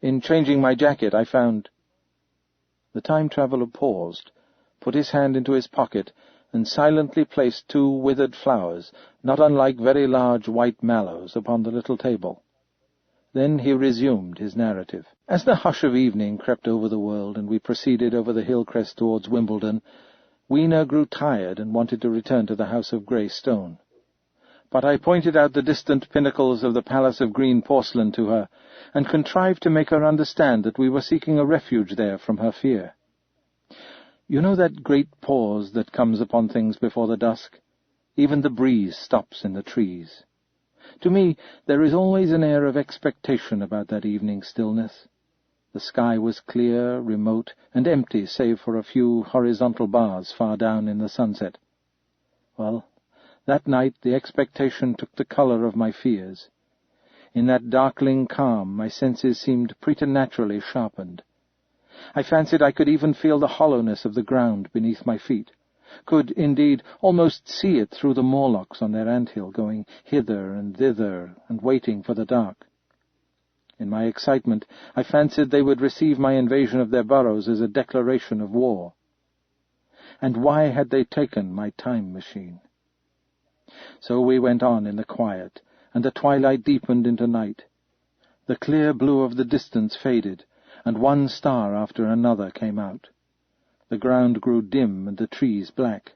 in changing my jacket I found— The time-traveller paused, put his hand into his pocket, and silently placed 2 withered flowers, not unlike very large white mallows, upon the little table. Then he resumed his narrative. As the hush of evening crept over the world, and we proceeded over the hill crest towards Wimbledon, Weena grew tired and wanted to return to the house of grey stone. But I pointed out the distant pinnacles of the Palace of Green Porcelain to her, and contrived to make her understand that we were seeking a refuge there from her fear. You know that great pause that comes upon things before the dusk? Even the breeze stops in the trees. To me, there is always an air of expectation about that evening stillness. The sky was clear, remote, and empty save for a few horizontal bars far down in the sunset. Well, that night the expectation took the colour of my fears. In that darkling calm my senses seemed preternaturally sharpened. I fancied I could even feel the hollowness of the ground beneath my feet, could, indeed, almost see it through the Morlocks on their ant-hill, going hither and thither and waiting for the dark. In my excitement, I fancied they would receive my invasion of their burrows as a declaration of war. And why had they taken my time machine? So we went on in the quiet, and the twilight deepened into night. The clear blue of the distance faded, and one star after another came out. The ground grew dim and the trees black.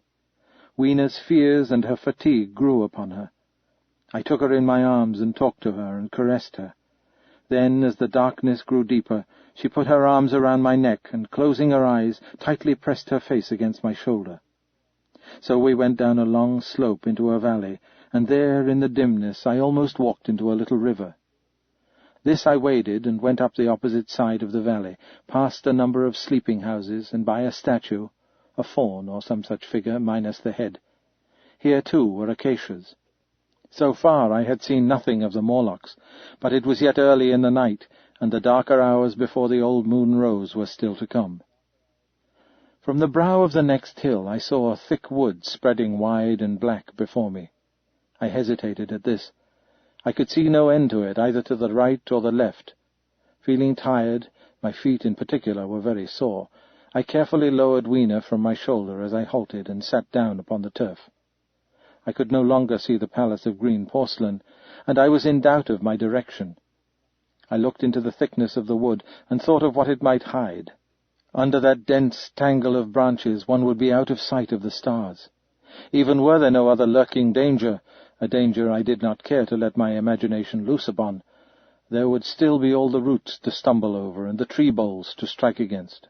Weena's fears and her fatigue grew upon her. I took her in my arms and talked to her and caressed her. Then, as the darkness grew deeper, she put her arms around my neck and, closing her eyes, tightly pressed her face against my shoulder. So we went down a long slope into a valley, and there, in the dimness, I almost walked into a little river. This I waded and went up the opposite side of the valley, past a number of sleeping-houses, and by a statue, a faun or some such figure, minus the head. Here, too, were acacias. So far I had seen nothing of the Morlocks, but it was yet early in the night, and the darker hours before the old moon rose were still to come. From the brow of the next hill I saw a thick wood spreading wide and black before me. I hesitated at this. I could see no end to it, either to the right or the left. Feeling tired, my feet in particular were very sore, I carefully lowered Weena from my shoulder as I halted and sat down upon the turf. I could no longer see the palace of green porcelain, and I was in doubt of my direction. I looked into the thickness of the wood and thought of what it might hide. Under that dense tangle of branches one would be out of sight of the stars. Even were there no other lurking danger, a danger I did not care to let my imagination loose upon, there would still be all the roots to stumble over and the tree boles to strike against.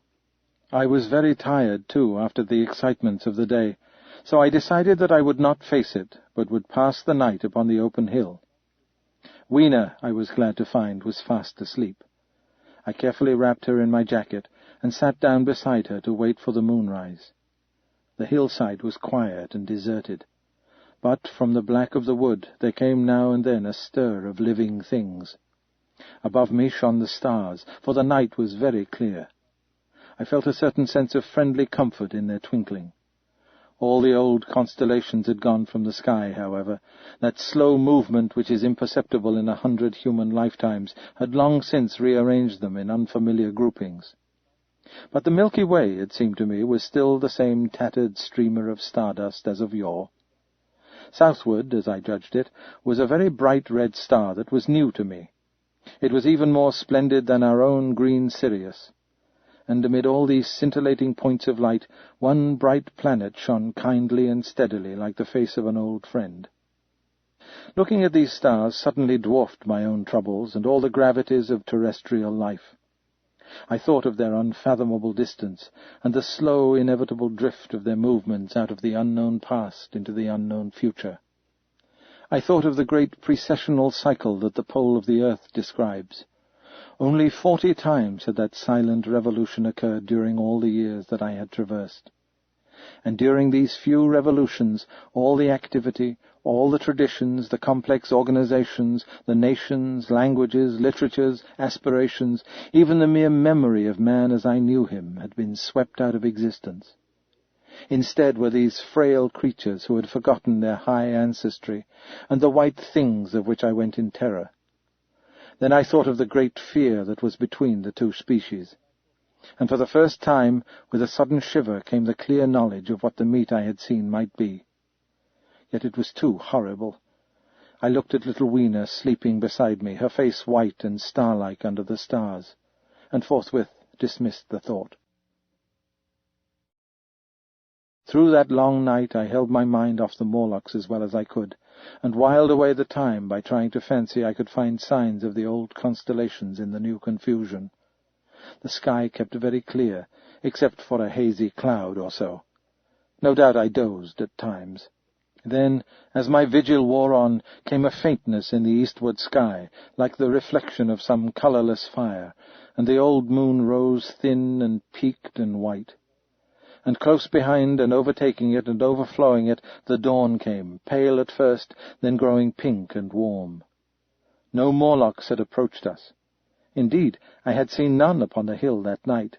I was very tired, too, after the excitements of the day, so I decided that I would not face it, but would pass the night upon the open hill. Weena, I was glad to find, was fast asleep. I carefully wrapped her in my jacket and sat down beside her to wait for the moonrise. The hillside was quiet and deserted, but from the black of the wood there came now and then a stir of living things. Above me shone the stars, for the night was very clear. I felt a certain sense of friendly comfort in their twinkling. All the old constellations had gone from the sky, however. That slow movement which is imperceptible in 100 human lifetimes had long since rearranged them in unfamiliar groupings. But the Milky Way, it seemed to me, was still the same tattered streamer of stardust as of yore. Southward, as I judged it, was a very bright red star that was new to me. It was even more splendid than our own green Sirius, and amid all these scintillating points of light, one bright planet shone kindly and steadily like the face of an old friend. Looking at these stars suddenly dwarfed my own troubles and all the gravities of terrestrial life. I thought of their unfathomable distance, and the slow, inevitable drift of their movements out of the unknown past into the unknown future. I thought of the great precessional cycle that the pole of the earth describes. Only 40 times had that silent revolution occurred during all the years that I had traversed. And during these few revolutions, all the activity, all the traditions, the complex organizations, the nations, languages, literatures, aspirations, even the mere memory of man as I knew him, had been swept out of existence. Instead were these frail creatures who had forgotten their high ancestry, and the white things of which I went in terror. Then I thought of the great fear that was between the two species, and for the first time, with a sudden shiver, came the clear knowledge of what the meat I had seen might be. Yet it was too horrible. I looked at little Weena sleeping beside me, her face white and star-like under the stars, and forthwith dismissed the thought. Through that long night I held my mind off the Morlocks as well as I could, and whiled away the time by trying to fancy I could find signs of the old constellations in the new confusion. The sky kept very clear, except for a hazy cloud or so. No doubt I dozed at times. Then, as my vigil wore on, came a faintness in the eastward sky, like the reflection of some colourless fire, and the old moon rose thin and peaked and white. And close behind and overtaking it and overflowing it, the dawn came, pale at first, then growing pink and warm. No Morlocks had approached us. Indeed, I had seen none upon the hill that night.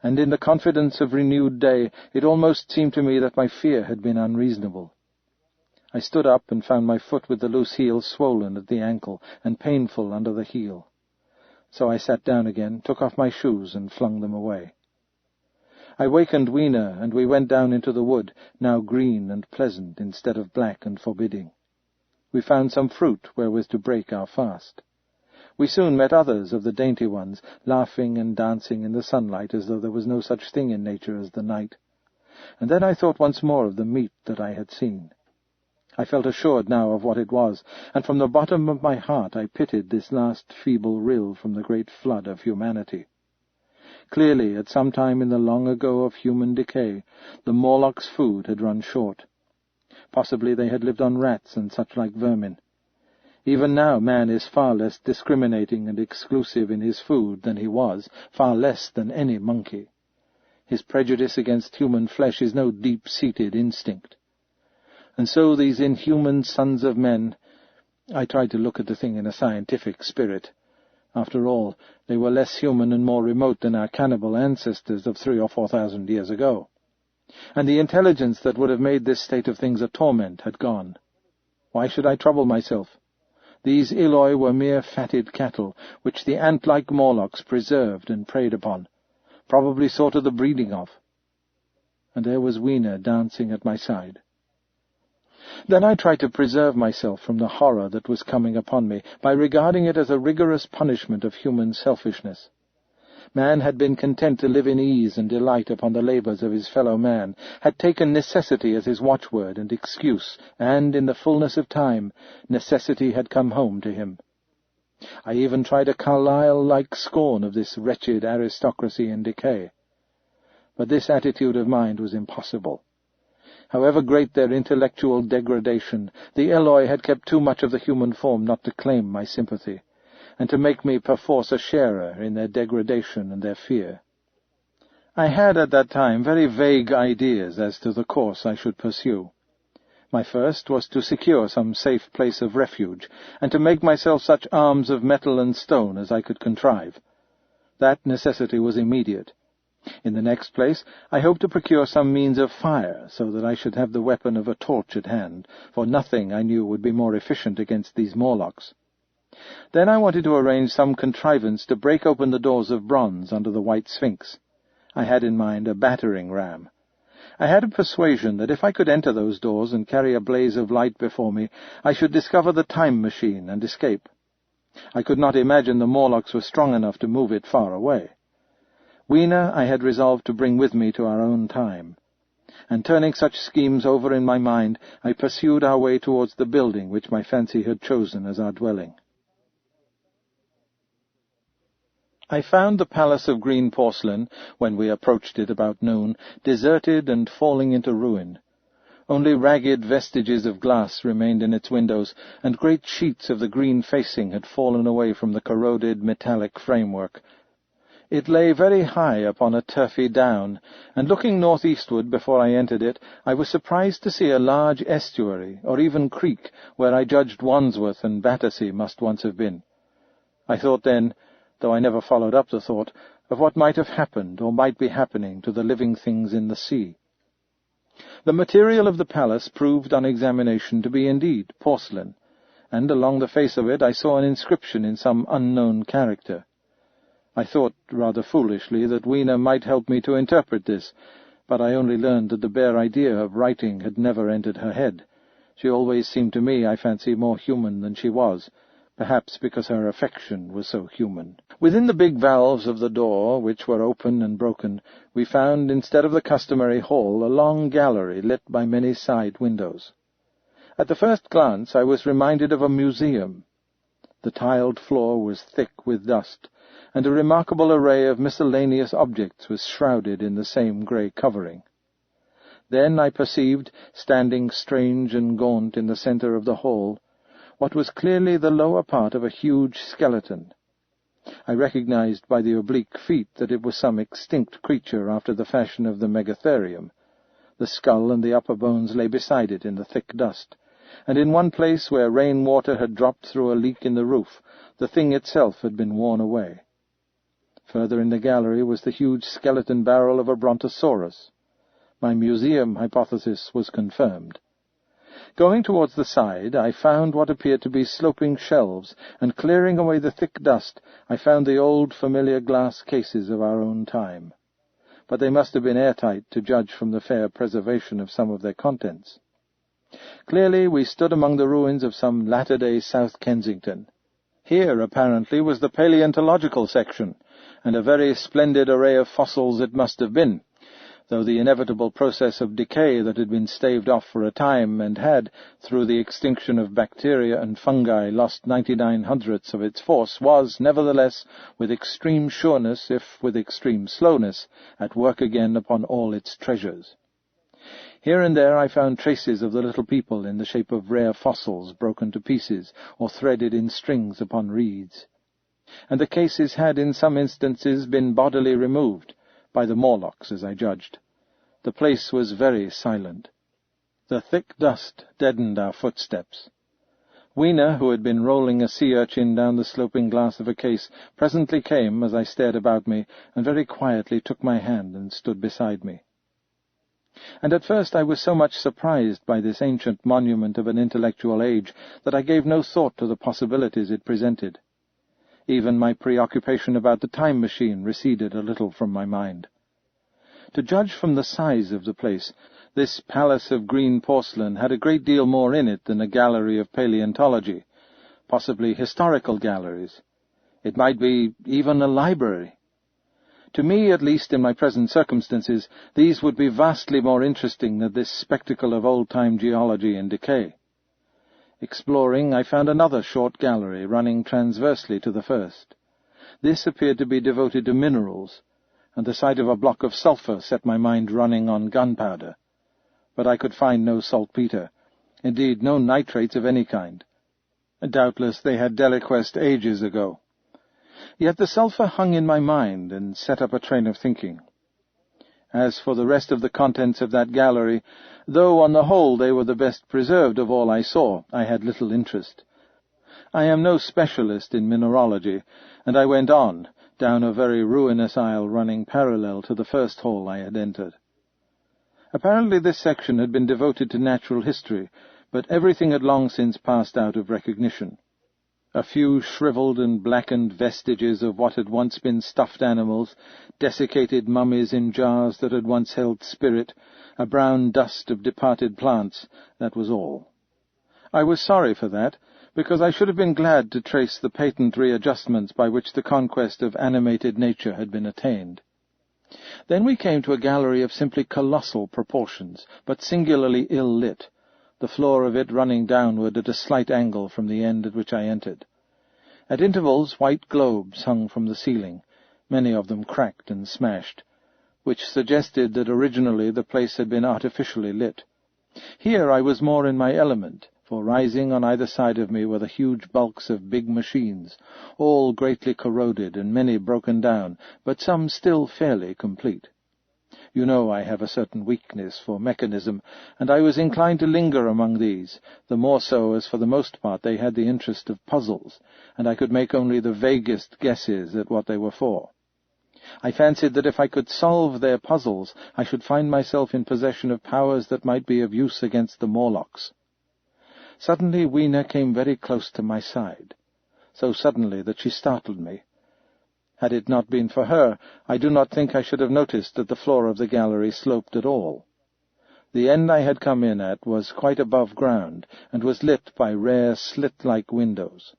And in the confidence of renewed day, it almost seemed to me that my fear had been unreasonable. I stood up and found my foot with the loose heel swollen at the ankle and painful under the heel. So I sat down again, took off my shoes, and flung them away. I wakened Weena, and we went down into the wood, now green and pleasant instead of black and forbidding. We found some fruit wherewith to break our fast. We soon met others of the dainty ones, laughing and dancing in the sunlight as though there was no such thing in nature as the night. And then I thought once more of the meat that I had seen. I felt assured now of what it was, and from the bottom of my heart I pitied this last feeble rill from the great flood of humanity. Clearly, at some time in the long ago of human decay, the Morlocks' food had run short. Possibly they had lived on rats and such like vermin. Even now man is far less discriminating and exclusive in his food than he was, far less than any monkey. His prejudice against human flesh is no deep-seated instinct. And so these inhuman sons of men— I tried to look at the thing in a scientific spirit. After all, they were less human and more remote than our cannibal ancestors of 3,000 or 4,000 years ago. And the intelligence that would have made this state of things a torment had gone. Why should I trouble myself? These Eloi were mere fatted cattle, which the ant-like Morlocks preserved and preyed upon, probably saw to the breeding of. And there was Weena dancing at my side. Then I tried to preserve myself from the horror that was coming upon me by regarding it as a rigorous punishment of human selfishness. Man had been content to live in ease and delight upon the labours of his fellow man, had taken necessity as his watchword and excuse, and, in the fullness of time, necessity had come home to him. I even tried a Carlyle-like scorn of this wretched aristocracy in decay. But this attitude of mind was impossible. However great their intellectual degradation, the Eloi had kept too much of the human form not to claim my sympathy, and to make me perforce a sharer in their degradation and their fear. I had at that time very vague ideas as to the course I should pursue. My first was to secure some safe place of refuge, and to make myself such arms of metal and stone as I could contrive. That necessity was immediate. In the next place, I hoped to procure some means of fire, so that I should have the weapon of a torch at hand, for nothing, I knew, would be more efficient against these Morlocks. Then I wanted to arrange some contrivance to break open the doors of bronze under the White Sphinx. I had in mind a battering ram. I had a persuasion that if I could enter those doors and carry a blaze of light before me, I should discover the time machine and escape. I could not imagine the Morlocks were strong enough to move it far away. Weena I had resolved to bring with me to our own time, and turning such schemes over in my mind, I pursued our way towards the building which my fancy had chosen as our dwelling. I found the palace of green porcelain, when we approached it about noon, deserted and falling into ruin. Only ragged vestiges of glass remained in its windows, and great sheets of the green facing had fallen away from the corroded metallic framework. It lay very high upon a turfy down, and looking northeastward before I entered it, I was surprised to see a large estuary, or even creek, where I judged Wandsworth and Battersea must once have been. I thought then, though I never followed up the thought, of what might have happened or might be happening to the living things in the sea. The material of the palace proved on examination to be indeed porcelain, and along the face of it I saw an inscription in some unknown character. I thought, rather foolishly, that Weena might help me to interpret this, but I only learned that the bare idea of writing had never entered her head. She always seemed to me, I fancy, more human than she was, perhaps because her affection was so human. Within the big valves of the door, which were open and broken, we found, instead of the customary hall, a long gallery lit by many side windows. At the first glance I was reminded of a museum. The tiled floor was thick with dust, and a remarkable array of miscellaneous objects was shrouded in the same grey covering. Then I perceived, standing strange and gaunt in the centre of the hall, what was clearly the lower part of a huge skeleton. I recognized by the oblique feet that it was some extinct creature after the fashion of the Megatherium. The skull and the upper bones lay beside it in the thick dust, and in one place where rain-water had dropped through a leak in the roof, the thing itself had been worn away. Further in the gallery was the huge skeleton barrel of a brontosaurus. My museum hypothesis was confirmed. Going towards the side, I found what appeared to be sloping shelves, and clearing away the thick dust, I found the old familiar glass cases of our own time. But they must have been airtight, to judge from the fair preservation of some of their contents. Clearly we stood among the ruins of some latter-day South Kensington. Here, apparently, was the paleontological section, and a very splendid array of fossils it must have been, though the inevitable process of decay that had been staved off for a time, and had, through the extinction of bacteria and fungi, lost 99/100ths of its force, was, nevertheless, with extreme sureness, if with extreme slowness, at work again upon all its treasures. Here and there I found traces of the little people in the shape of rare fossils broken to pieces, or threaded in strings upon reeds. And the cases had in some instances been bodily removed, by the Morlocks, as I judged. The place was very silent. The thick dust deadened our footsteps. Weena, who had been rolling a sea urchin down the sloping glass of a case, presently came as I stared about me, and very quietly took my hand and stood beside me. And at first I was so much surprised by this ancient monument of an intellectual age that I gave no thought to the possibilities it presented. Even my preoccupation about the time machine receded a little from my mind. To judge from the size of the place, this palace of green porcelain had a great deal more in it than a gallery of paleontology, possibly historical galleries. It might be even a library. To me, at least in my present circumstances, these would be vastly more interesting than this spectacle of old-time geology in decay. Exploring, I found another short gallery running transversely to the first. This appeared to be devoted to minerals, and the sight of a block of sulphur set my mind running on gunpowder. But I could find no saltpeter, indeed no nitrates of any kind. Doubtless they had deliquesced ages ago. Yet the sulphur hung in my mind and set up a train of thinking. As for the rest of the contents of that gallery, though on the whole they were the best preserved of all I saw, I had little interest. I am no specialist in mineralogy, and I went on, down a very ruinous aisle running parallel to the first hall I had entered. Apparently this section had been devoted to natural history, but everything had long since passed out of recognition. A few shriveled and blackened vestiges of what had once been stuffed animals, desiccated mummies in jars that had once held spirit, a brown dust of departed plants, that was all. I was sorry for that, because I should have been glad to trace the patent readjustments by which the conquest of animated nature had been attained. Then we came to a gallery of simply colossal proportions, but singularly ill-lit, the floor of it running downward at a slight angle from the end at which I entered. At intervals white globes hung from the ceiling, many of them cracked and smashed, which suggested that originally the place had been artificially lit. Here I was more in my element, for rising on either side of me were the huge bulks of big machines, all greatly corroded and many broken down, but some still fairly complete. You know I have a certain weakness for mechanism, and I was inclined to linger among these, the more so as for the most part they had the interest of puzzles, and I could make only the vaguest guesses at what they were for. I fancied that if I could solve their puzzles, I should find myself in possession of powers that might be of use against the Morlocks. Suddenly Weena came very close to my side, so suddenly that she startled me. Had it not been for her, I do not think I should have noticed that the floor of the gallery sloped at all. The end I had come in at was quite above ground, and was lit by rare slit-like windows.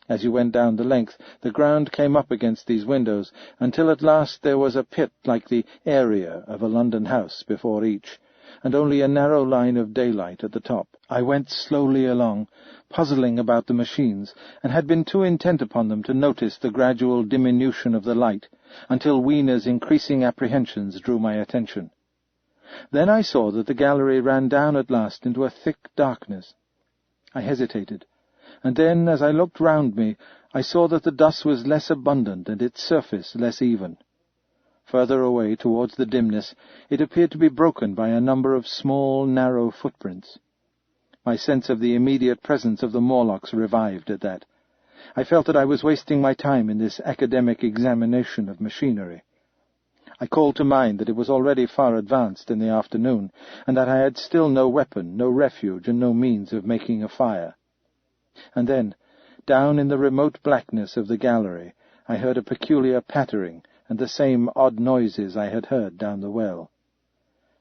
As you went down the length, the ground came up against these windows, until at last there was a pit like the area of a London house before each, and only a narrow line of daylight at the top. I went slowly along, puzzling about the machines, and had been too intent upon them to notice the gradual diminution of the light, until Weena's increasing apprehensions drew my attention. Then I saw that the gallery ran down at last into a thick darkness. I hesitated, and then, as I looked round me, I saw that the dust was less abundant and its surface less even. Further away, towards the dimness, it appeared to be broken by a number of small, narrow footprints. My sense of the immediate presence of the Morlocks revived at that. I felt that I was wasting my time in this academic examination of machinery. I called to mind that it was already far advanced in the afternoon, and that I had still no weapon, no refuge, and no means of making a fire. And then, down in the remote blackness of the gallery, I heard a peculiar pattering, and the same odd noises I had heard down the well.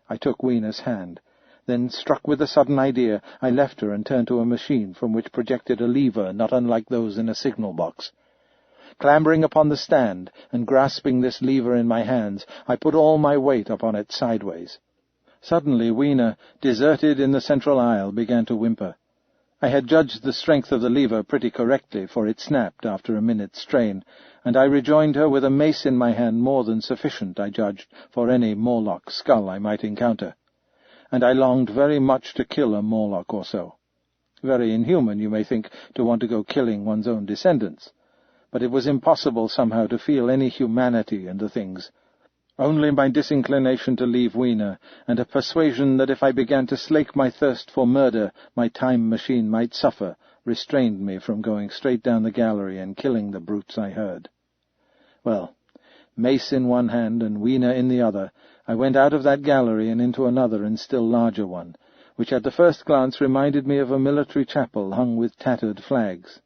I took Weena's hand. Then, struck with a sudden idea, I left her and turned to a machine from which projected a lever not unlike those in a signal-box. Clambering upon the stand, and grasping this lever in my hands, I put all my weight upon it sideways. Suddenly Weena, deserted in the central aisle, began to whimper. I had judged the strength of the lever pretty correctly, for it snapped after a minute's strain, and I rejoined her with a mace in my hand more than sufficient, I judged, for any Morlock skull I might encounter. And I longed very much to kill a Morlock or so. Very inhuman, you may think, to want to go killing one's own descendants. But it was impossible somehow to feel any humanity in the things. Only my disinclination to leave Weena, and a persuasion that if I began to slake my thirst for murder, my time machine might suffer, restrained me from going straight down the gallery and killing the brutes I heard. Well, mace in one hand and Weena in the other, I went out of that gallery and into another and still larger one, which at the first glance reminded me of a military chapel hung with tattered flags.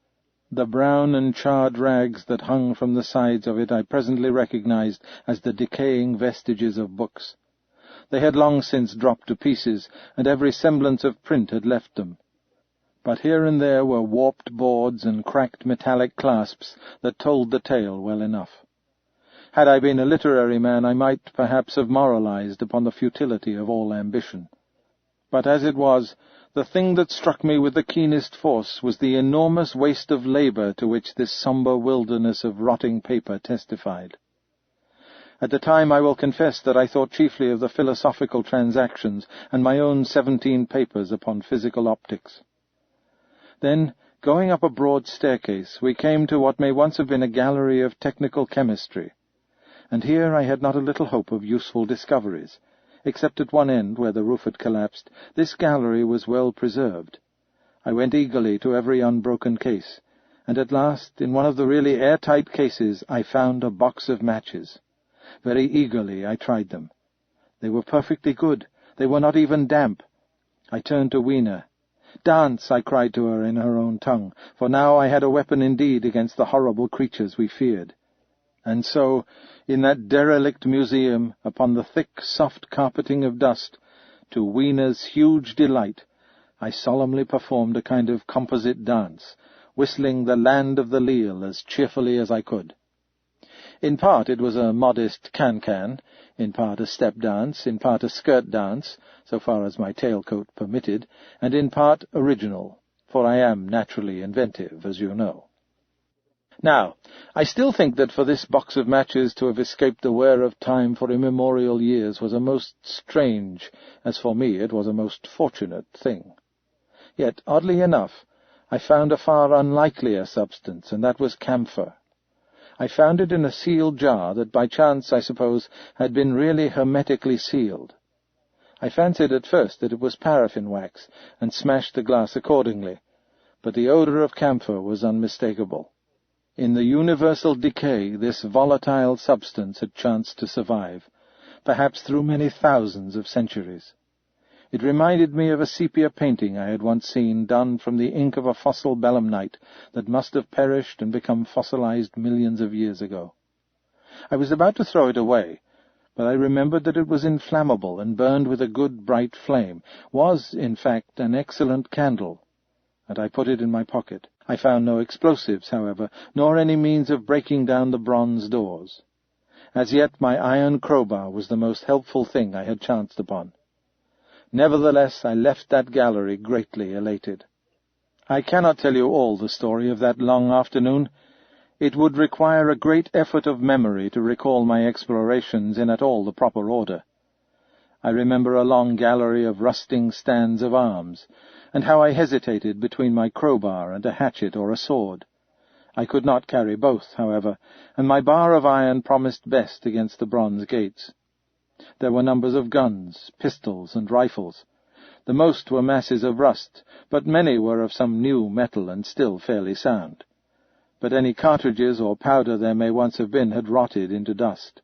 The brown and charred rags that hung from the sides of it I presently recognized as the decaying vestiges of books. They had long since dropped to pieces, and every semblance of print had left them. But here and there were warped boards and cracked metallic clasps that told the tale well enough. Had I been a literary man, I might perhaps have moralized upon the futility of all ambition. But as it was, the thing that struck me with the keenest force was the enormous waste of labor to which this sombre wilderness of rotting paper testified. At the time I will confess that I thought chiefly of the philosophical transactions and my own 17 papers upon physical optics. Then, going up a broad staircase, we came to what may once have been a gallery of technical chemistry, and here I had not a little hope of useful discoveries. Except at one end, where the roof had collapsed, this gallery was well preserved. I went eagerly to every unbroken case, and at last, in one of the really airtight cases, I found a box of matches. Very eagerly I tried them. They were perfectly good. They were not even damp. I turned to Weena. "Dance," I cried to her in her own tongue, for now I had a weapon indeed against the horrible creatures we feared. And so, in that derelict museum, upon the thick, soft carpeting of dust, to Weena's huge delight, I solemnly performed a kind of composite dance, whistling the Land of the Leal as cheerfully as I could. In part it was a modest can-can, in part a step dance, in part a skirt dance, so far as my tailcoat permitted, and in part original, for I am naturally inventive, as you know. Now, I still think that for this box of matches to have escaped the wear of time for immemorial years was a most strange, as for me it was a most fortunate thing. Yet, oddly enough, I found a far unlikelier substance, and that was camphor. I found it in a sealed jar that by chance, I suppose, had been really hermetically sealed. I fancied at first that it was paraffin wax, and smashed the glass accordingly, but the odour of camphor was unmistakable. In the universal decay this volatile substance had chanced to survive, perhaps through many thousands of centuries. It reminded me of a sepia painting I had once seen, done from the ink of a fossil belemnite that must have perished and become fossilized millions of years ago. I was about to throw it away, but I remembered that it was inflammable and burned with a good bright flame, was, in fact, an excellent candle, and I put it in my pocket. I found no explosives, however, nor any means of breaking down the bronze doors. As yet my iron crowbar was the most helpful thing I had chanced upon. Nevertheless, I left that gallery greatly elated. I cannot tell you all the story of that long afternoon. It would require a great effort of memory to recall my explorations in at all the proper order. I remember a long gallery of rusting stands of arms, and how I hesitated between my crowbar and a hatchet or a sword. I could not carry both, however, and my bar of iron promised best against the bronze gates. There were numbers of guns, pistols, and rifles. The most were masses of rust, but many were of some new metal and still fairly sound. But any cartridges or powder there may once have been had rotted into dust.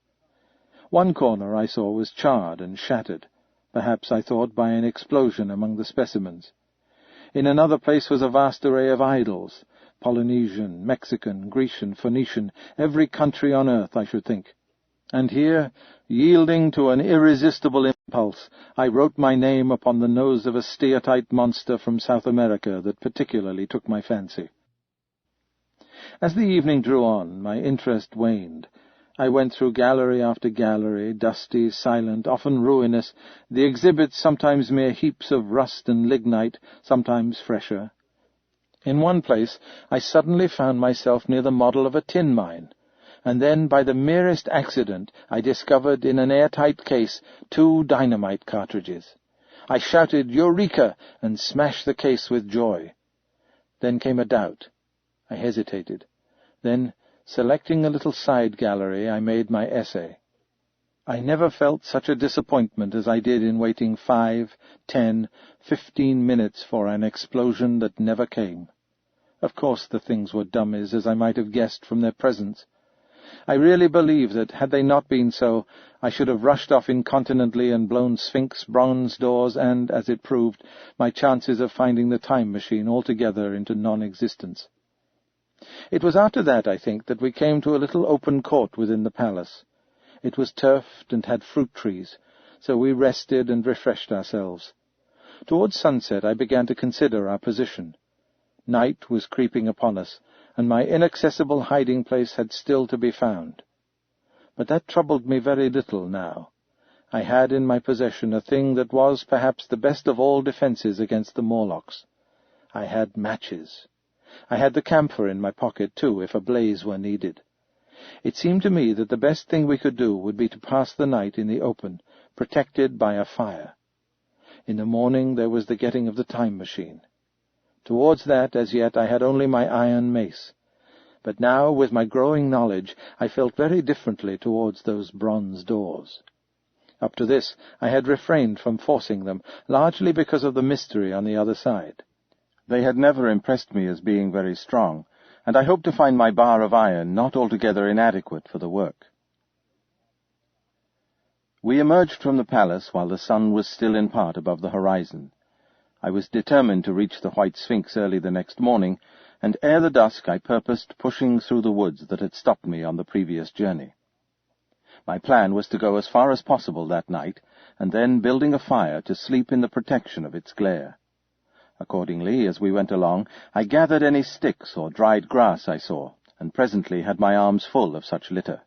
One corner I saw was charred and shattered, perhaps, I thought, by an explosion among the specimens. In another place was a vast array of idols, Polynesian, Mexican, Grecian, Phoenician, every country on earth, I should think. And here, yielding to an irresistible impulse, I wrote my name upon the nose of a steatite monster from South America that particularly took my fancy. As the evening drew on, my interest waned. I went through gallery after gallery, dusty, silent, often ruinous, the exhibits sometimes mere heaps of rust and lignite, sometimes fresher. In one place I suddenly found myself near the model of a tin mine, and then, by the merest accident, I discovered in an airtight case 2 dynamite cartridges. I shouted, "Eureka!" and smashed the case with joy. Then came a doubt. I hesitated. Then, selecting a little side gallery, I made my essay. I never felt such a disappointment as I did in waiting 5, 10, 15 minutes for an explosion that never came. Of course the things were dummies, as I might have guessed from their presence. I really believe that, had they not been so, I should have rushed off incontinently and blown Sphinx bronze doors and, as it proved, my chances of finding the time machine altogether into non-existence. It was after that, I think, that we came to a little open court within the palace. It was turfed and had fruit trees, so we rested and refreshed ourselves. Towards sunset I began to consider our position. Night was creeping upon us, and my inaccessible hiding-place had still to be found. But that troubled me very little now. I had in my possession a thing that was perhaps the best of all defences against the Morlocks. I had matches. I had the camphor in my pocket, too, if a blaze were needed. It seemed to me that the best thing we could do would be to pass the night in the open, protected by a fire. In the morning there was the getting of the time machine. Towards that, as yet, I had only my iron mace. But now, with my growing knowledge, I felt very differently towards those bronze doors. Up to this, I had refrained from forcing them, largely because of the mystery on the other side. They had never impressed me as being very strong, and I hoped to find my bar of iron not altogether inadequate for the work. We emerged from the palace while the sun was still in part above the horizon. I was determined to reach the White Sphinx early the next morning, and ere the dusk I purposed pushing through the woods that had stopped me on the previous journey. My plan was to go as far as possible that night, and then, building a fire, to sleep in the protection of its glare. Accordingly, as we went along, I gathered any sticks or dried grass I saw, and presently had my arms full of such litter.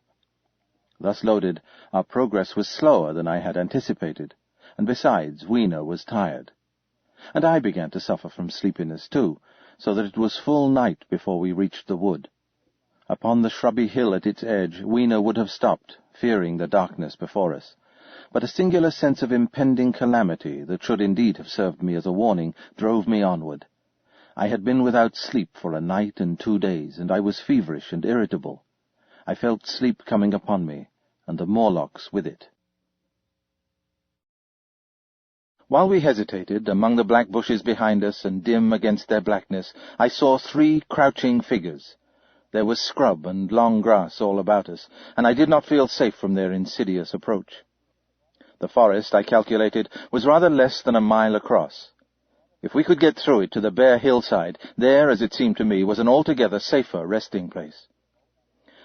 Thus loaded, our progress was slower than I had anticipated, and besides, Weena was tired. And I began to suffer from sleepiness too, so that it was full night before we reached the wood. Upon the shrubby hill at its edge, Weena would have stopped, fearing the darkness before us. But a singular sense of impending calamity, that should indeed have served me as a warning, drove me onward. I had been without sleep for a night and 2 days, and I was feverish and irritable. I felt sleep coming upon me, and the Morlocks with it. While we hesitated, among the black bushes behind us, and dim against their blackness, I saw 3 crouching figures. There was scrub and long grass all about us, and I did not feel safe from their insidious approach. The forest, I calculated, was rather less than a mile across. If we could get through it to the bare hillside, there, as it seemed to me, was an altogether safer resting place.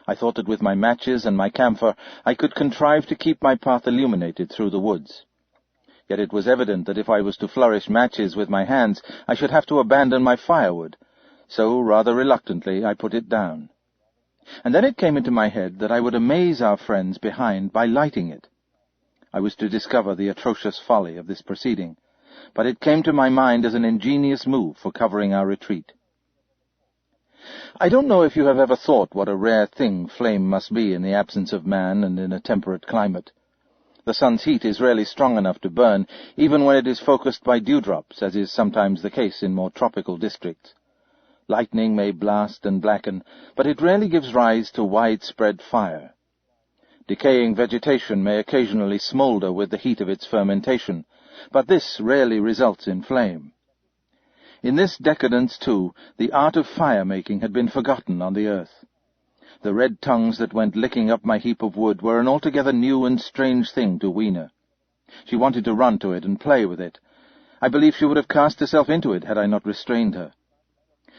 I thought that with my matches and my camphor I could contrive to keep my path illuminated through the woods. Yet it was evident that if I was to flourish matches with my hands, I should have to abandon my firewood, so, rather reluctantly, I put it down. And then it came into my head that I would amaze our friends behind by lighting it. I was to discover the atrocious folly of this proceeding, but it came to my mind as an ingenious move for covering our retreat. I don't know if you have ever thought what a rare thing flame must be in the absence of man and in a temperate climate. The sun's heat is rarely strong enough to burn, even when it is focused by dewdrops, as is sometimes the case in more tropical districts. Lightning may blast and blacken, but it rarely gives rise to widespread fire. Decaying vegetation may occasionally smoulder with the heat of its fermentation, but this rarely results in flame. In this decadence, too, the art of fire-making had been forgotten on the earth. The red tongues that went licking up my heap of wood were an altogether new and strange thing to Weena. She wanted to run to it and play with it. I believe she would have cast herself into it had I not restrained her.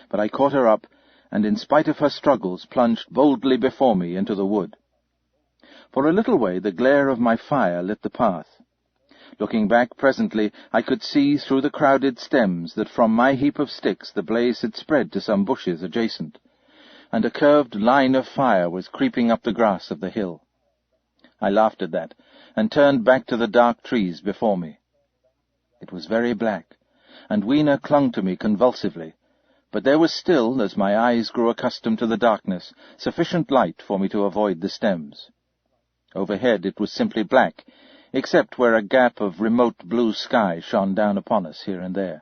But I caught her up, and in spite of her struggles plunged boldly before me into the wood. For a little way the glare of my fire lit the path. Looking back presently, I could see through the crowded stems that from my heap of sticks the blaze had spread to some bushes adjacent, and a curved line of fire was creeping up the grass of the hill. I laughed at that, and turned back to the dark trees before me. It was very black, and Weena clung to me convulsively, but there was still, as my eyes grew accustomed to the darkness, sufficient light for me to avoid the stems. Overhead it was simply black, except where a gap of remote blue sky shone down upon us here and there.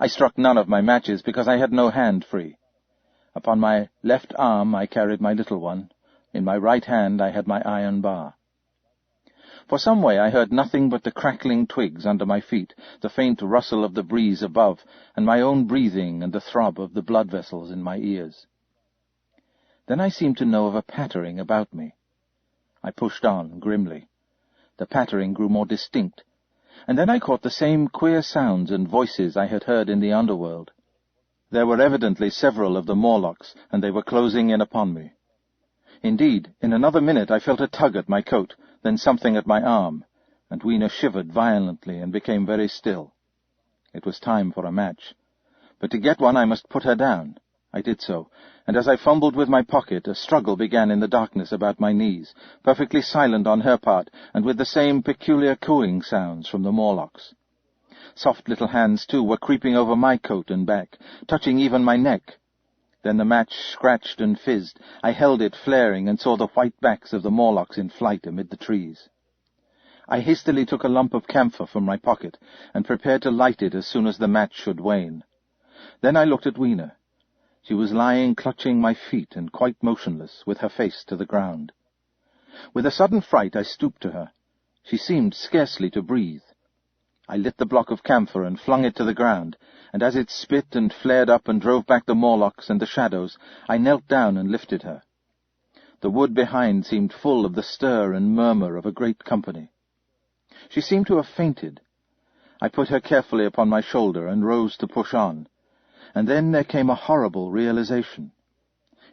I struck none of my matches because I had no hand free. Upon my left arm I carried my little one. In my right hand I had my iron bar. For some way I heard nothing but the crackling twigs under my feet, the faint rustle of the breeze above, and my own breathing and the throb of the blood vessels in my ears. Then I seemed to know of a pattering about me. I pushed on grimly. The pattering grew more distinct, and then I caught the same queer sounds and voices I had heard in the underworld. There were evidently several of the Morlocks, and they were closing in upon me. Indeed, in another minute I felt a tug at my coat, then something at my arm, and Weena shivered violently and became very still. It was time for a match. But to get one I must put her down. I did so, and as I fumbled with my pocket, a struggle began in the darkness about my knees, perfectly silent on her part, and with the same peculiar cooing sounds from the Morlocks. Soft little hands, too, were creeping over my coat and back, touching even my neck. Then the match scratched and fizzed. I held it flaring and saw the white backs of the Morlocks in flight amid the trees. I hastily took a lump of camphor from my pocket and prepared to light it as soon as the match should wane. Then I looked at Weena. She was lying clutching my feet and quite motionless, with her face to the ground. With a sudden fright I stooped to her. She seemed scarcely to breathe. I lit the block of camphor and flung it to the ground, and as it spit and flared up and drove back the Morlocks and the shadows, I knelt down and lifted her. The wood behind seemed full of the stir and murmur of a great company. She seemed to have fainted. I put her carefully upon my shoulder and rose to push on, and then there came a horrible realization.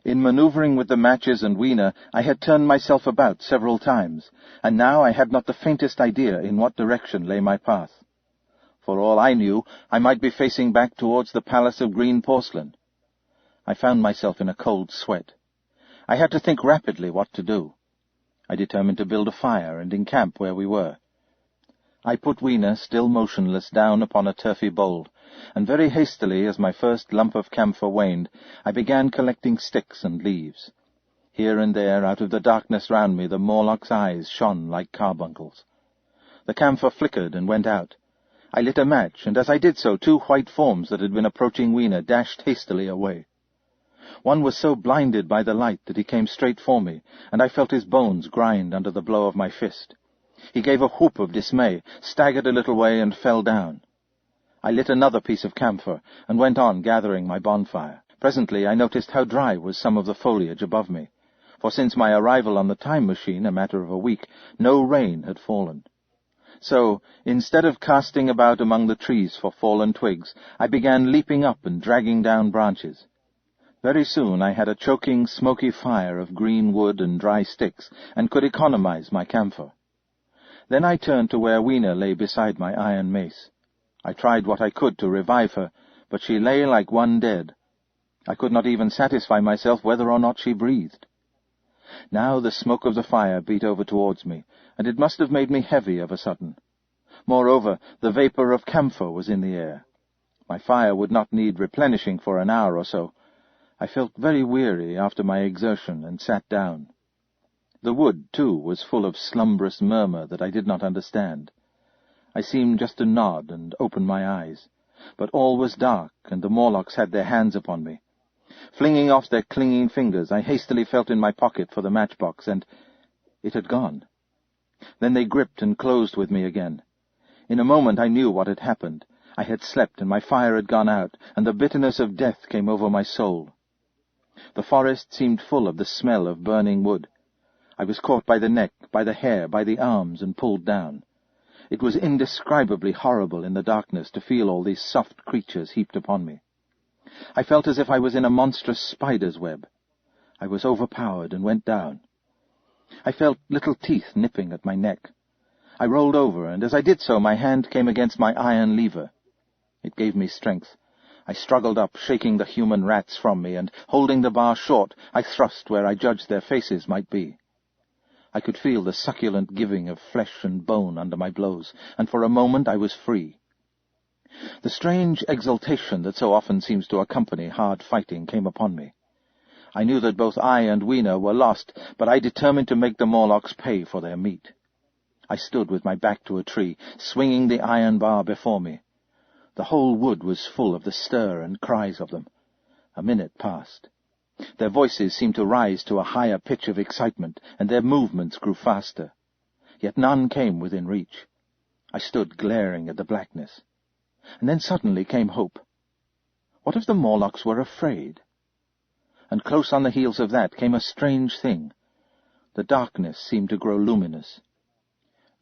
In manoeuvring with the matches and Weena, I had turned myself about several times, and now I had not the faintest idea in what direction lay my path. For all I knew, I might be facing back towards the palace of green porcelain. I found myself in a cold sweat. I had to think rapidly what to do. I determined to build a fire and encamp where we were. I put Weena, still motionless, down upon a turfy bowl, and very hastily, as my first lump of camphor waned, I began collecting sticks and leaves. Here and there, out of the darkness round me, the Morlock's eyes shone like carbuncles. The camphor flickered and went out. I lit a match, and as I did so, two white forms that had been approaching Weena dashed hastily away. One was so blinded by the light that he came straight for me, and I felt his bones grind under the blow of my fist. He gave a whoop of dismay, staggered a little way, and fell down. I lit another piece of camphor, and went on gathering my bonfire. Presently I noticed how dry was some of the foliage above me, for since my arrival on the time machine, a matter of a week, no rain had fallen. So, instead of casting about among the trees for fallen twigs, I began leaping up and dragging down branches. Very soon I had a choking, smoky fire of green wood and dry sticks, and could economize my camphor. Then I turned to where Weena lay beside my iron mace. I tried what I could to revive her, but she lay like one dead. I could not even satisfy myself whether or not she breathed. Now the smoke of the fire beat over towards me, and it must have made me heavy of a sudden. Moreover, the vapour of camphor was in the air. My fire would not need replenishing for an hour or so. I felt very weary after my exertion, and sat down. The wood, too, was full of slumberous murmur that I did not understand. I seemed just to nod and open my eyes, but all was dark, and the Morlocks had their hands upon me. Flinging off their clinging fingers, I hastily felt in my pocket for the matchbox, and it had gone. Then they gripped and closed with me again. In a moment I knew what had happened. I had slept, and my fire had gone out, and the bitterness of death came over my soul. The forest seemed full of the smell of burning wood. I was caught by the neck, by the hair, by the arms, and pulled down. It was indescribably horrible in the darkness to feel all these soft creatures heaped upon me. I felt as if I was in a monstrous spider's web. I was overpowered and went down. I felt little teeth nipping at my neck. I rolled over, and as I did so my hand came against my iron lever. It gave me strength. I struggled up, shaking the human rats from me, and, holding the bar short, I thrust where I judged their faces might be. I could feel the succulent giving of flesh and bone under my blows, and for a moment I was free. The strange exultation that so often seems to accompany hard fighting came upon me. I knew that both I and Weena were lost, but I determined to make the Morlocks pay for their meat. I stood with my back to a tree, swinging the iron bar before me. The whole wood was full of the stir and cries of them. A minute passed. Their voices seemed to rise to a higher pitch of excitement, and their movements grew faster. yet none came within reach. I stood glaring at the blackness. And then suddenly came hope. What if the Morlocks were afraid? And close on the heels of that came a strange thing. The darkness seemed to grow luminous.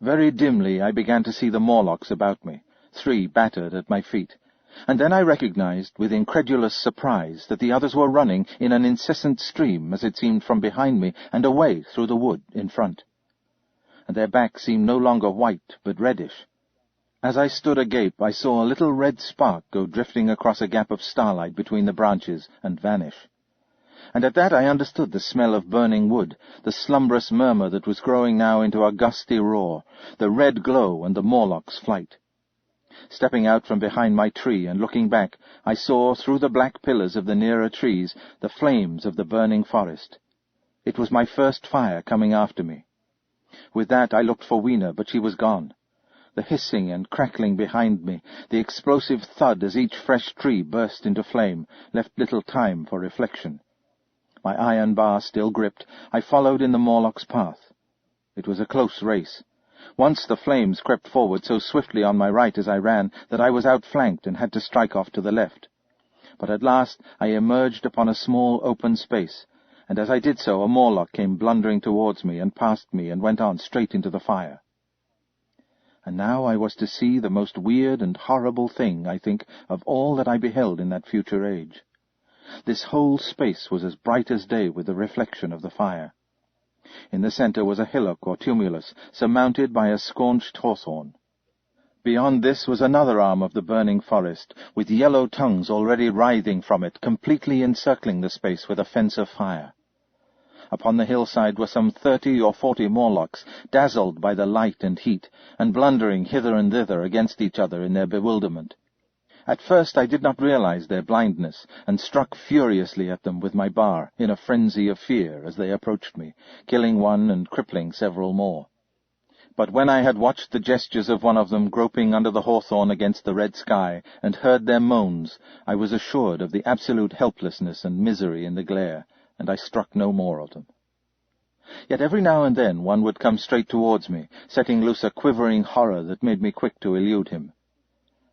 Very dimly I began to see the Morlocks about me, 3 battered at my feet, and then I recognized with incredulous surprise that the others were running in an incessant stream, as it seemed, from behind me and away through the wood in front. And their backs seemed no longer white, but reddish. As I stood agape, I saw a little red spark go drifting across a gap of starlight between the branches and vanish. And at that I understood the smell of burning wood, the slumberous murmur that was growing now into a gusty roar, the red glow and the Morlock's flight. Stepping out from behind my tree and looking back, I saw, through the black pillars of the nearer trees, the flames of the burning forest. It was my first fire coming after me. With that I looked for Weena, but she was gone. The hissing and crackling behind me, the explosive thud as each fresh tree burst into flame, left little time for reflection. My iron bar still gripped, I followed in the Morlock's path. It was a close race. Once the flames crept forward so swiftly on my right as I ran that I was outflanked and had to strike off to the left. But at last I emerged upon a small open space, and as I did so a Morlock came blundering towards me and passed me and went on straight into the fire. And now I was to see the most weird and horrible thing, I think, of all that I beheld in that future age. This whole space was as bright as day with the reflection of the fire. In the centre was a hillock or tumulus, surmounted by a scorched hawthorn. Beyond this was another arm of the burning forest, with yellow tongues already writhing from it, completely encircling the space with a fence of fire. Upon the hillside were some 30 or 40 Morlocks, dazzled by the light and heat, and blundering hither and thither against each other in their bewilderment. At first I did not realize their blindness, and struck furiously at them with my bar, in a frenzy of fear, as they approached me, killing one and crippling several more. But when I had watched the gestures of one of them groping under the hawthorn against the red sky, and heard their moans, I was assured of the absolute helplessness and misery in the glare, and I struck no more of them. Yet every now and then one would come straight towards me, setting loose a quivering horror that made me quick to elude him.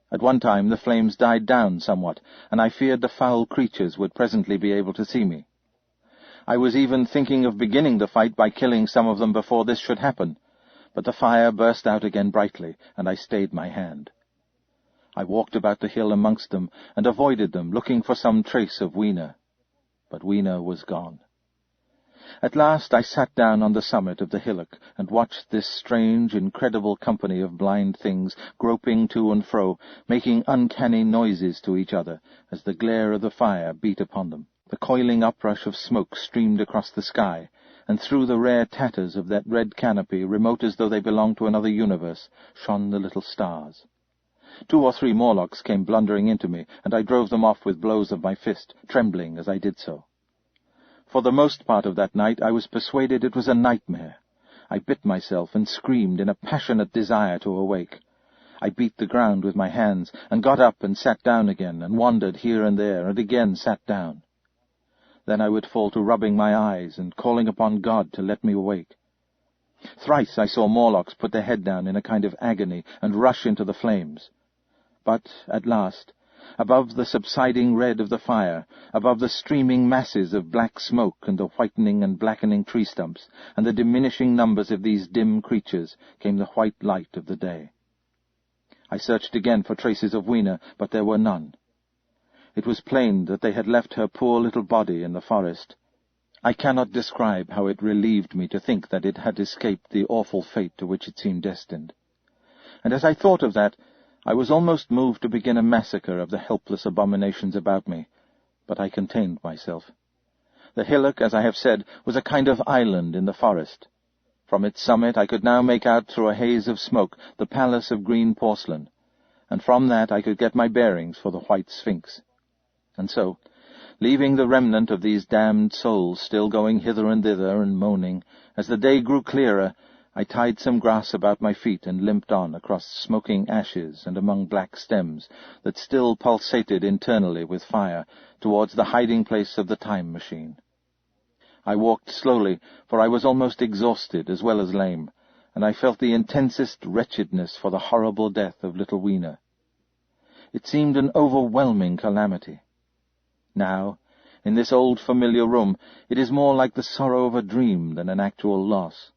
At one time the flames died down somewhat, and I feared the foul creatures would presently be able to see me. I was even thinking of beginning the fight by killing some of them before this should happen, but the fire burst out again brightly, and I stayed my hand. I walked about the hill amongst them, and avoided them, looking for some trace of Weena. But Weena was gone. At last I sat down on the summit of the hillock and watched this strange, incredible company of blind things groping to and fro, making uncanny noises to each other as the glare of the fire beat upon them. The coiling uprush of smoke streamed across the sky, and through the rare tatters of that red canopy, remote as though they belonged to another universe, shone the little stars. 2 or 3 Morlocks came blundering into me, and I drove them off with blows of my fist, trembling as I did so. For the most part of that night I was persuaded it was a nightmare. I bit myself and screamed in a passionate desire to awake. I beat the ground with my hands, and got up and sat down again, and wandered here and there, and again sat down. Then I would fall to rubbing my eyes and calling upon God to let me awake. Thrice I saw Morlocks put their head down in a kind of agony and rush into the flames. But, at last, above the subsiding red of the fire, above the streaming masses of black smoke and the whitening and blackening tree stumps, and the diminishing numbers of these dim creatures, came the white light of the day. I searched again for traces of Weena, but there were none. It was plain that they had left her poor little body in the forest. I cannot describe how it relieved me to think that it had escaped the awful fate to which it seemed destined. And as I thought of that, I was almost moved to begin a massacre of the helpless abominations about me, but I contained myself. The hillock, as I have said, was a kind of island in the forest. From its summit I could now make out through a haze of smoke the palace of green porcelain, and from that I could get my bearings for the white sphinx. And so, leaving the remnant of these damned souls still going hither and thither and moaning, as the day grew clearer, I tied some grass about my feet and limped on across smoking ashes and among black stems that still pulsated internally with fire towards the hiding-place of the time machine. I walked slowly, for I was almost exhausted as well as lame, and I felt the intensest wretchedness for the horrible death of little Weena. It seemed an overwhelming calamity. Now, in this old familiar room, it is more like the sorrow of a dream than an actual loss.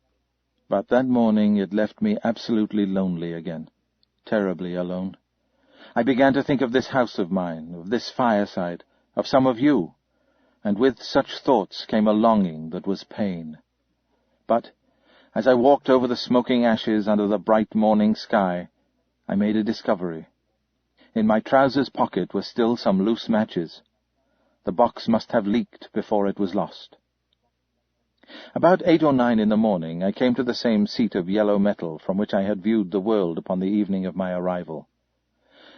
But that morning it left me absolutely lonely again, terribly alone. I began to think of this house of mine, of this fireside, of some of you, and with such thoughts came a longing that was pain. But as I walked over the smoking ashes under the bright morning sky, I made a discovery. In my trousers pocket were still some loose matches. The box must have leaked before it was lost. About 8 or 9 in the morning I came to the same seat of yellow metal from which I had viewed the world upon the evening of my arrival.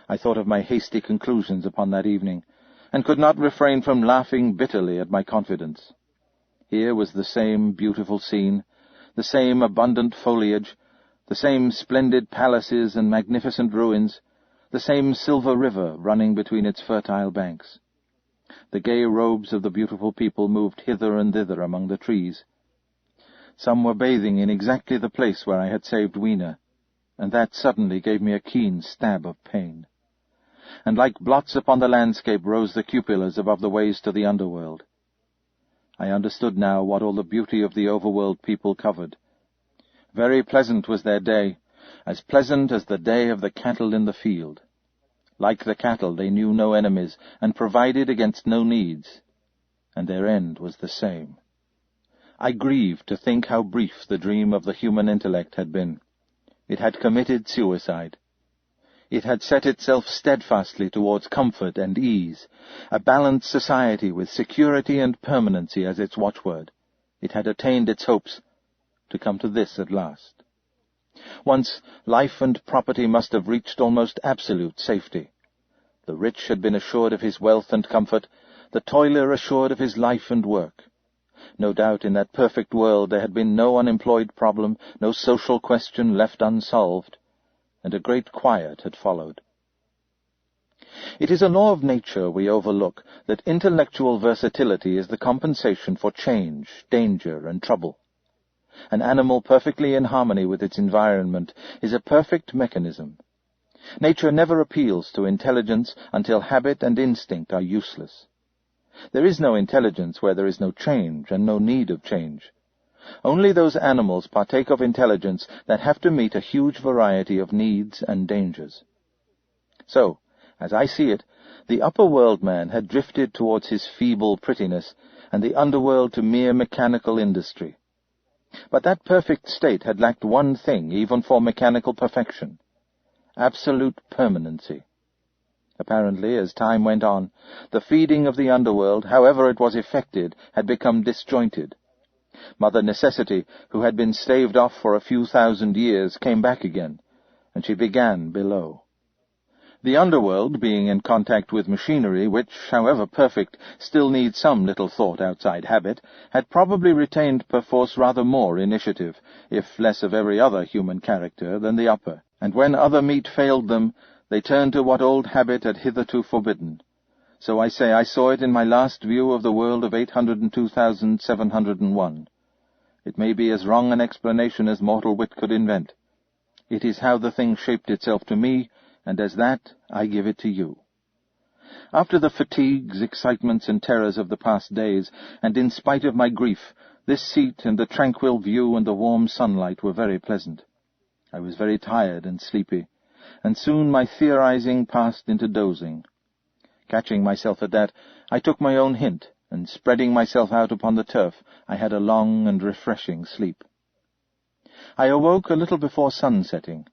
I thought of my hasty conclusions upon that evening, and could not refrain from laughing bitterly at my confidence. Here was the same beautiful scene, the same abundant foliage, the same splendid palaces and magnificent ruins, the same silver river running between its fertile banks. The gay robes of the beautiful people moved hither and thither among the trees. Some were bathing in exactly the place where I had saved Weena, and that suddenly gave me a keen stab of pain. And like blots upon the landscape rose the cupolas above the ways to the underworld. I understood now what all the beauty of the overworld people covered. Very pleasant was their day, as pleasant as the day of the cattle in the field. Like the cattle, they knew no enemies, and provided against no needs, and their end was the same. I grieved to think how brief the dream of the human intellect had been. It had committed suicide. It had set itself steadfastly towards comfort and ease, a balanced society with security and permanency as its watchword. It had attained its hopes, to come to this at last. Once, life and property must have reached almost absolute safety. The rich had been assured of his wealth and comfort, the toiler assured of his life and work. No doubt in that perfect world there had been no unemployed problem, no social question left unsolved, and a great quiet had followed. It is a law of nature we overlook that intellectual versatility is the compensation for change, danger, and trouble. An animal perfectly in harmony with its environment is a perfect mechanism. Nature never appeals to intelligence until habit and instinct are useless. There is no intelligence where there is no change and no need of change. Only those animals partake of intelligence that have to meet a huge variety of needs and dangers. So, as I see it, the upper world man had drifted towards his feeble prettiness, and the underworld to mere mechanical industry. But that perfect state had lacked one thing, even for mechanical perfection: absolute permanency. Apparently, as time went on, the feeding of the underworld, however it was effected, had become disjointed. Mother Necessity, who had been staved off for a few thousand years, came back again, and she began below. The underworld, being in contact with machinery, which, however perfect, still needs some little thought outside habit, had probably retained perforce rather more initiative, if less of every other human character, than the upper, and when other meat failed them, they turned to what old habit had hitherto forbidden. So I say I saw it in my last view of the world of 802,701. It may be as wrong an explanation as mortal wit could invent. It is how the thing shaped itself to me, and as that I give it to you. After the fatigues, excitements, and terrors of the past days, and in spite of my grief, this seat and the tranquil view and the warm sunlight were very pleasant. I was very tired and sleepy, and soon my theorizing passed into dozing. Catching myself at that, I took my own hint, and spreading myself out upon the turf, I had a long and refreshing sleep. I awoke a little before sun-setting.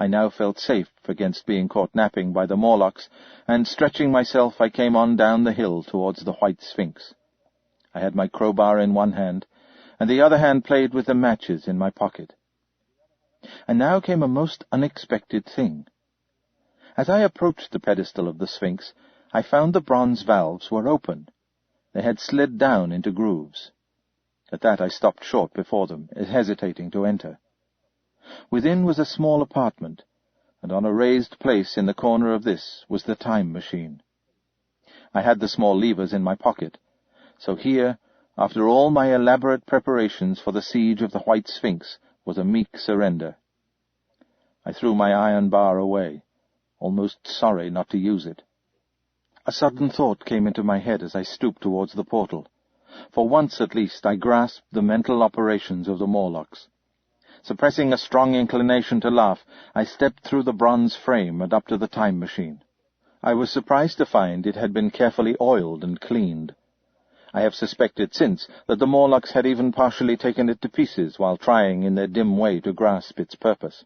I now felt safe against being caught napping by the Morlocks, and stretching myself I came on down the hill towards the White Sphinx. I had my crowbar in one hand, and the other hand played with the matches in my pocket. And now came a most unexpected thing. As I approached the pedestal of the Sphinx, I found the bronze valves were open. They had slid down into grooves. At that I stopped short before them, hesitating to enter. Within was a small apartment, and on a raised place in the corner of this was the time machine. I had the small levers in my pocket, so here, after all my elaborate preparations for the siege of the White Sphinx, was a meek surrender. I threw my iron bar away, almost sorry not to use it. A sudden thought came into my head as I stooped towards the portal. For once at least I grasped the mental operations of the Morlocks. Suppressing a strong inclination to laugh, I stepped through the bronze frame and up to the time machine. I was surprised to find it had been carefully oiled and cleaned. I have suspected since that the Morlocks had even partially taken it to pieces while trying in their dim way to grasp its purpose.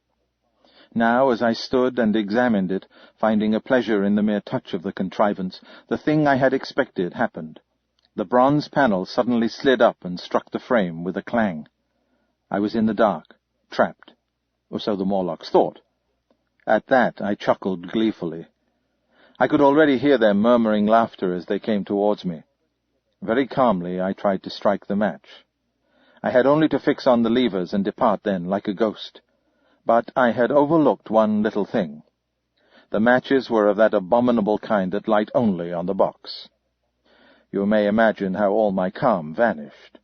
Now, as I stood and examined it, finding a pleasure in the mere touch of the contrivance, the thing I had expected happened. The bronze panel suddenly slid up and struck the frame with a clang. I was in the dark, trapped, or so the Morlocks thought. At that I chuckled gleefully. I could already hear their murmuring laughter as they came towards me. Very calmly I tried to strike the match. I had only to fix on the levers and depart then, like a ghost. But I had overlooked one little thing. The matches were of that abominable kind that light only on the box. You may imagine how all my calm vanished.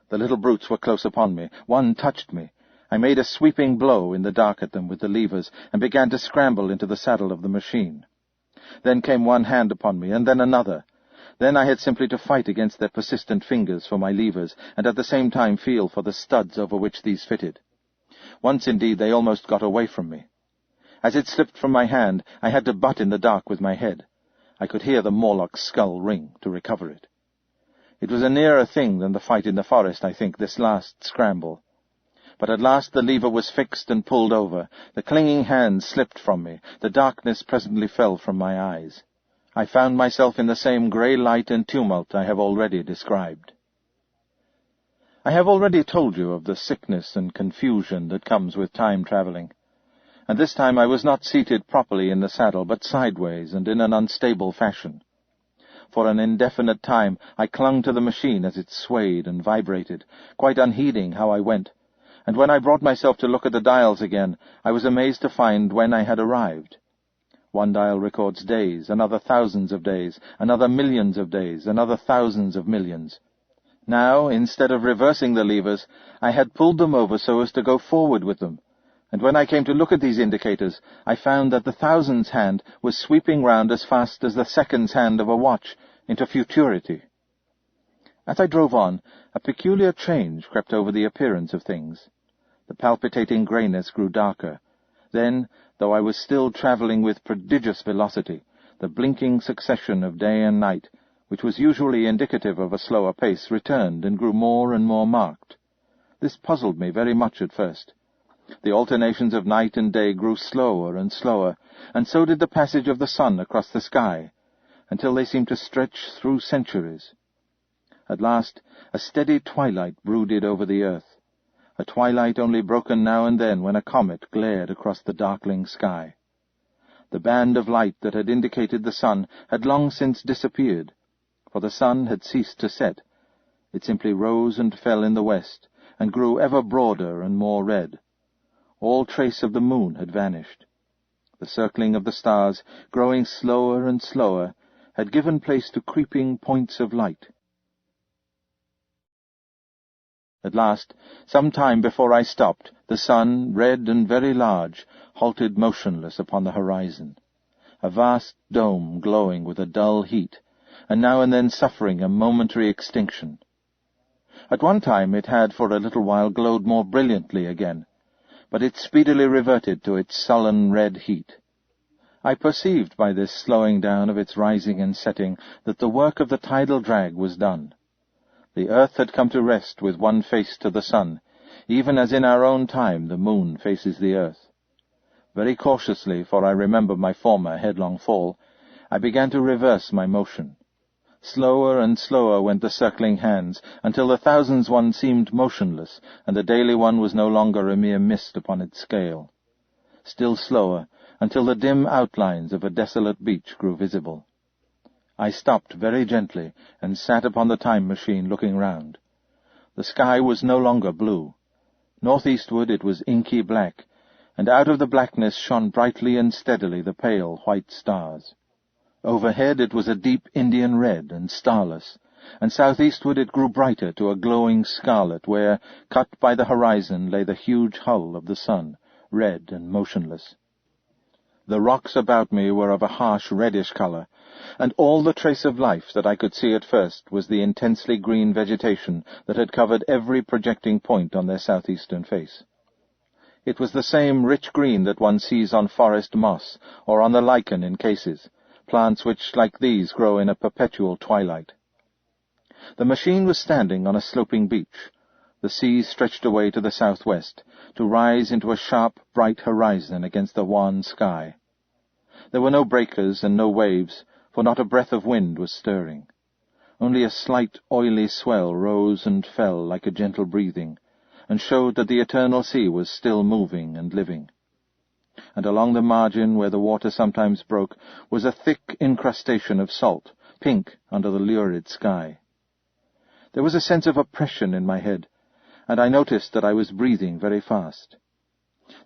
The little brutes were close upon me. One touched me. I made a sweeping blow in the dark at them with the levers, and began to scramble into the saddle of the machine. Then came one hand upon me, and then another. Then I had simply to fight against their persistent fingers for my levers, and at the same time feel for the studs over which these fitted. Once, indeed, they almost got away from me. As it slipped from my hand, I had to butt in the dark with my head. I could hear the Morlock's skull ring to recover it. It was a nearer thing than the fight in the forest, I think, this last scramble. But at last the lever was fixed and pulled over. The clinging hand slipped from me. The darkness presently fell from my eyes. I found myself in the same grey light and tumult I have already described. I have already told you of the sickness and confusion that comes with time-travelling, and this time I was not seated properly in the saddle, but sideways and in an unstable fashion. For an indefinite time I clung to the machine as it swayed and vibrated, quite unheeding how I went, and when I brought myself to look at the dials again, I was amazed to find when I had arrived. One dial records days, another thousands of days, another millions of days, another thousands of millions. Now, instead of reversing the levers, I had pulled them over so as to go forward with them, and when I came to look at these indicators, I found that the thousands hand was sweeping round as fast as the seconds hand of a watch into futurity. As I drove on, a peculiar change crept over the appearance of things. The palpitating greyness grew darker. Then, though I was still travelling with prodigious velocity, the blinking succession of day and night, which was usually indicative of a slower pace, returned and grew more and more marked. This puzzled me very much at first. The alternations of night and day grew slower and slower, and so did the passage of the sun across the sky, until they seemed to stretch through centuries. At last, a steady twilight brooded over the earth, a twilight only broken now and then when a comet glared across the darkling sky. The band of light that had indicated the sun had long since disappeared, for the sun had ceased to set. It simply rose and fell in the west, and grew ever broader and more red. All trace of the moon had vanished. The circling of the stars, growing slower and slower, had given place to creeping points of light. At last, some time before I stopped, the sun, red and very large, halted motionless upon the horizon, a vast dome glowing with a dull heat, and now and then suffering a momentary extinction. At one time it had for a little while glowed more brilliantly again, but it speedily reverted to its sullen red heat. I perceived by this slowing down of its rising and setting that the work of the tidal drag was done. The earth had come to rest with one face to the sun, even as in our own time the moon faces the earth. Very cautiously, for I remember my former headlong fall, I began to reverse my motion. Slower and slower went the circling hands, until the thousands one seemed motionless, and the daily one was no longer a mere mist upon its scale. Still slower, until the dim outlines of a desolate beach grew visible. I stopped very gently, and sat upon the time machine looking round. The sky was no longer blue. Northeastward it was inky black, and out of the blackness shone brightly and steadily the pale white stars. Overhead it was a deep Indian red and starless, and southeastward it grew brighter to a glowing scarlet where, cut by the horizon, lay the huge hull of the sun, red and motionless. The rocks about me were of a harsh reddish color, and all the trace of life that I could see at first was the intensely green vegetation that had covered every projecting point on their southeastern face. It was the same rich green that one sees on forest moss or on the lichen in cases, plants which, like these, grow in a perpetual twilight. The machine was standing on a sloping beach. The sea stretched away to the southwest, to rise into a sharp, bright horizon against the wan sky. There were no breakers and no waves, for not a breath of wind was stirring. Only a slight, oily swell rose and fell like a gentle breathing, and showed that the eternal sea was still moving and living. And along the margin, where the water sometimes broke, was a thick incrustation of salt, pink under the lurid sky. There was a sense of oppression in my head, and I noticed that I was breathing very fast.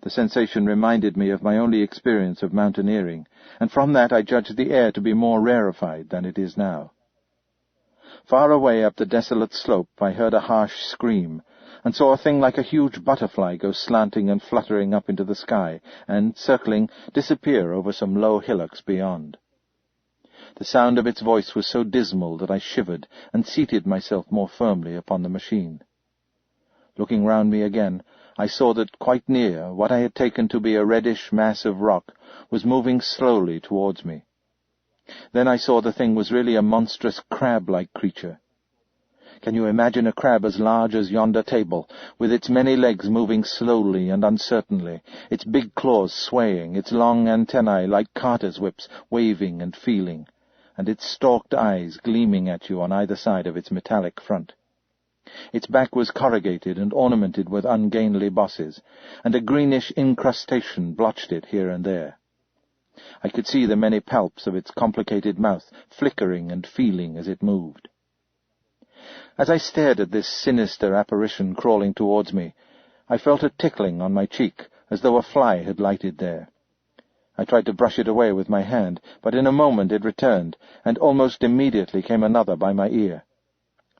The sensation reminded me of my only experience of mountaineering, and from that I judged the air to be more rarefied than it is now. Far away up the desolate slope I heard a harsh scream, and saw a thing like a huge butterfly go slanting and fluttering up into the sky, and, circling, disappear over some low hillocks beyond. The sound of its voice was so dismal that I shivered, and seated myself more firmly upon the machine. Looking round me again, I saw that quite near, what I had taken to be a reddish mass of rock was moving slowly towards me. Then I saw the thing was really a monstrous crab-like creature. Can you imagine a crab as large as yonder table, with its many legs moving slowly and uncertainly, its big claws swaying, its long antennae like carter's whips waving and feeling, and its stalked eyes gleaming at you on either side of its metallic front? Its back was corrugated and ornamented with ungainly bosses, and a greenish incrustation blotched it here and there. I could see the many palps of its complicated mouth flickering and feeling as it moved. As I stared at this sinister apparition crawling towards me, I felt a tickling on my cheek, as though a fly had lighted there. I tried to brush it away with my hand, but in a moment it returned, and almost immediately came another by my ear.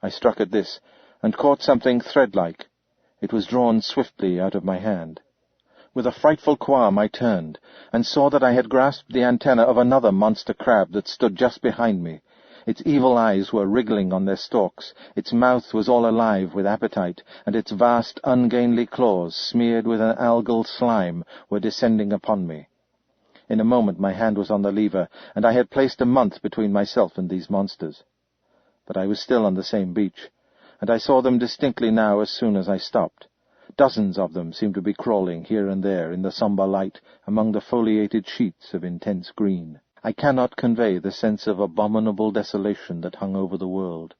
I struck at this, and caught something thread-like. It was drawn swiftly out of my hand. With a frightful qualm I turned, and saw that I had grasped the antenna of another monster crab that stood just behind me. Its evil eyes were wriggling on their stalks, its mouth was all alive with appetite, and its vast, ungainly claws, smeared with an algal slime, were descending upon me. In a moment my hand was on the lever, and I had placed a month between myself and these monsters. But I was still on the same beach, and I saw them distinctly now as soon as I stopped. Dozens of them seemed to be crawling here and there in the sombre light among the foliated sheets of intense green. I cannot convey the sense of abominable desolation that hung over the world.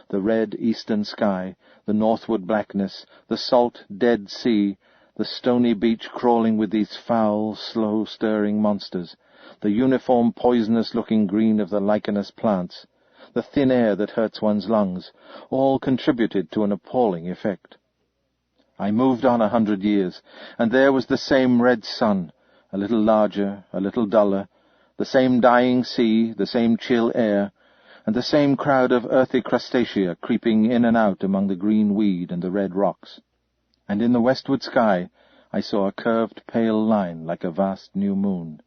The red eastern sky, the northward blackness, the salt, dead sea, the stony beach crawling with these foul, slow-stirring monsters, the uniform poisonous-looking green of the lichenous plants, the thin air that hurts one's lungs, all contributed to an appalling effect. I moved on 100 years, and there was the same red sun, a little larger, a little duller, the same dying sea, the same chill air, and the same crowd of earthy crustacea creeping in and out among the green weed and the red rocks. And in the westward sky I saw a curved pale line like a vast new moon.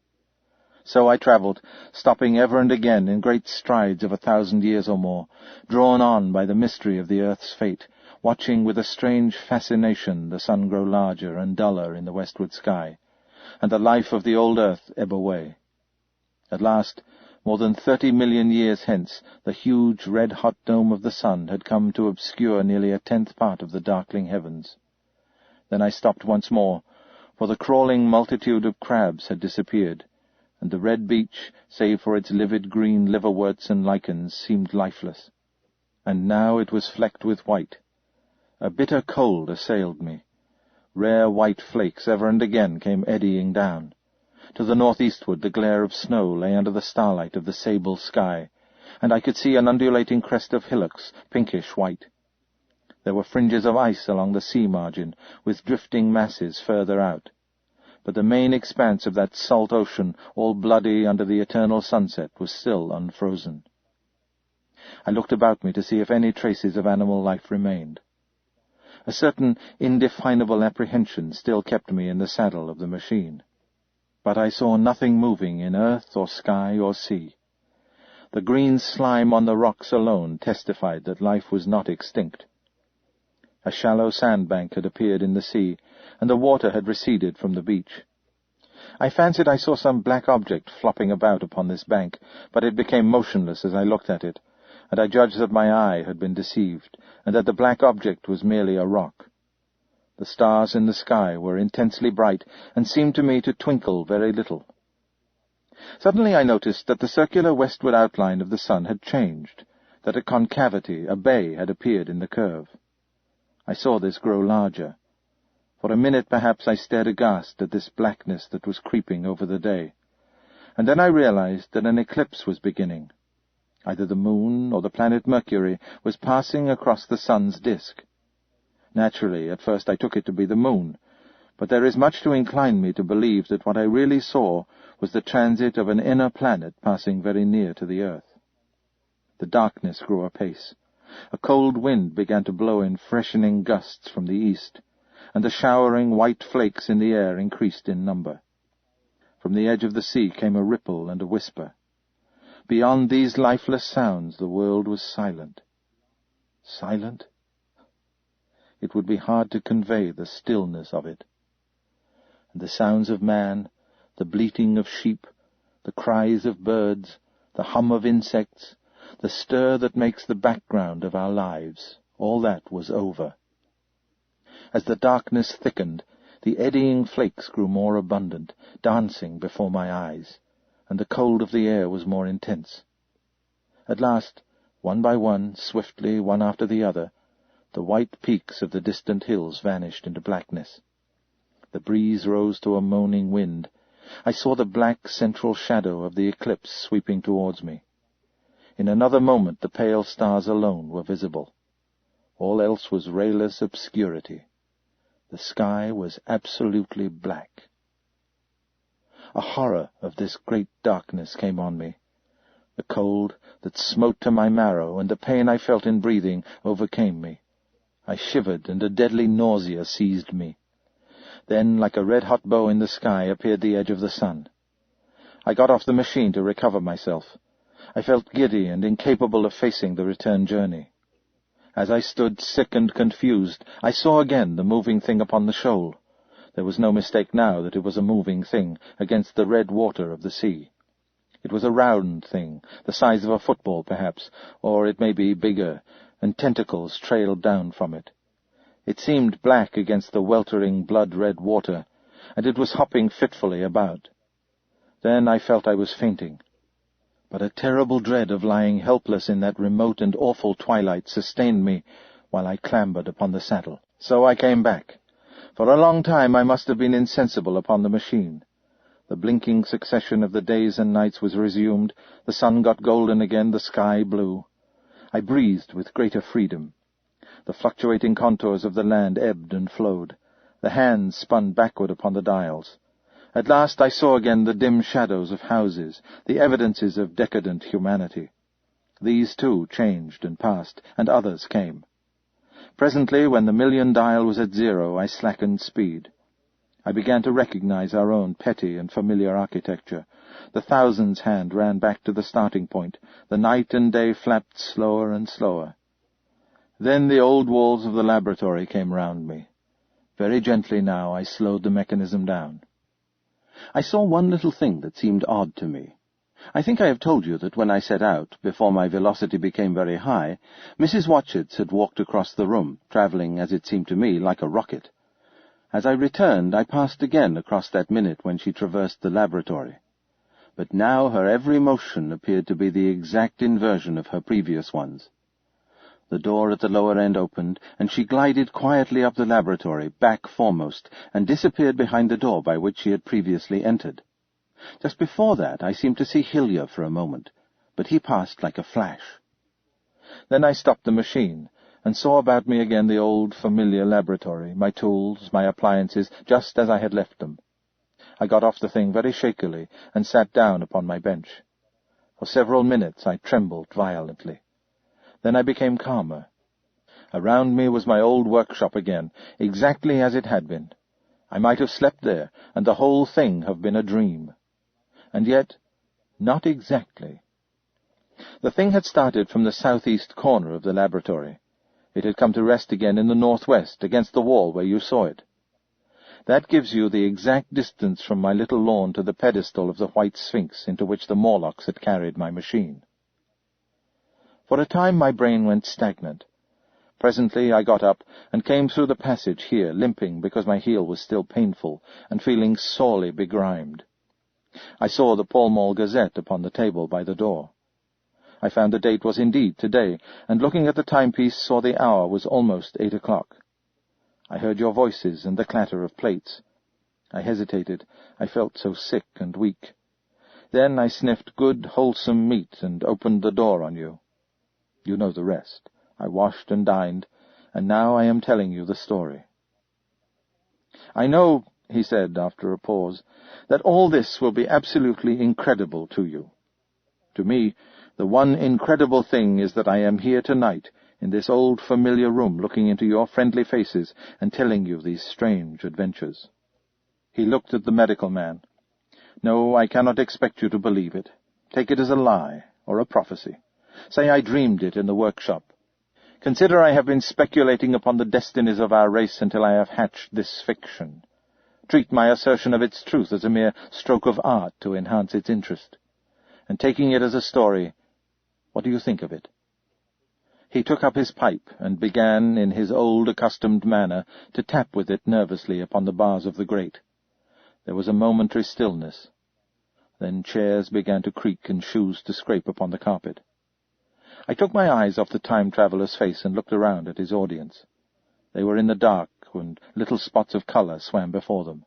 So I travelled, stopping ever and again in great strides of 1,000 years or more, drawn on by the mystery of the earth's fate, watching with a strange fascination the sun grow larger and duller in the westward sky, and the life of the old earth ebb away. At last, more than 30 million years hence, the huge red-hot dome of the sun had come to obscure nearly 1/10 part of the darkling heavens. Then I stopped once more, for the crawling multitude of crabs had disappeared, and the red beach, save for its livid green liverworts and lichens, seemed lifeless. And now it was flecked with white. A bitter cold assailed me. Rare white flakes ever and again came eddying down. To the northeastward the glare of snow lay under the starlight of the sable sky, and I could see an undulating crest of hillocks, pinkish white. There were fringes of ice along the sea margin, with drifting masses further out. But the main expanse of that salt ocean, all bloody under the eternal sunset, was still unfrozen. I looked about me to see if any traces of animal life remained. A certain indefinable apprehension still kept me in the saddle of the machine. But I saw nothing moving in earth or sky or sea. The green slime on the rocks alone testified that life was not extinct. A shallow sandbank had appeared in the sea, and the water had receded from the beach. I fancied I saw some black object flopping about upon this bank, but it became motionless as I looked at it, and I judged that my eye had been deceived, and that the black object was merely a rock. The stars in the sky were intensely bright, and seemed to me to twinkle very little. Suddenly I noticed that the circular westward outline of the sun had changed, that a concavity, a bay, had appeared in the curve. I saw this grow larger. For a minute perhaps I stared aghast at this blackness that was creeping over the day, and then I realized that an eclipse was beginning. Either the moon or the planet Mercury was passing across the sun's disk. Naturally, at first I took it to be the moon, but there is much to incline me to believe that what I really saw was the transit of an inner planet passing very near to the earth. The darkness grew apace. A cold wind began to blow in freshening gusts from the east, and the showering white flakes in the air increased in number. From the edge of the sea came a ripple and a whisper. Beyond these lifeless sounds the world was silent. Silent? It would be hard to convey the stillness of it. And the sounds of man, the bleating of sheep, the cries of birds, the hum of insects, the stir that makes the background of our lives, all that was over. As the darkness thickened, the eddying flakes grew more abundant, dancing before my eyes, and the cold of the air was more intense. At last, one by one, swiftly, one after the other, the white peaks of the distant hills vanished into blackness. The breeze rose to a moaning wind. I saw the black central shadow of the eclipse sweeping towards me. In another moment the pale stars alone were visible. All else was rayless obscurity. The sky was absolutely black. A horror of this great darkness came on me. The cold that smote to my marrow and the pain I felt in breathing overcame me. I shivered, and a deadly nausea seized me. Then, like a red-hot bow in the sky, appeared the edge of the sun. I got off the machine to recover myself. I felt giddy and incapable of facing the return journey. As I stood sick and confused, I saw again the moving thing upon the shoal. There was no mistake now that it was a moving thing against the red water of the sea. It was a round thing, the size of a football perhaps, or it may be bigger, and tentacles trailed down from it. It seemed black against the weltering blood-red water, and it was hopping fitfully about. Then I felt I was fainting. But a terrible dread of lying helpless in that remote and awful twilight sustained me while I clambered upon the saddle. So I came back. For a long time I must have been insensible upon the machine. The blinking succession of the days and nights was resumed, the sun got golden again, the sky blue. I breathed with greater freedom. The fluctuating contours of the land ebbed and flowed. The hands spun backward upon the dials. At last I saw again the dim shadows of houses, the evidences of decadent humanity. These, too, changed and passed, and others came. Presently, when the million dial was at 0, I slackened speed. I began to recognize our own petty and familiar architecture. The thousands hand ran back to the starting point. The night and day flapped slower and slower. Then the old walls of the laboratory came round me. Very gently now I slowed the mechanism down. I saw one little thing that seemed odd to me. I think I have told you that when I set out, before my velocity became very high, Mrs. Watchett had walked across the room, travelling, as it seemed to me, like a rocket. As I returned, I passed again across that minute when she traversed the laboratory. But now her every motion appeared to be the exact inversion of her previous ones. The door at the lower end opened, and she glided quietly up the laboratory, back foremost, and disappeared behind the door by which she had previously entered. Just before that I seemed to see Hillier for a moment, but he passed like a flash. Then I stopped the machine, and saw about me again the old familiar laboratory, my tools, my appliances, just as I had left them. I got off the thing very shakily, and sat down upon my bench. For several minutes I trembled violently. Then I became calmer. Around me was my old workshop again, exactly as it had been. I might have slept there, and the whole thing have been a dream. And yet, not exactly. The thing had started from the southeast corner of the laboratory. It had come to rest again in the northwest, against the wall where you saw it. That gives you the exact distance from my little lawn to the pedestal of the White Sphinx into which the Morlocks had carried my machine. For a time my brain went stagnant. Presently I got up and came through the passage here, limping because my heel was still painful, and feeling sorely begrimed. I saw the Pall Mall Gazette upon the table by the door. I found the date was indeed today, and looking at the timepiece saw the hour was almost 8 o'clock. I heard your voices and the clatter of plates. I hesitated. I felt so sick and weak. Then I sniffed good, wholesome meat and opened the door on you. You know the rest. I washed and dined, and now I am telling you the story. I know, he said after a pause, that all this will be absolutely incredible to you. To me, the one incredible thing is that I am here tonight, in this old familiar room, looking into your friendly faces and telling you these strange adventures. He looked at the medical man. No, I cannot expect you to believe it. Take it as a lie, or a prophecy. Say I dreamed it in the workshop. Consider I have been speculating upon the destinies of our race until I have hatched this fiction. Treat my assertion of its truth as a mere stroke of art to enhance its interest. And taking it as a story, what do you think of it? He took up his pipe and began, in his old accustomed manner, to tap with it nervously upon the bars of the grate. There was a momentary stillness. Then chairs began to creak and shoes to scrape upon the carpet. I took my eyes off the time-traveller's face and looked around at his audience. They were in the dark, and little spots of colour swam before them.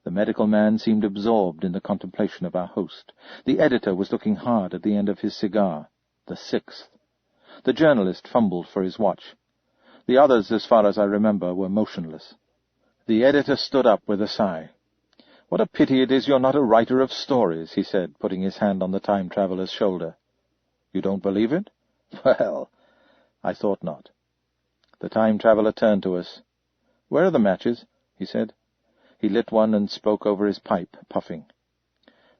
The medical man seemed absorbed in the contemplation of our host. The editor was looking hard at the end of his cigar, the 6th. The journalist fumbled for his watch. The others, as far as I remember, were motionless. The editor stood up with a sigh. "What a pity it is you're not a writer of stories," he said, putting his hand on the time-traveller's shoulder. "You don't believe it?" "Well, I thought not." The time-traveller turned to us. "Where are the matches?" he said. He lit one and spoke over his pipe, puffing.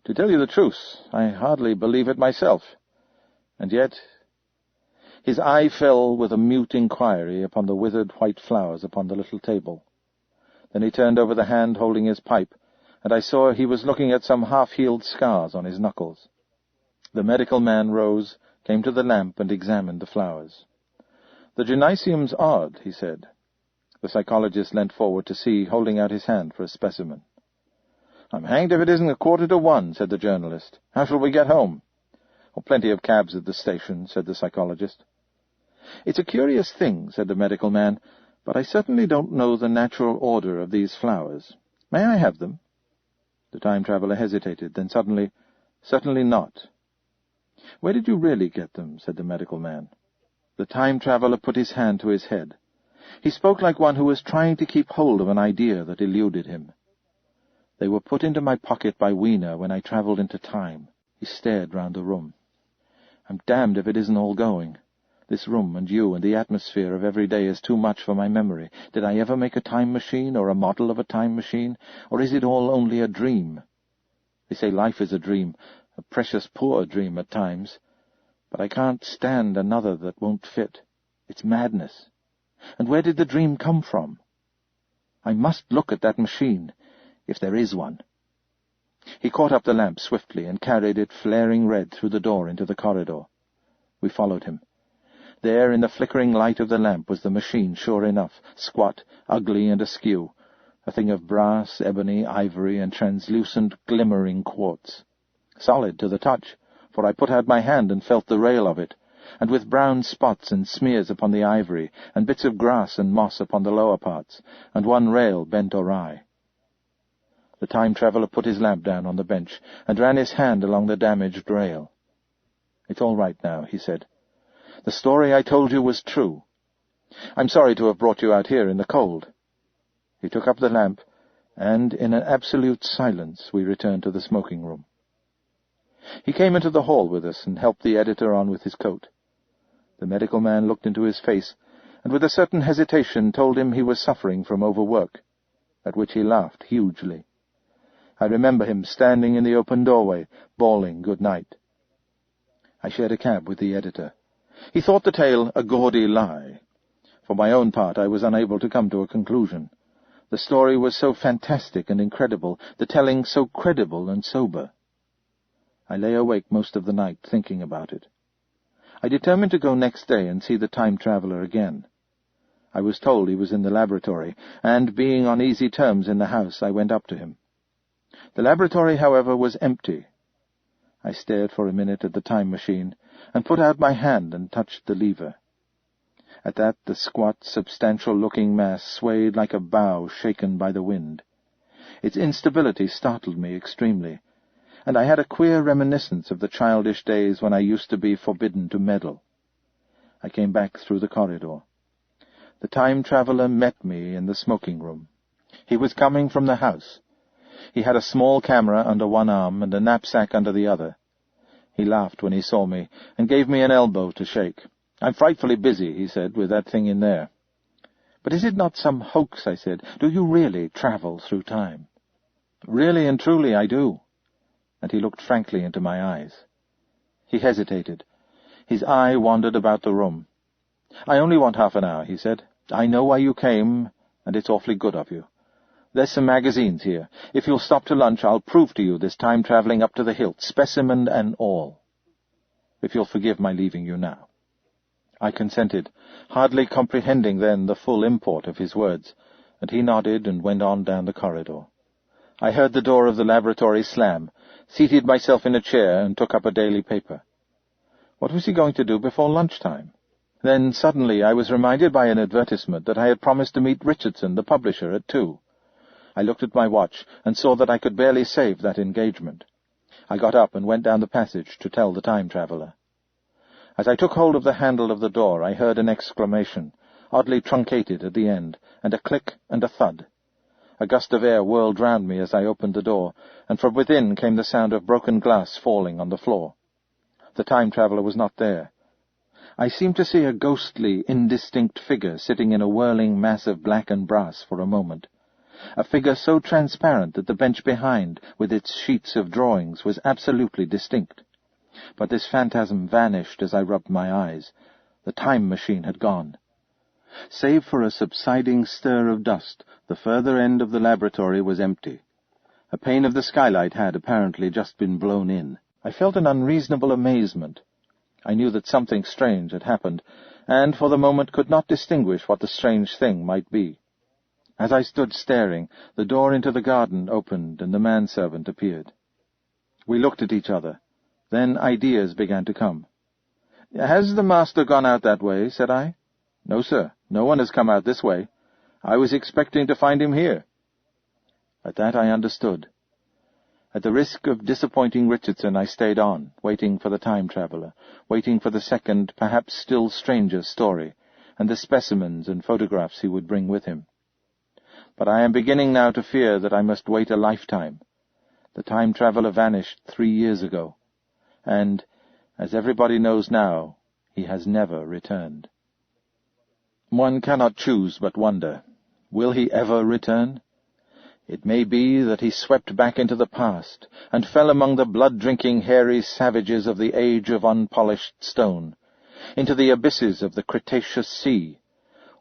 "To tell you the truth, I hardly believe it myself. And yet—" His eye fell with a mute inquiry upon the withered white flowers upon the little table. Then he turned over the hand holding his pipe, and I saw he was looking at some half-healed scars on his knuckles. The medical man rose, came to the lamp, and examined the flowers. "The gynecium's odd," he said. The psychologist leant forward to see, holding out his hand for a specimen. "I'm hanged if it isn't 1:45, said the journalist. "How shall we get home?" "Oh, plenty of cabs at the station," said the psychologist. "It's a curious thing," said the medical man, "but I certainly don't know the natural order of these flowers. May I have them?" The time-traveller hesitated, then suddenly, "Certainly not." "Where did you really get them?" said the medical man. The time-traveller put his hand to his head. He spoke like one who was trying to keep hold of an idea that eluded him. "They were put into my pocket by Wiener when I travelled into time." He stared round the room. "I'm damned if it isn't all going. This room and you and the atmosphere of every day is too much for my memory. Did I ever make a time machine, or a model of a time machine, or is it all only a dream? They say life is a dream, a precious poor dream at times, but I can't stand another that won't fit. It's madness. And where did the dream come from? I must look at that machine, if there is one." He caught up the lamp swiftly and carried it flaring red through the door into the corridor. We followed him. There, in the flickering light of the lamp, was the machine, sure enough, squat, ugly, and askew, a thing of brass, ebony, ivory, and translucent, glimmering quartz. Solid to the touch, for I put out my hand and felt the rail of it, and with brown spots and smears upon the ivory, and bits of grass and moss upon the lower parts, and one rail bent awry. The time-traveller put his lamp down on the bench, and ran his hand along the damaged rail. "It's all right now," he said. "The story I told you was true. I'm sorry to have brought you out here in the cold." He took up the lamp, and in an absolute silence we returned to the smoking-room. He came into the hall with us and helped the editor on with his coat. The medical man looked into his face, and with a certain hesitation told him he was suffering from overwork, at which he laughed hugely. I remember him standing in the open doorway, bawling good night. I shared a cab with the editor. He thought the tale a gaudy lie. For my own part, I was unable to come to a conclusion. The story was so fantastic and incredible, the telling so credible and sober. I lay awake most of the night thinking about it. I determined to go next day and see the time-traveler again. I was told he was in the laboratory, and, being on easy terms in the house, I went up to him. The laboratory, however, was empty. I stared for a minute at the time machine, and put out my hand and touched the lever. At that the squat, substantial-looking mass swayed like a bough shaken by the wind. Its instability startled me extremely, and I had a queer reminiscence of the childish days when I used to be forbidden to meddle. I came back through the corridor. The time-traveler met me in the smoking-room. He was coming from the house. He had a small camera under one arm and a knapsack under the other. He laughed when he saw me, and gave me an elbow to shake. "I'm frightfully busy," he said, "with that thing in there." "But is it not some hoax?" I said. "Do you really travel through time?" "Really and truly I do." And he looked frankly into my eyes. He hesitated. His eye wandered about the room. "I only want half an hour," he said. "I know why you came, and it's awfully good of you. There's some magazines here. If you'll stop to lunch, I'll prove to you this time-traveling up to the hilt, specimen and all. If you'll forgive my leaving you now." I consented, hardly comprehending then the full import of his words, and he nodded and went on down the corridor. I heard the door of the laboratory slam, seated myself in a chair, and took up a daily paper. What was he going to do before lunchtime? Then suddenly I was reminded by an advertisement that I had promised to meet Richardson, the publisher, at 2. I looked at my watch and saw that I could barely save that engagement. I got up and went down the passage to tell the time-traveler. As I took hold of the handle of the door, I heard an exclamation, oddly truncated at the end, and a click and a thud. A gust of air whirled round me as I opened the door, and from within came the sound of broken glass falling on the floor. The time-traveler was not there. I seemed to see a ghostly, indistinct figure sitting in a whirling mass of black and brass for a moment. A figure so transparent that the bench behind, with its sheets of drawings, was absolutely distinct. But this phantasm vanished as I rubbed my eyes. The time machine had gone. Save for a subsiding stir of dust, the further end of the laboratory was empty. A pane of the skylight had apparently just been blown in. I felt an unreasonable amazement. I knew that something strange had happened, and for the moment could not distinguish what the strange thing might be. As I stood staring, the door into the garden opened and the manservant appeared. We looked at each other. Then ideas began to come. "Has the master gone out that way?" said I. "No, sir. No one has come out this way. I was expecting to find him here." At that I understood. At the risk of disappointing Richardson, I stayed on, waiting for the time-traveler, waiting for the second, perhaps still stranger story, and the specimens and photographs he would bring with him. But I am beginning now to fear that I must wait a lifetime. The time-traveler vanished 3 years ago, and, as everybody knows now, he has never returned. One cannot choose but wonder, will he ever return? It may be that he swept back into the past, and fell among the blood-drinking, hairy savages of the age of unpolished stone, into the abysses of the Cretaceous Sea,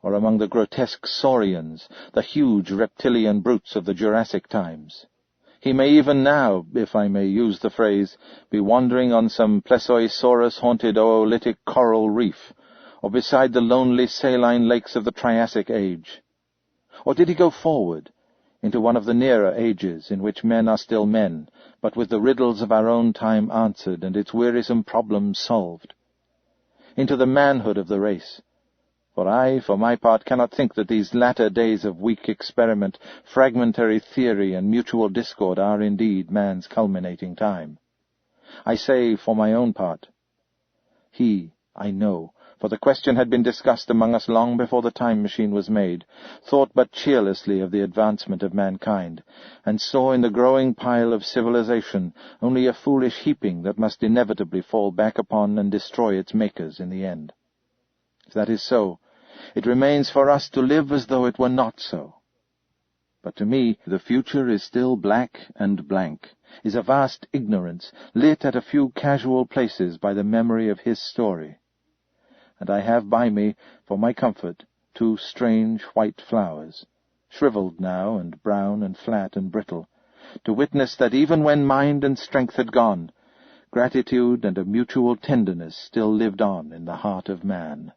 or among the grotesque saurians, the huge reptilian brutes of the Jurassic times. He may even now, if I may use the phrase, be wandering on some Plesiosaurus-haunted oolitic coral reef, or beside the lonely saline lakes of the Triassic age. Or did he go forward, into one of the nearer ages in which men are still men, but with the riddles of our own time answered and its wearisome problems solved? Into the manhood of the race. For I, for my part, cannot think that these latter days of weak experiment, fragmentary theory, and mutual discord are indeed man's culminating time. I say, for my own part. He, I know, for the question had been discussed among us long before the time machine was made, thought but cheerlessly of the advancement of mankind, and saw in the growing pile of civilization only a foolish heaping that must inevitably fall back upon and destroy its makers in the end. that is so, it remains for us to live as though it were not so. But to me the future is still black and blank, is a vast ignorance, lit at a few casual places by the memory of his story. And I have by me, for my comfort, 2 strange white flowers, shriveled now and brown and flat and brittle, to witness that even when mind and strength had gone, gratitude and a mutual tenderness still lived on in the heart of man.